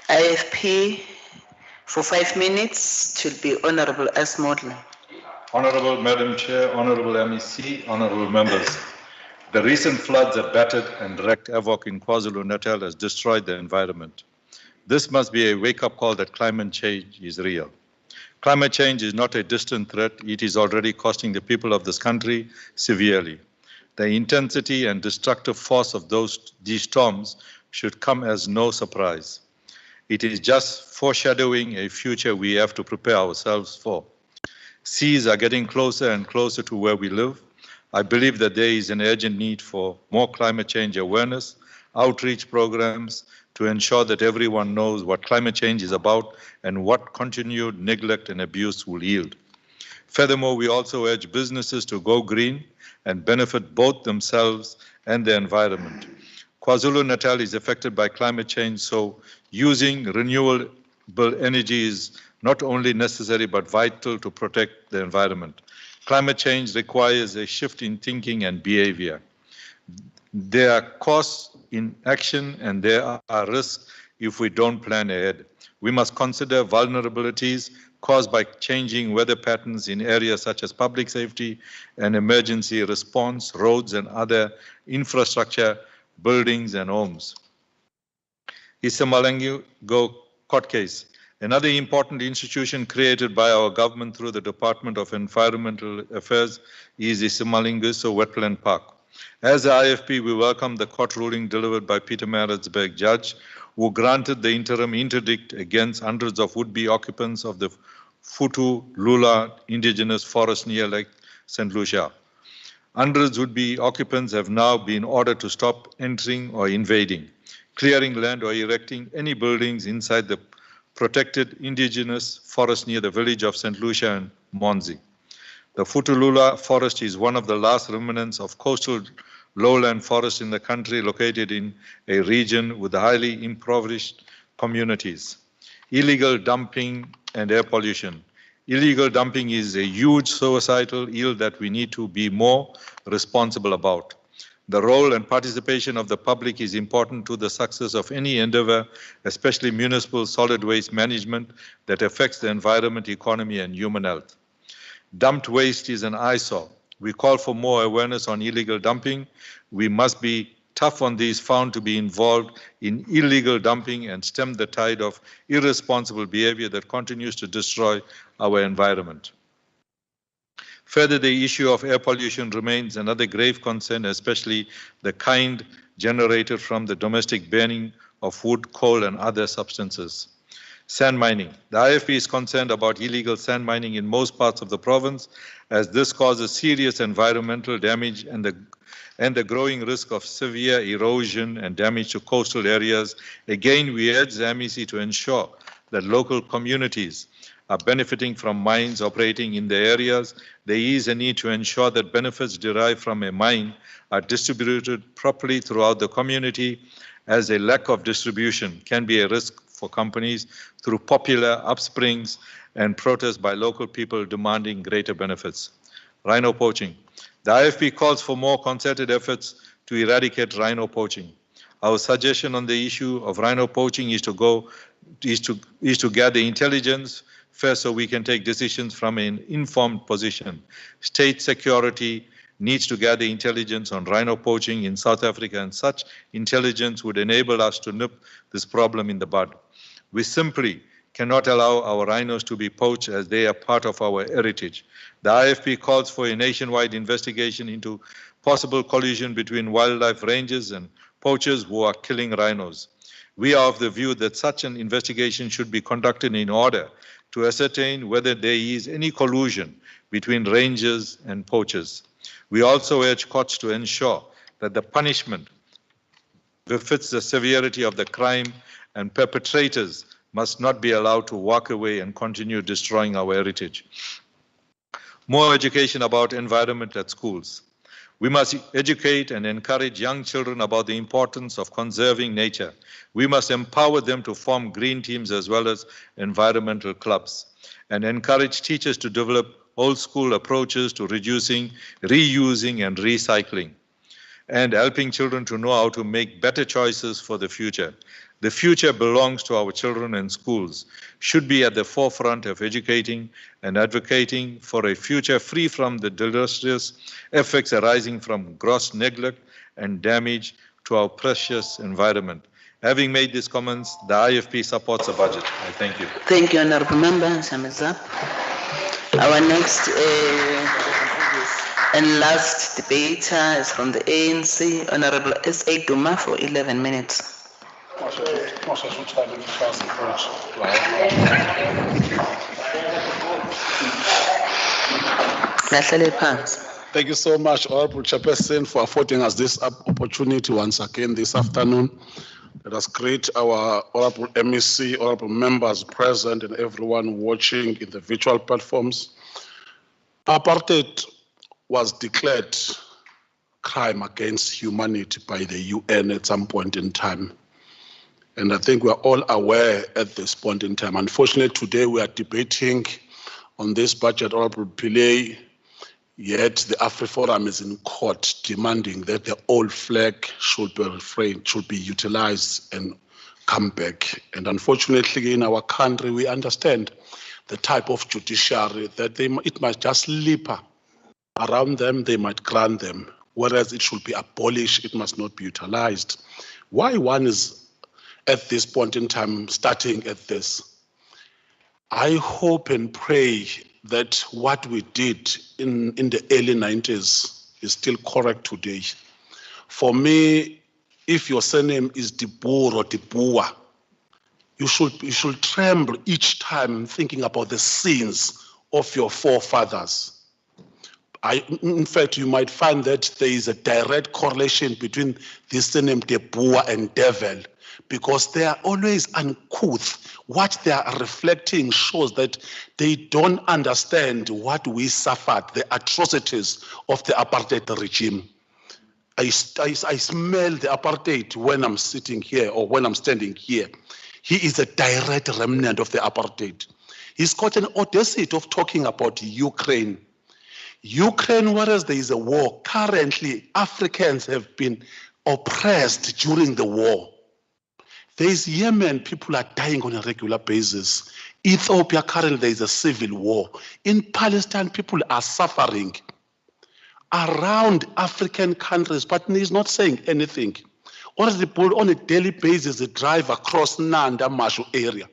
IFP for 5 minutes. It will be Honorable S. Modley. Honorable Madam Chair, Honorable MEC, Honorable Members. The recent floods have battered and wreaked havoc in KwaZulu-Natal has destroyed the environment. This must be a wake-up call that climate change is real. Climate change is not a distant threat. It is already costing the people of this country severely. The intensity and destructive force of these storms should come as no surprise. It is just foreshadowing a future we have to prepare ourselves for. Seas are getting closer and closer to where we live. I believe that there is an urgent need for more climate change awareness, outreach programs to ensure that everyone knows what climate change is about and what continued neglect and abuse will yield. Furthermore, we also urge businesses to go green and benefit both themselves and the environment. KwaZulu-Natal is affected by climate change, so using renewable energy is not only necessary but vital to protect the environment. Climate change requires a shift in thinking and behavior. There are costs in action and there are risks if we don't plan ahead. We must consider vulnerabilities caused by changing weather patterns in areas such as public safety and emergency response, roads and other infrastructure, buildings and homes. Isamalangu court case. Another important institution created by our government through the Department of Environmental Affairs is Isamalinguso Wetland Park. As the IFP, we welcome the court ruling delivered by Peter Maritzburg judge, who granted the interim interdict against hundreds of would-be occupants of the Futu Lula indigenous forest near Lake St. Lucia. Hundreds would-be occupants have now been ordered to stop entering or invading, clearing land or erecting any buildings inside the protected indigenous forest near the village of St. Lucia and Monzi. The Futulula forest is one of the last remnants of coastal lowland forest in the country, located in a region with highly impoverished communities. Illegal dumping and air pollution. Illegal dumping is a huge suicidal ill that we need to be more responsible about. The role and participation of the public is important to the success of any endeavor, especially municipal solid waste management that affects the environment, economy, and human health. Dumped waste is an eyesore. We call for more awareness on illegal dumping. We must be tough on these found to be involved in illegal dumping and stem the tide of irresponsible behavior that continues to destroy our environment. Further, the issue of air pollution remains another grave concern, especially the kind generated from the domestic burning of wood, coal, and other substances. Sand mining. The IFP is concerned about illegal sand mining in most parts of the province, as this causes serious environmental damage and the growing risk of severe erosion and damage to coastal areas. Again, we urge the MEC to ensure that local communities are benefiting from mines operating in the areas. There is a need to ensure that benefits derived from a mine are distributed properly throughout the community, as a lack of distribution can be a risk for companies through popular upsprings and protests by local people demanding greater benefits. Rhino poaching. The IFP calls for more concerted efforts to eradicate rhino poaching. Our suggestion on the issue of rhino poaching is to gather intelligence first, so we can take decisions from an informed position. State security needs to gather intelligence on rhino poaching in South Africa, and such intelligence would enable us to nip this problem in the bud. We simply cannot allow our rhinos to be poached, as they are part of our heritage. The IFP calls for a nationwide investigation into possible collusion between wildlife rangers and poachers who are killing rhinos. We are of the view that such an investigation should be conducted in order to ascertain whether there is any collusion between rangers and poachers. We also urge courts to ensure that the punishment befits the severity of the crime, and perpetrators must not be allowed to walk away and continue destroying our heritage. More education about environment at schools. We must educate and encourage young children about the importance of conserving nature. We must empower them to form green teams as well as environmental clubs, and encourage teachers to develop old school approaches to reducing, reusing, and recycling, and helping children to know how to make better choices for the future. The future belongs to our children, and schools should be at the forefront of educating and advocating for a future free from the disastrous effects arising from gross neglect and damage to our precious environment. Having made these comments, the IFP supports the budget. I thank you. Thank you, Honorable Member. Time is up. Our next and last debater is from the ANC, Honorable S.A. Duma, for 11 minutes. Thank you so much, Honorable Chairperson, for affording us this opportunity once again this afternoon. Let us greet our Honorable MEC, Honorable members present, and everyone watching in the virtual platforms. Apartheid was declared crime against humanity by the UN at some point in time. And I think we're all aware at this point in time. Unfortunately, today we are debating on this budget, Honorable Pillay, yet the AfriForum is in court demanding that the old flag should be refrained, should be utilized and come back. And unfortunately, in our country, we understand the type of judiciary that it might just slip around them, they might grant them, whereas it should be abolished, it must not be utilized. Why one is at this point in time starting at this? I hope and pray that what we did in the early 90s is still correct today. For me, if your surname is De Boer or De Boer, you should tremble each time thinking about the sins of your forefathers. In fact, you might find that there is a direct correlation between this surname De Boer and devil, because they are always uncouth. What they are reflecting shows that they don't understand what we suffered, the atrocities of the apartheid regime. I smell the apartheid when I'm sitting here or when I'm standing here. He is a direct remnant of the apartheid. He's got an audacity of talking about Ukraine. Ukraine, whereas there is a war, currently Africans have been oppressed during the war. There is Yemen, people are dying on a regular basis. Ethiopia, currently there is a civil war. In Palestine, people are suffering. Around African countries, but he's not saying anything. Honestly, on a daily basis, they drive across Nanda Mashu area.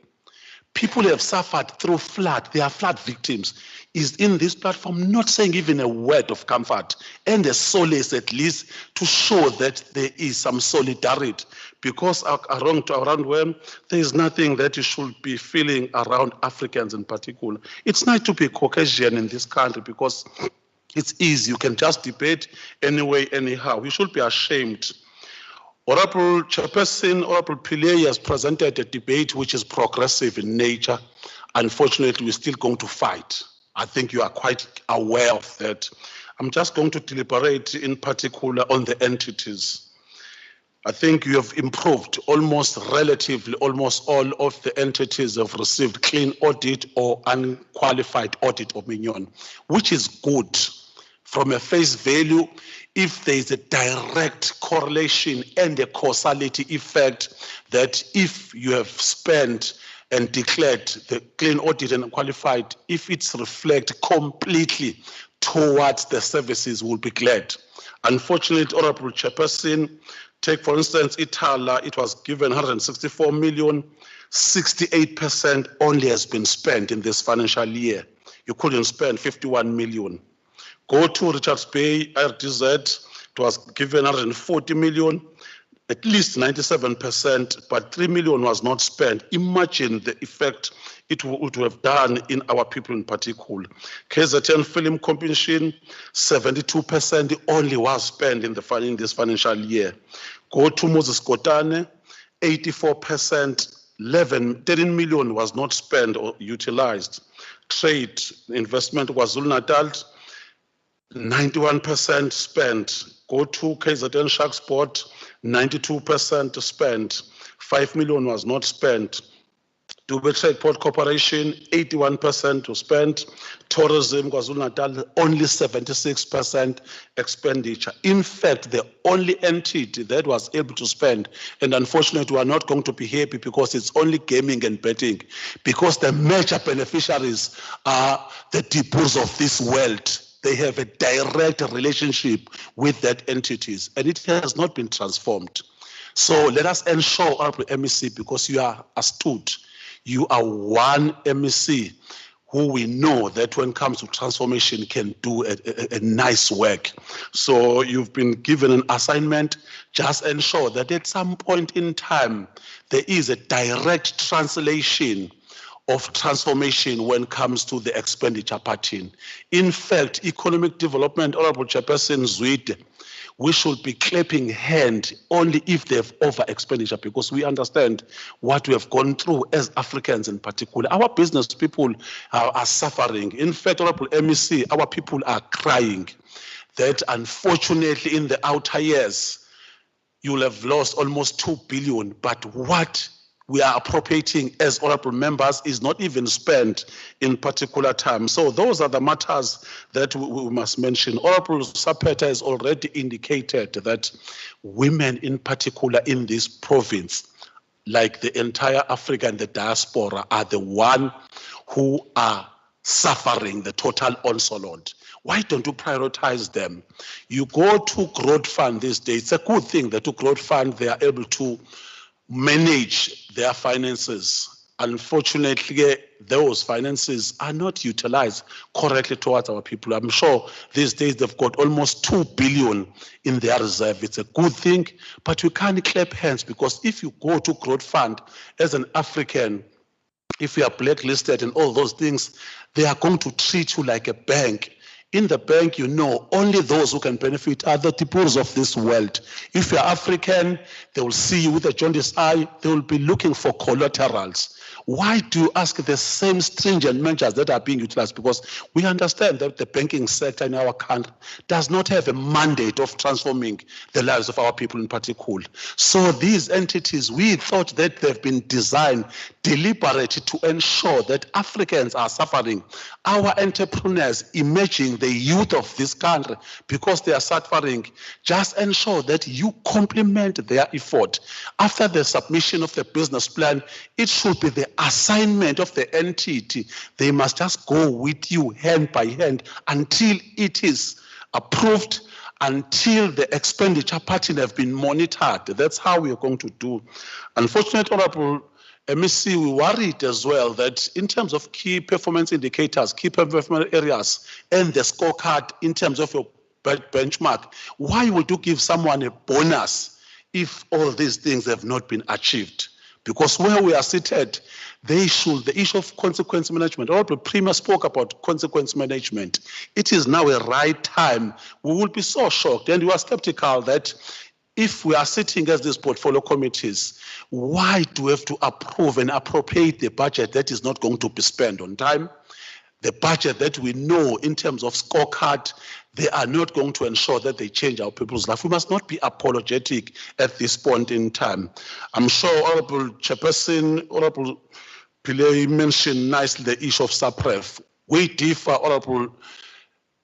People have suffered through flood. They are flood victims. Is in this platform not saying even a word of comfort and a solace at least to show that there is some solidarity, because around where there is nothing that you should be feeling around Africans in particular. It's nice to be Caucasian in this country because it's easy. You can just debate anyway, anyhow. We should be ashamed. Honorable Chairperson, Honorable Pillay has presented a debate which is progressive in nature. Unfortunately, we're still going to fight. I think you are quite aware of that. I'm just going to deliberate in particular on the entities. I think you have improved almost all of the entities have received clean audit or unqualified audit opinion, which is good. From a face value, if there is a direct correlation and a causality effect that if you have spent and declared the clean audit and qualified, if it's reflect completely towards the services, will be glad. Unfortunately, Honorable Chairperson, take for instance Itala, it was given 164 million, 68% only has been spent in this financial year. You couldn't spend 51 million. Go to Richards Bay, RTZ, it was given 140 million, at least 97%, but 3 million was not spent. Imagine the effect it would have done in our people in particular. KZN Film Commission, 72% only was spent in this financial year. Go to Moses Kotane, 84%, 13 million was not spent or utilized. Trade investment was KwaZulu-Natal, 91% spent. Go to KZN Shark Sport, 92% spent. 5 million was not spent. Durban Trade Port Corporation, 81% was spent. Tourism, KwaZulu-Natal, only 76% expenditure. In fact, the only entity that was able to spend, and unfortunately we are not going to be happy because it's only gaming and betting, because the major beneficiaries are the depots of this world. They have a direct relationship with that entities, and it has not been transformed. So let us ensure, Honorable MEC, because you are astute, you are one MEC who we know that when it comes to transformation can do a nice work. So you've been given an assignment, just ensure that at some point in time, there is a direct translation of transformation when it comes to the expenditure pattern. In fact, economic development, Honorable Chairperson Zwide, we should be clapping hand only if they have over expenditure, because we understand what we have gone through as Africans in particular. Our business people are suffering. In fact, Honorable MEC, our people are crying that unfortunately in the outer years, you will have lost almost 2 billion, but what we are appropriating as honorable members is not even spent in particular time. So those are the matters that we must mention. Honorable Sapeta has already indicated that women in particular in this province, like the entire Africa and the diaspora, are the one who are suffering the total onslaught. Why don't you prioritize them? You go to growth fund these days. It's a good thing that to growth fund, they are able to manage their finances. Unfortunately, those finances are not utilized correctly towards our people. I'm sure these days they've got almost 2 billion in their reserve. It's a good thing, but we can't clap hands, because if you go to growth fund as an African, if you are blacklisted and all those things, they are going to treat you like a bank. In the bank, you know, only those who can benefit are the depots of this world. If you're African, they will see you with a jaundiced eye. They will be looking for collaterals. Why do you ask the same stringent measures that are being utilized? Because we understand that the banking sector in our country does not have a mandate of transforming the lives of our people in particular. So these entities, we thought that they've been designed deliberately to ensure that Africans are suffering. Our entrepreneurs emerging the youth of this country because they are suffering. Just ensure that you complement their effort. After the submission of the business plan, it should be the assignment of the entity. They must just go with you hand by hand until it is approved, until the expenditure pattern have been monitored. That's how we are going to do. Unfortunately, Honorable MEC, we worried as well that in terms of key performance indicators, key performance areas, and the scorecard in terms of your benchmark, why would you give someone a bonus if all these things have not been achieved? Because where we are seated, the issue of consequence management, Honorable Premier spoke about consequence management. It is now a right time. We will be so shocked, and we are skeptical that if we are sitting as these portfolio committees, why do we have to approve and appropriate the budget that is not going to be spent on time? The budget that we know in terms of scorecard, they are not going to ensure that they change our people's life. We must not be apologetic at this point in time. I'm sure Honorable Chairperson, Honorable Pillay mentioned nicely the issue of SAPREF. We differ, Honorable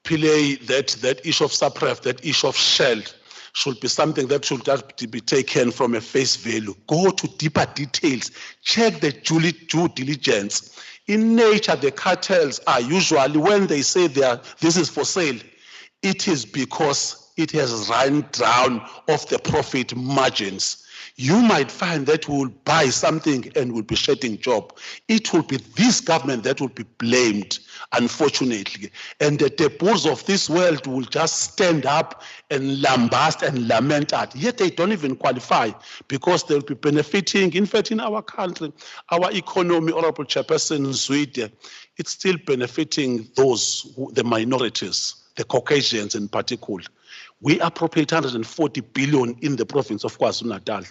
Pillay, that issue of SAPREF, that issue of Shell, should be something that should be taken from a face value. Go to deeper details. Check the due diligence. In nature, the cartels are usually, when they say this is for sale, it is because it has run down off the profit margins. You might find that we will buy something and will be shedding job. It will be this government that will be blamed, unfortunately. And the depots of this world will just stand up and lambast and lament at. Yet they don't even qualify because they'll be benefiting. In fact, in our country, our economy, Honorable Chairperson Zwide, it's still benefiting the minorities, the Caucasians in particular. We appropriate 140 billion in the province of KwaZulu-Natal.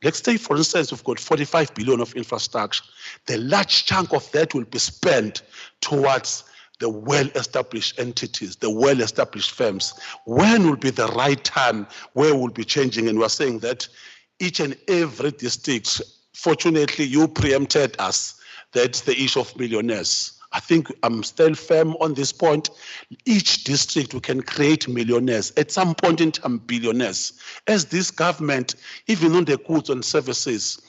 Let's say, for instance, we've got 45 billion of infrastructure. The large chunk of that will be spent towards the well-established entities, the well-established firms. When will be the right time where we'll be changing? And we're saying that each and every district, fortunately, you preempted us, that's the issue of millionaires. I think I'm still firm on this point. Each district, we can create millionaires. At some point in time, billionaires. As this government, even on the goods and services,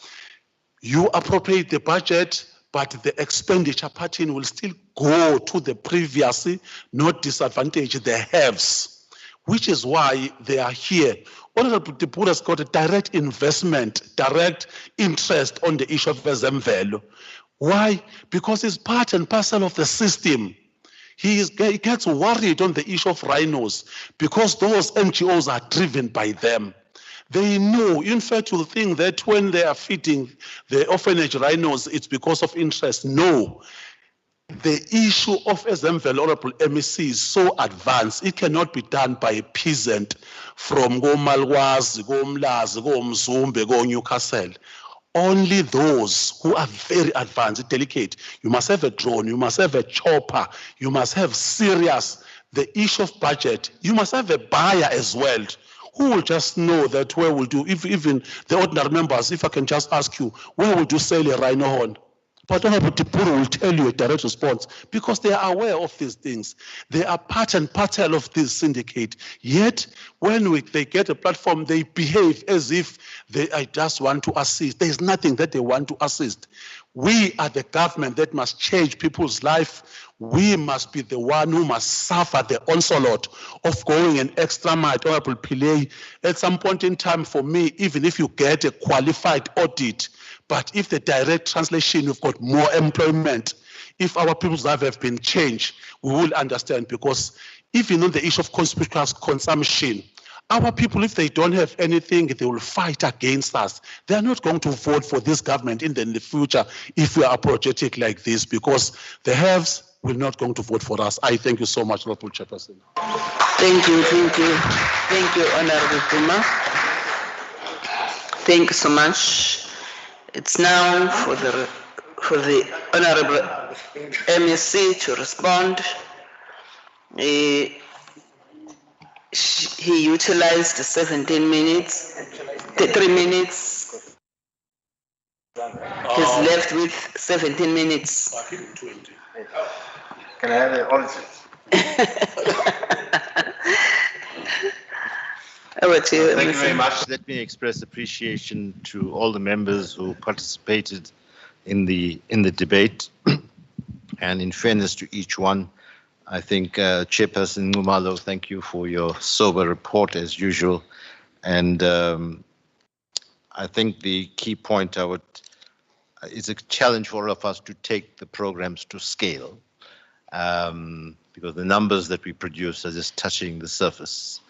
you appropriate the budget, but the expenditure pattern will still go to the previously not disadvantage the haves, which is why they are here. Honorable Tipu has got a direct investment, direct interest on the issue of Zemvelo. Why? Because it's part and parcel of the system. He gets worried on the issue of rhinos because those NGOs are driven by them. They know, in fact, you'll think that when they are feeding the orphanage rhinos, it's because of interest. No. The issue of Zemvelo, Honorable MEC, is so advanced, it cannot be done by a peasant from Gomalwazi, Gomlazi, Gomzumbe, Go Newcastle. Only those who are very advanced, delicate. You must have a drone, you must have a chopper, you must have serious, the issue of budget. You must have a buyer as well, who will just know that where will do, if even the ordinary members, if I can just ask you, where would you sell a rhino horn? But Honorable Tipuru will tell you a direct response because they are aware of these things. They are part and parcel of this syndicate. Yet, when they get a platform, they behave as if I just want to assist. There is nothing that they want to assist. We are the government that must change people's life. We must be the one who must suffer the onslaught of going an extra mile. Honorable Pillay, at some point in time, for me, even if you get a qualified audit, but if the direct translation, we've got more employment, if our people's lives have been changed, we will understand, because even on the issue of conspicuous consumption, our people, if they don't have anything, they will fight against us. They are not going to vote for this government in the future if we are apologetic like this, because the haves will not going to vote for us. I thank you so much, Honorable Chairperson. Thank you, Honorable Puma. Thank you so much. It's now for the Honorable MEC to respond. He utilized 17 minutes, 3 minutes. He's left with 17 minutes. Can I have the answers? Over to you. Thank you very much. Let me express appreciation to all the members who participated in the debate. And in fairness to each one, I think Chairperson Ngumalo, thank you for your sober report as usual. And I think the key point it's a challenge for all of us to take the programs to scale, because the numbers that we produce are just touching the surface.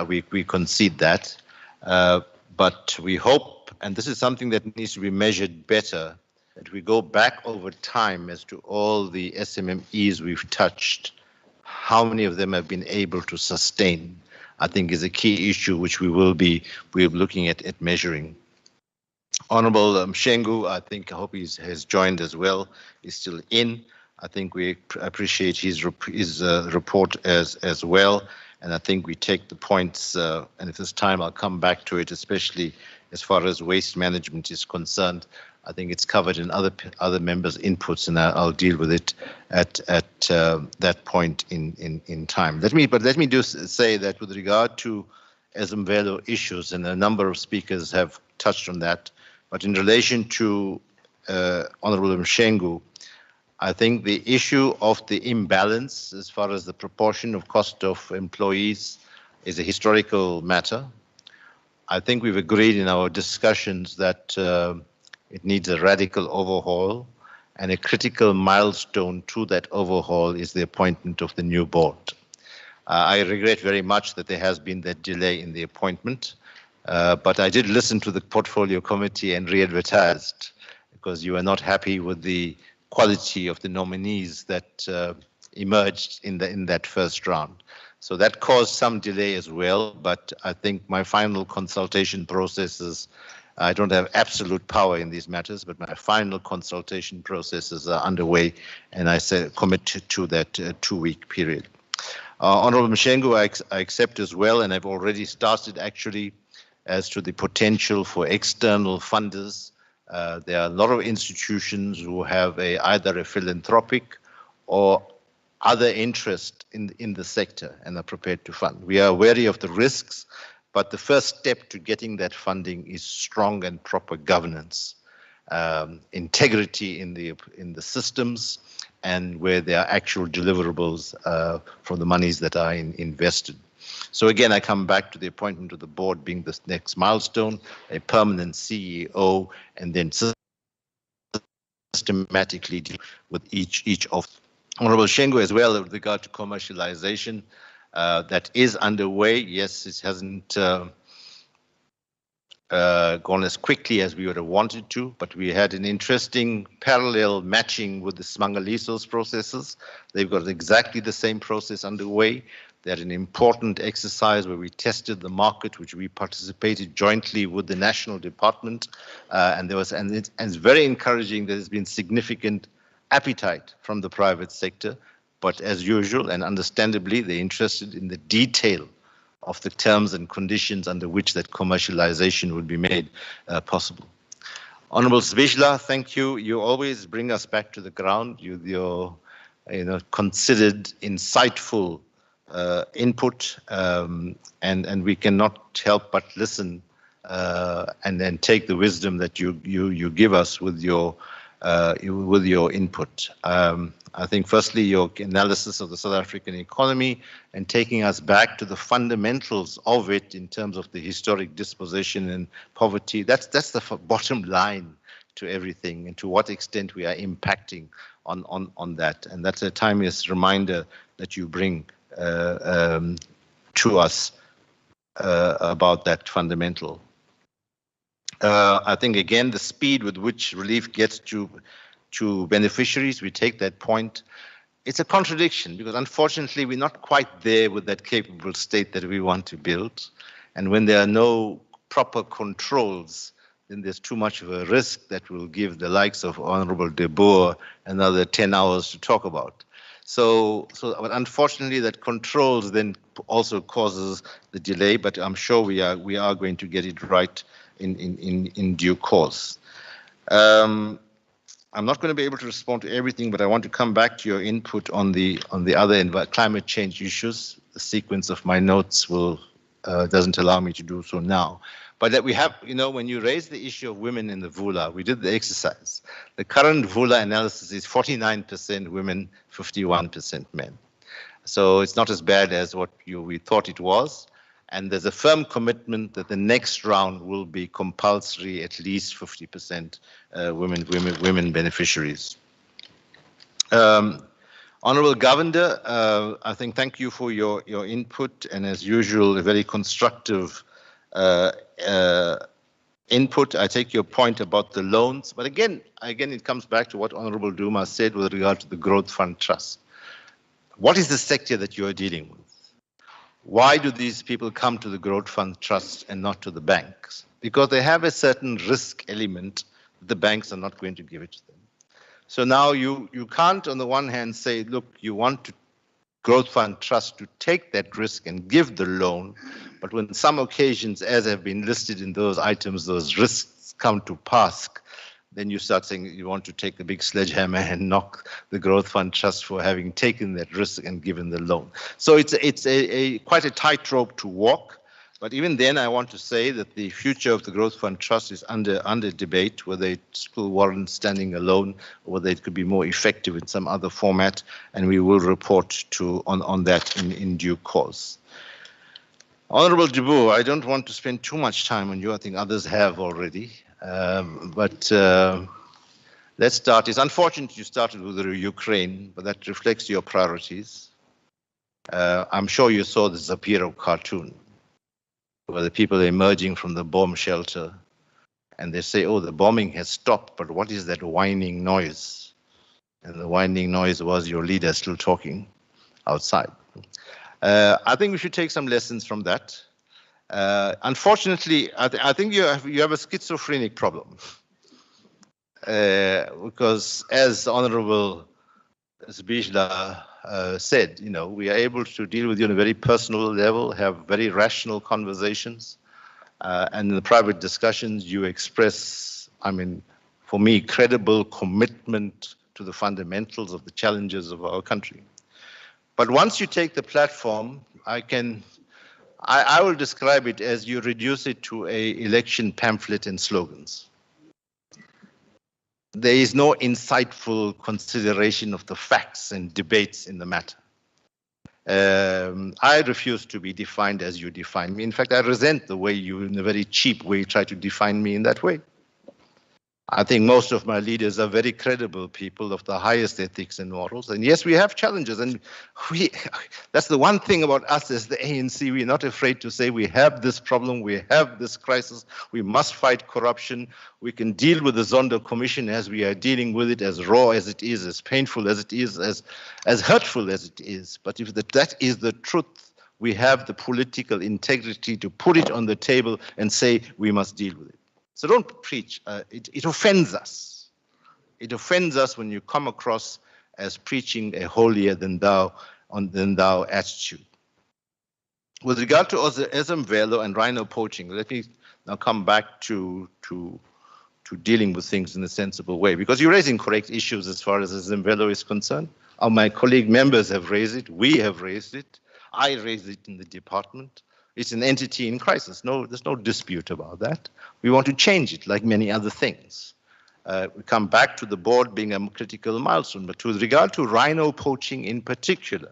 We concede that, but we hope, and this is something that needs to be measured better, that we go back over time as to all the SMMEs we've touched, how many of them have been able to sustain, I think is a key issue which we're looking at measuring. Honorable Mshengu, I hope he has joined as well, is still in. I think we appreciate his report as well. And I think we take the points, and if there's time, I'll come back to it, especially as far as waste management is concerned. I think it's covered in other members' inputs, and I'll deal with it at that point in time. Let me just say that with regard to Ezemvelo issues, and a number of speakers have touched on that, but in relation to Honorable Mshengu, I think the issue of the imbalance as far as the proportion of cost of employees is a historical matter. I think we've agreed in our discussions that it needs a radical overhaul, and a critical milestone to that overhaul is the appointment of the new board. I regret very much that there has been that delay in the appointment, but I did listen to the portfolio committee and re-advertised because you were not happy with the quality of the nominees that emerged in that first round. So that caused some delay as well, but I think my final consultation processes, I don't have absolute power in these matters, but my final consultation processes are underway, and I commit to that 2-week period. Honorable Mshengu, I accept as well, and I've already started actually as to the potential for external funders. There are a lot of institutions who have either a philanthropic or other interest in the sector and are prepared to fund. We are wary of the risks, but the first step to getting that funding is strong and proper governance, integrity in the systems, and where there are actual deliverables from the monies that are invested. So again, I come back to the appointment of the board being the next milestone, a permanent CEO, and then systematically deal with each of. Honorable Shengo as well with regard to commercialization, that is underway. Yes, it hasn't gone as quickly as we would have wanted to, but we had an interesting parallel matching with the Smangaliso's processes. They've got exactly the same process underway. They had an important exercise where we tested the market, which we participated jointly with the national department, and it's very encouraging that there's been significant appetite from the private sector, but as usual and understandably, they're interested in the detail of the terms and conditions under which that commercialization would be made possible. Honorable Sbishla, thank you. You always bring us back to the ground. Your considered, insightful input, and we cannot help but listen and then take the wisdom that you give us with your input. I think firstly, your analysis of the South African economy and taking us back to the fundamentals of it in terms of the historic dispossession and poverty, that's the bottom line to everything, and to what extent we are impacting on that. And that's a timeless reminder that you bring to us about that fundamental. I think, again, the speed with which relief gets to beneficiaries, we take that point. It's a contradiction because unfortunately we're not quite there with that capable state that we want to build. And when there are no proper controls, then there's too much of a risk that will give the likes of Honorable De Boer another 10 hours to talk about. But unfortunately that controls then also causes the delay, but I'm sure we are going to get it right in due course. I'm not going to be able to respond to everything, but I want to come back to your input on the other climate change issues. The sequence of my notes doesn't allow me to do so now. But that we have, when you raise the issue of women in the VULA, we did the exercise. The current VULA analysis is 49% women, 51% men. So it's not as bad as what we thought it was. And there's a firm commitment that the next round will be compulsory, at least 50% women beneficiaries. Honorable Governor, I think thank you for your input, and as usual, a very constructive input. I take your point about the loans, but again, it comes back to what Honorable Duma said with regard to the Growth Fund Trust. What is the sector that you are dealing with? Why do these people come to the Growth Fund Trust and not to the banks? Because they have a certain risk element that the banks are not going to give it to them. So now you can't on the one hand say, look, you want to Growth Fund Trust to take that risk and give the loan, but when some occasions, as have been listed in those items, those risks come to pass, then you start saying you want to take a big sledgehammer and knock the Growth Fund Trust for having taken that risk and given the loan. So it's quite a tightrope to walk. But even then, I want to say that the future of the Growth Fund Trust is under debate, whether it still warrants standing alone or whether it could be more effective in some other format, and we will report on that in due course. Honorable Dubu, I don't want to spend too much time on you. I think others have already. But let's start. It's unfortunate you started with Ukraine, but that reflects your priorities. I'm sure you saw the Zapiro cartoon, where the people are emerging from the bomb shelter and they say, oh, the bombing has stopped, but what is that whining noise? And the whining noise was your leader still talking outside. I think we should take some lessons from that. Unfortunately, I think you have a schizophrenic problem. Because as Honorable Zbizla said, we are able to deal with you on a very personal level, have very rational conversations, and in the private discussions you express, for me, credible commitment to the fundamentals of the challenges of our country. But once you take the platform, I will describe it as you reduce it to an election pamphlet and slogans. There is no insightful consideration of the facts and debates in the matter. I refuse to be defined as you define me. In fact, I resent the way you, in a very cheap way, try to define me in that way. I think most of my leaders are very credible people of the highest ethics and morals. And yes, we have challenges. And that's the one thing about us as the ANC. We're not afraid to say we have this problem, we have this crisis, we must fight corruption. We can deal with the Zondo Commission as we are dealing with it, as raw as it is, as painful as it is, as hurtful as it is. But if that is the truth, we have the political integrity to put it on the table and say we must deal with it. So don't preach. It offends us. It offends us when you come across as preaching a holier than thou attitude. With regard to Ezemvelo and Rhino Poaching, let me now come back to dealing with things in a sensible way, because you're raising correct issues as far as Ezemvelo is concerned. My colleague members have raised it. We have raised it. I raised it in the department. It's an entity in crisis. There's no dispute about that. We want to change it like many other things. We come back to the board being a critical milestone, but with regard to Rhino Poaching in particular,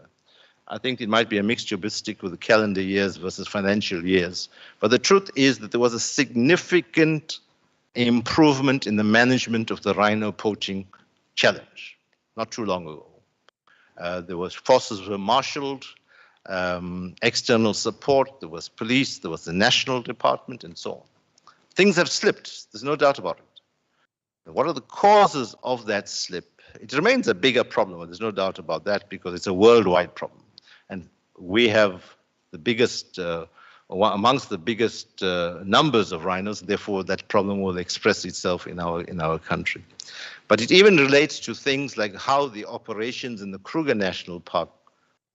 I think it might be a mixture with the calendar years versus financial years. But the truth is that there was a significant improvement in the management of the Rhino Poaching challenge not too long ago. There was forces were marshaled, external support, there was police, there was the national department, and so on. Things have slipped, there's no doubt about it. What are the causes of that slip? It remains a bigger problem, there's no doubt about that, because it's a worldwide problem. And we have the biggest, amongst the biggest numbers of rhinos, therefore that problem will express itself in our country. But it even relates to things like how the operations in the Kruger National Park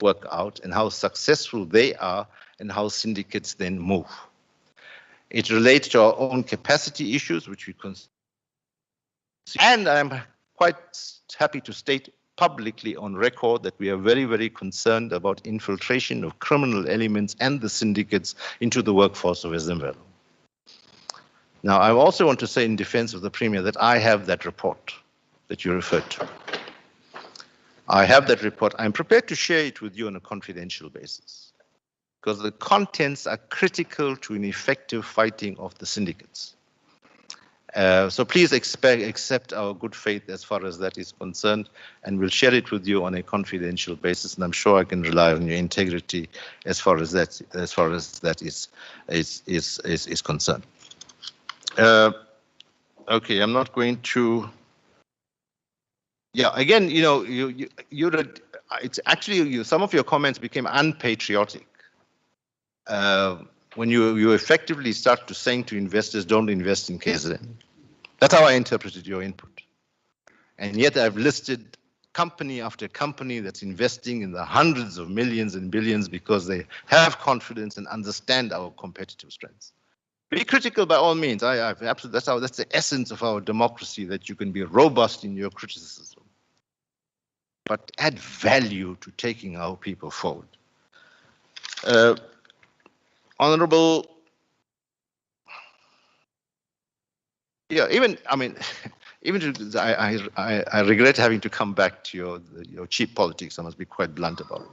work out and how successful they are and how syndicates then move. It relates to our own capacity issues, which we consider. And I'm quite happy to state publicly on record that we are very, very concerned about infiltration of criminal elements and the syndicates into the workforce of Zimbabwe. Now, I also want to say in defense of the Premier that I have that report that you referred to. I have that report. I'm prepared to share it with you on a confidential basis because the contents are critical to an effective fighting of the syndicates. So please accept our good faith as far as that is concerned, and we'll share it with you on a confidential basis. And I'm sure I can rely on your integrity as far as that is concerned. Okay, I'm not going to. Yeah, again, you know, it's actually some of your comments became unpatriotic when you effectively start to saying to investors, don't invest in KZN. That's how I interpreted your input. And yet I've listed company after company that's investing in the hundreds of millions and billions because they have confidence and understand our competitive strengths. Be critical by all means. That's the essence of our democracy, that you can be robust in your criticism, but add value to taking our people forward. Honorable, yeah, I regret having to come back to your cheap politics. I must be quite blunt about it,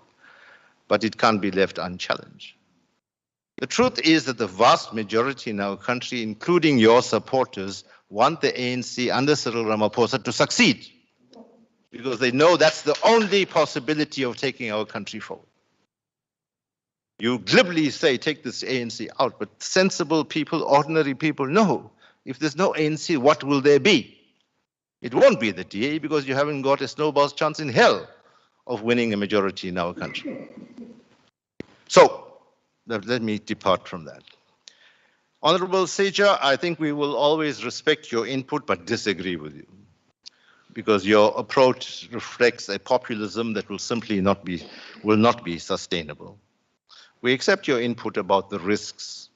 but it can't be left unchallenged. The truth is that the vast majority in our country, including your supporters, want the ANC under Cyril Ramaphosa to succeed because they know that's the only possibility of taking our country forward. You glibly say, take this ANC out, but sensible people, ordinary people know, if there's no ANC, what will there be? It won't be the DA because you haven't got a snowball's chance in hell of winning a majority in our country. So, let me depart from that. Honorable Seja, I think we will always respect your input but disagree with you because your approach reflects a populism that will simply not be sustainable. We accept your input about the risks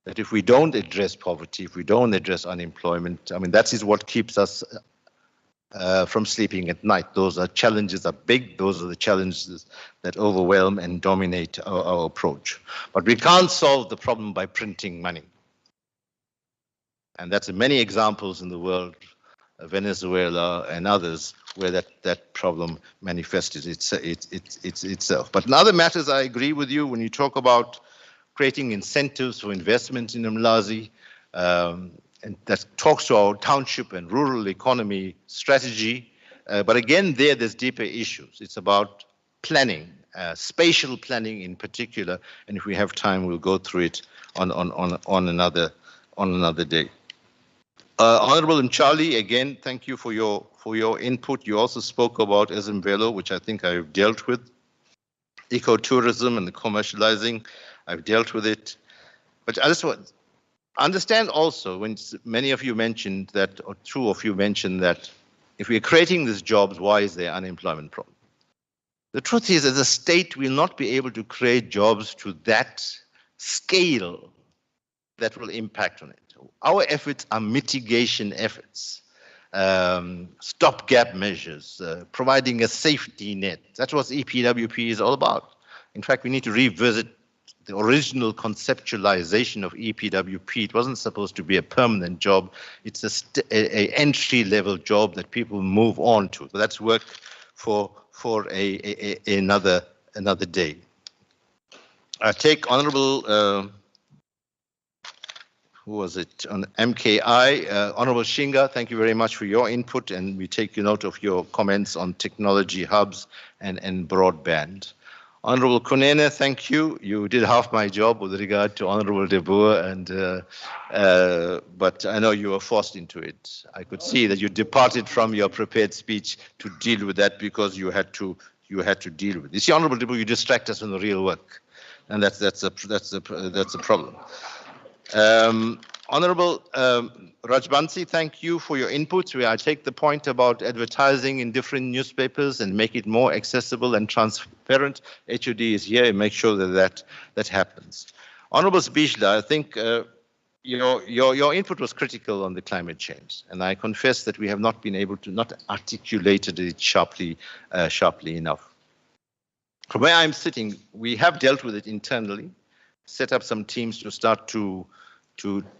that if we don't address poverty, if we don't address unemployment, I mean, that is what keeps us from sleeping at night. Those challenges are big. Those are the challenges that overwhelm and dominate our approach. But we can't solve the problem by printing money. And that's in many examples in the world, Venezuela and others, where that problem manifested itself. But in other matters, I agree with you when you talk about creating incentives for investment in Umlazi, and that talks to our township and rural economy strategy. But again, there's deeper issues. It's about planning, spatial planning in particular. And if we have time, we'll go through it on another day. Honorable Mchali, again, thank you for your input. You also spoke about Ezimvelo, which I think I've dealt with. Ecotourism and the commercializing, I've dealt with it. But I just want understand also when many of you mentioned that, or two of you mentioned that, if we're creating these jobs, why is there unemployment problem? The truth is, as a state, we'll not be able to create jobs to that scale that will impact on it. Our efforts are mitigation efforts, stopgap measures, providing a safety net. That's what EPWP is all about. In fact, we need to revisit the original conceptualization of EPWP. It wasn't supposed to be a permanent job. It's a entry-level job that people move on to. So that's work for another day. I take Honorable who was it, on MKI, Honorable Shinga, thank you very much for your input, and we take note of your comments on technology hubs and broadband. Honorable Kunene, thank you. You did half my job with regard to Honorable De Boer, but I know you were forced into it. I could see that you departed from your prepared speech to deal with that because you had to deal with it. You see, Honorable De Boer, you distract us from the real work, and that's a problem. Honorable Rajbansi, thank you for your input. I take the point about advertising in different newspapers and make it more accessible and transparent. HOD is here and make sure that happens. Honorable Sbishla, I think your input was critical on the climate change, and I confess that we have not been able to not articulated it sharply enough. From where I'm sitting, we have dealt with it internally, set up some teams to start to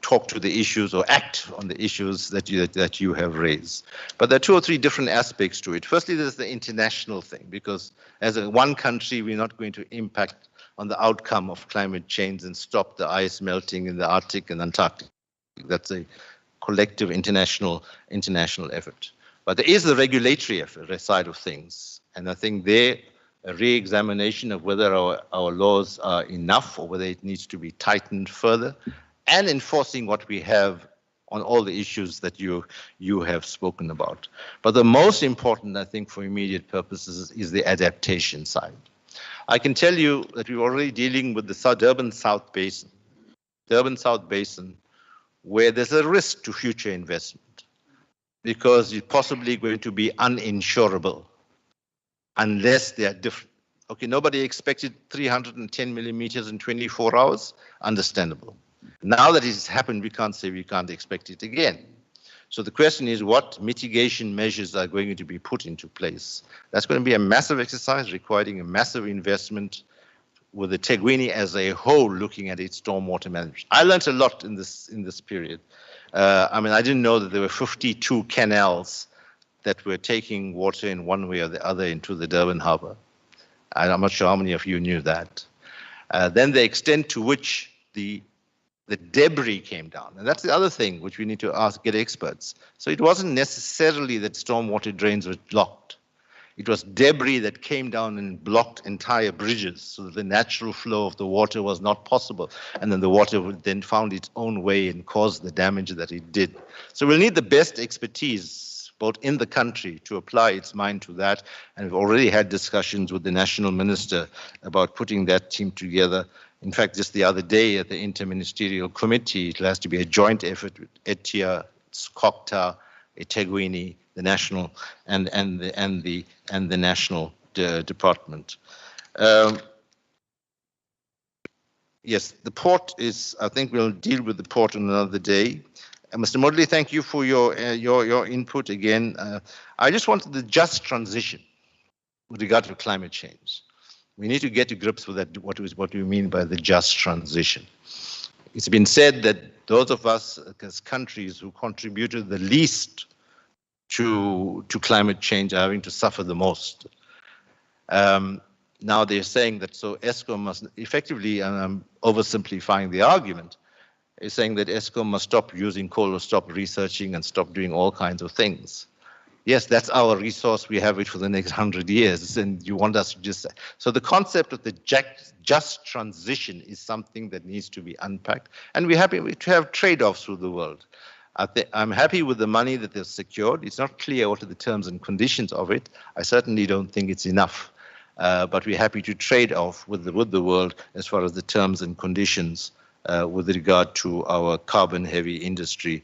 talk to the issues or act on the issues that you have raised. But there are two or three different aspects to it. Firstly, there's the international thing, because as one country, we're not going to impact on the outcome of climate change and stop the ice melting in the Arctic and Antarctic. That's a collective international effort. But there is the regulatory side of things, and I think there a re-examination of whether our laws are enough or whether it needs to be tightened further, and enforcing what we have on all the issues that you have spoken about. But the most important, I think, for immediate purposes is the adaptation side. I can tell you that we're already dealing with the Durban South Basin, where there's a risk to future investment because it's possibly going to be uninsurable unless they are different. Okay, nobody expected 310 millimeters in 24 hours, understandable. Now that it's happened, we can't say we can't expect it again. So the question is, what mitigation measures are going to be put into place? That's going to be a massive exercise requiring a massive investment with the Tegwini as a whole looking at its stormwater management. I learned a lot in this period. I mean, I didn't know that there were 52 canals that were taking water in one way or the other into the Durban harbor. I'm not sure how many of you knew that. Then the extent to which the debris came down. And that's the other thing which we need to get experts. So it wasn't necessarily that stormwater drains were blocked. It was debris that came down and blocked entire bridges so that the natural flow of the water was not possible. And then the water would then found its own way and caused the damage that it did. So we'll need the best expertise both in the country to apply its mind to that. And we've already had discussions with the national minister about putting that team together. In fact, just the other day at the Interministerial Committee, it has to be a joint effort with ETIA, SCOCTA, eThekwini, the national and the national department. Yes, the port is. I think we'll deal with the port on another day. Mr. Modley, thank you for your input again. I just wanted the just transition with regard to climate change. We need to get to grips with that. What we mean by the just transition. It's been said that those of us as countries who contributed the least to climate change are having to suffer the most. Now they're saying that so Eskom must effectively, and I'm oversimplifying the argument, is saying that Eskom must stop using coal or stop researching and stop doing all kinds of things. Yes, that's our resource. We have it for the next 100 years, and you want us to just... So the concept of the just transition is something that needs to be unpacked, and we're happy to have trade-offs through the world. I'm happy with the money that they've secured. It's not clear what are the terms and conditions of it. I certainly don't think it's enough, but we're happy to trade off with the world as far as the terms and conditions with regard to our carbon-heavy industry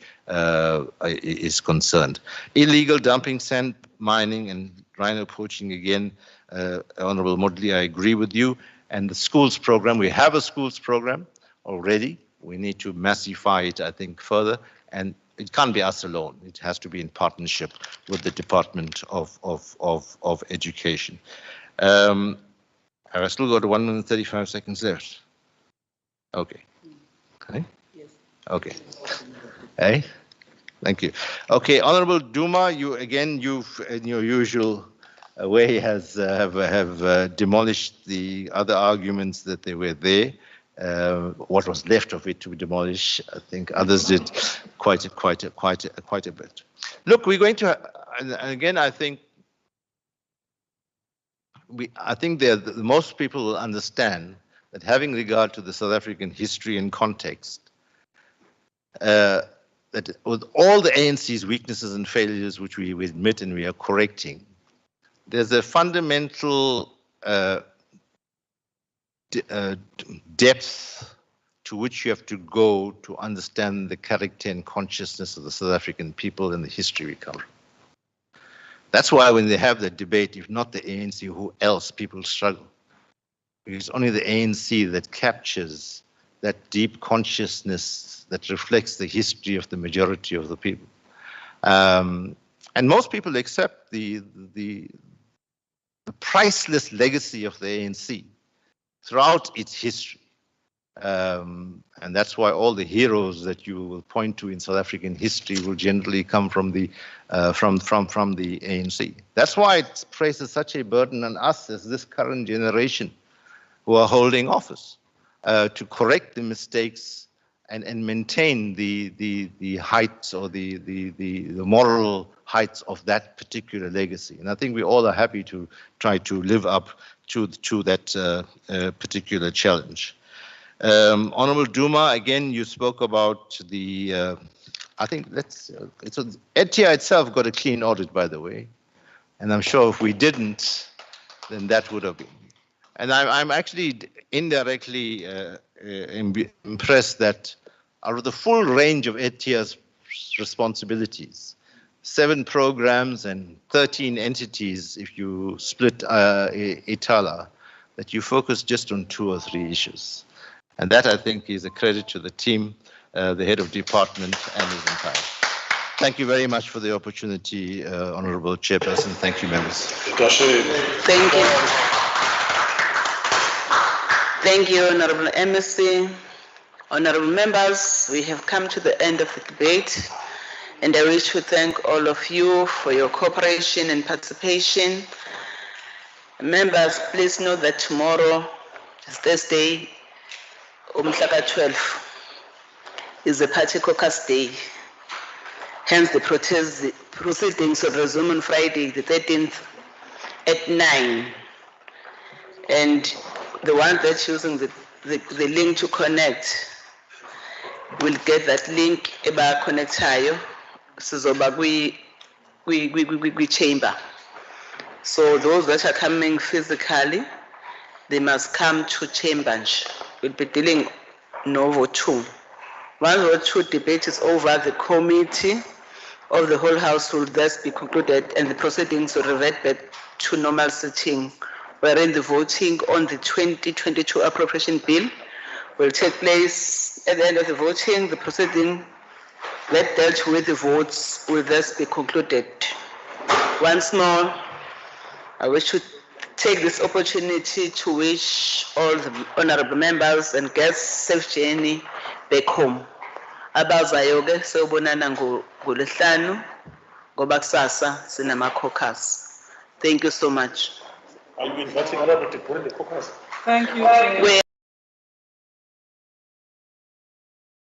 is concerned. Illegal dumping, sand mining, and rhino poaching, again, Honorable Modley, I agree with you. And the schools program, we have a schools program already. We need to massify it, I think, further. And it can't be us alone. It has to be in partnership with the Department of Education. I've still got 1 minute and 35 seconds left. Okay. Okay. Yes. Okay. Hey. Thank you. Okay, Honorable Duma, you again, you've in your usual way have demolished the other arguments that they were there. What was left of it to demolish, I think others did quite a bit. Look, we're going to, and again, I think most people will understand that having regard to the South African history and context, that with all the ANC's weaknesses and failures, which we admit and we are correcting, there's a fundamental depth to which you have to go to understand the character and consciousness of the South African people and the history we come from. That's why when they have the debate, if not the ANC, who else, people struggle. It's only the ANC that captures that deep consciousness that reflects the history of the majority of the people. And most people accept the priceless legacy of the ANC throughout its history. And that's why all the heroes that you will point to in South African history will generally come from the ANC. That's why it places such a burden on us as this current generation who are holding office to correct the mistakes and maintain the heights or the moral heights of that particular legacy. And I think we all are happy to try to live up to that particular challenge. Honorable Duma, again, you spoke about the, I think ETIA itself got a clean audit, by the way. And I'm sure if we didn't, then that would have been. And I'm actually indirectly impressed that out of the full range of ETIA's responsibilities, 7 programs and 13 entities, if you split Itala, that you focus just on 2 or 3 issues. And that, I think, is a credit to the team, the head of department, and his entire. Thank you very much for the opportunity, Honorable Chairperson. Thank you, members. Thank you. Thank you, Honorable MSC. Honorable members, we have come to the end of the debate, and I wish to thank all of you for your cooperation and participation. Members, please know that tomorrow is Thursday, Umhlaka 12, is the party caucus day. Hence, the proceedings will resume on Friday, the 13th, at 9. And the one that's using the link to connect will get that link about connectayo. Sizoba kwi chamber. So those that are coming physically, they must come to chamber. We'll be dealing no vote 2. Once vote 2 debate is over, the committee of the whole house will thus be concluded and the proceedings will revert back to normal sitting, wherein the voting on the 2022 appropriation bill will take place at the end of the voting. The proceeding that dealt with the votes will thus be concluded. Once more, I wish to take this opportunity to wish all the honorable members and guests safe journey back home. Abazayo-ke sobonana ngoLwesihlanu ngoba kusasa sinama caucus. Thank you so much. Are you inviting other people to the caucus? Thank you.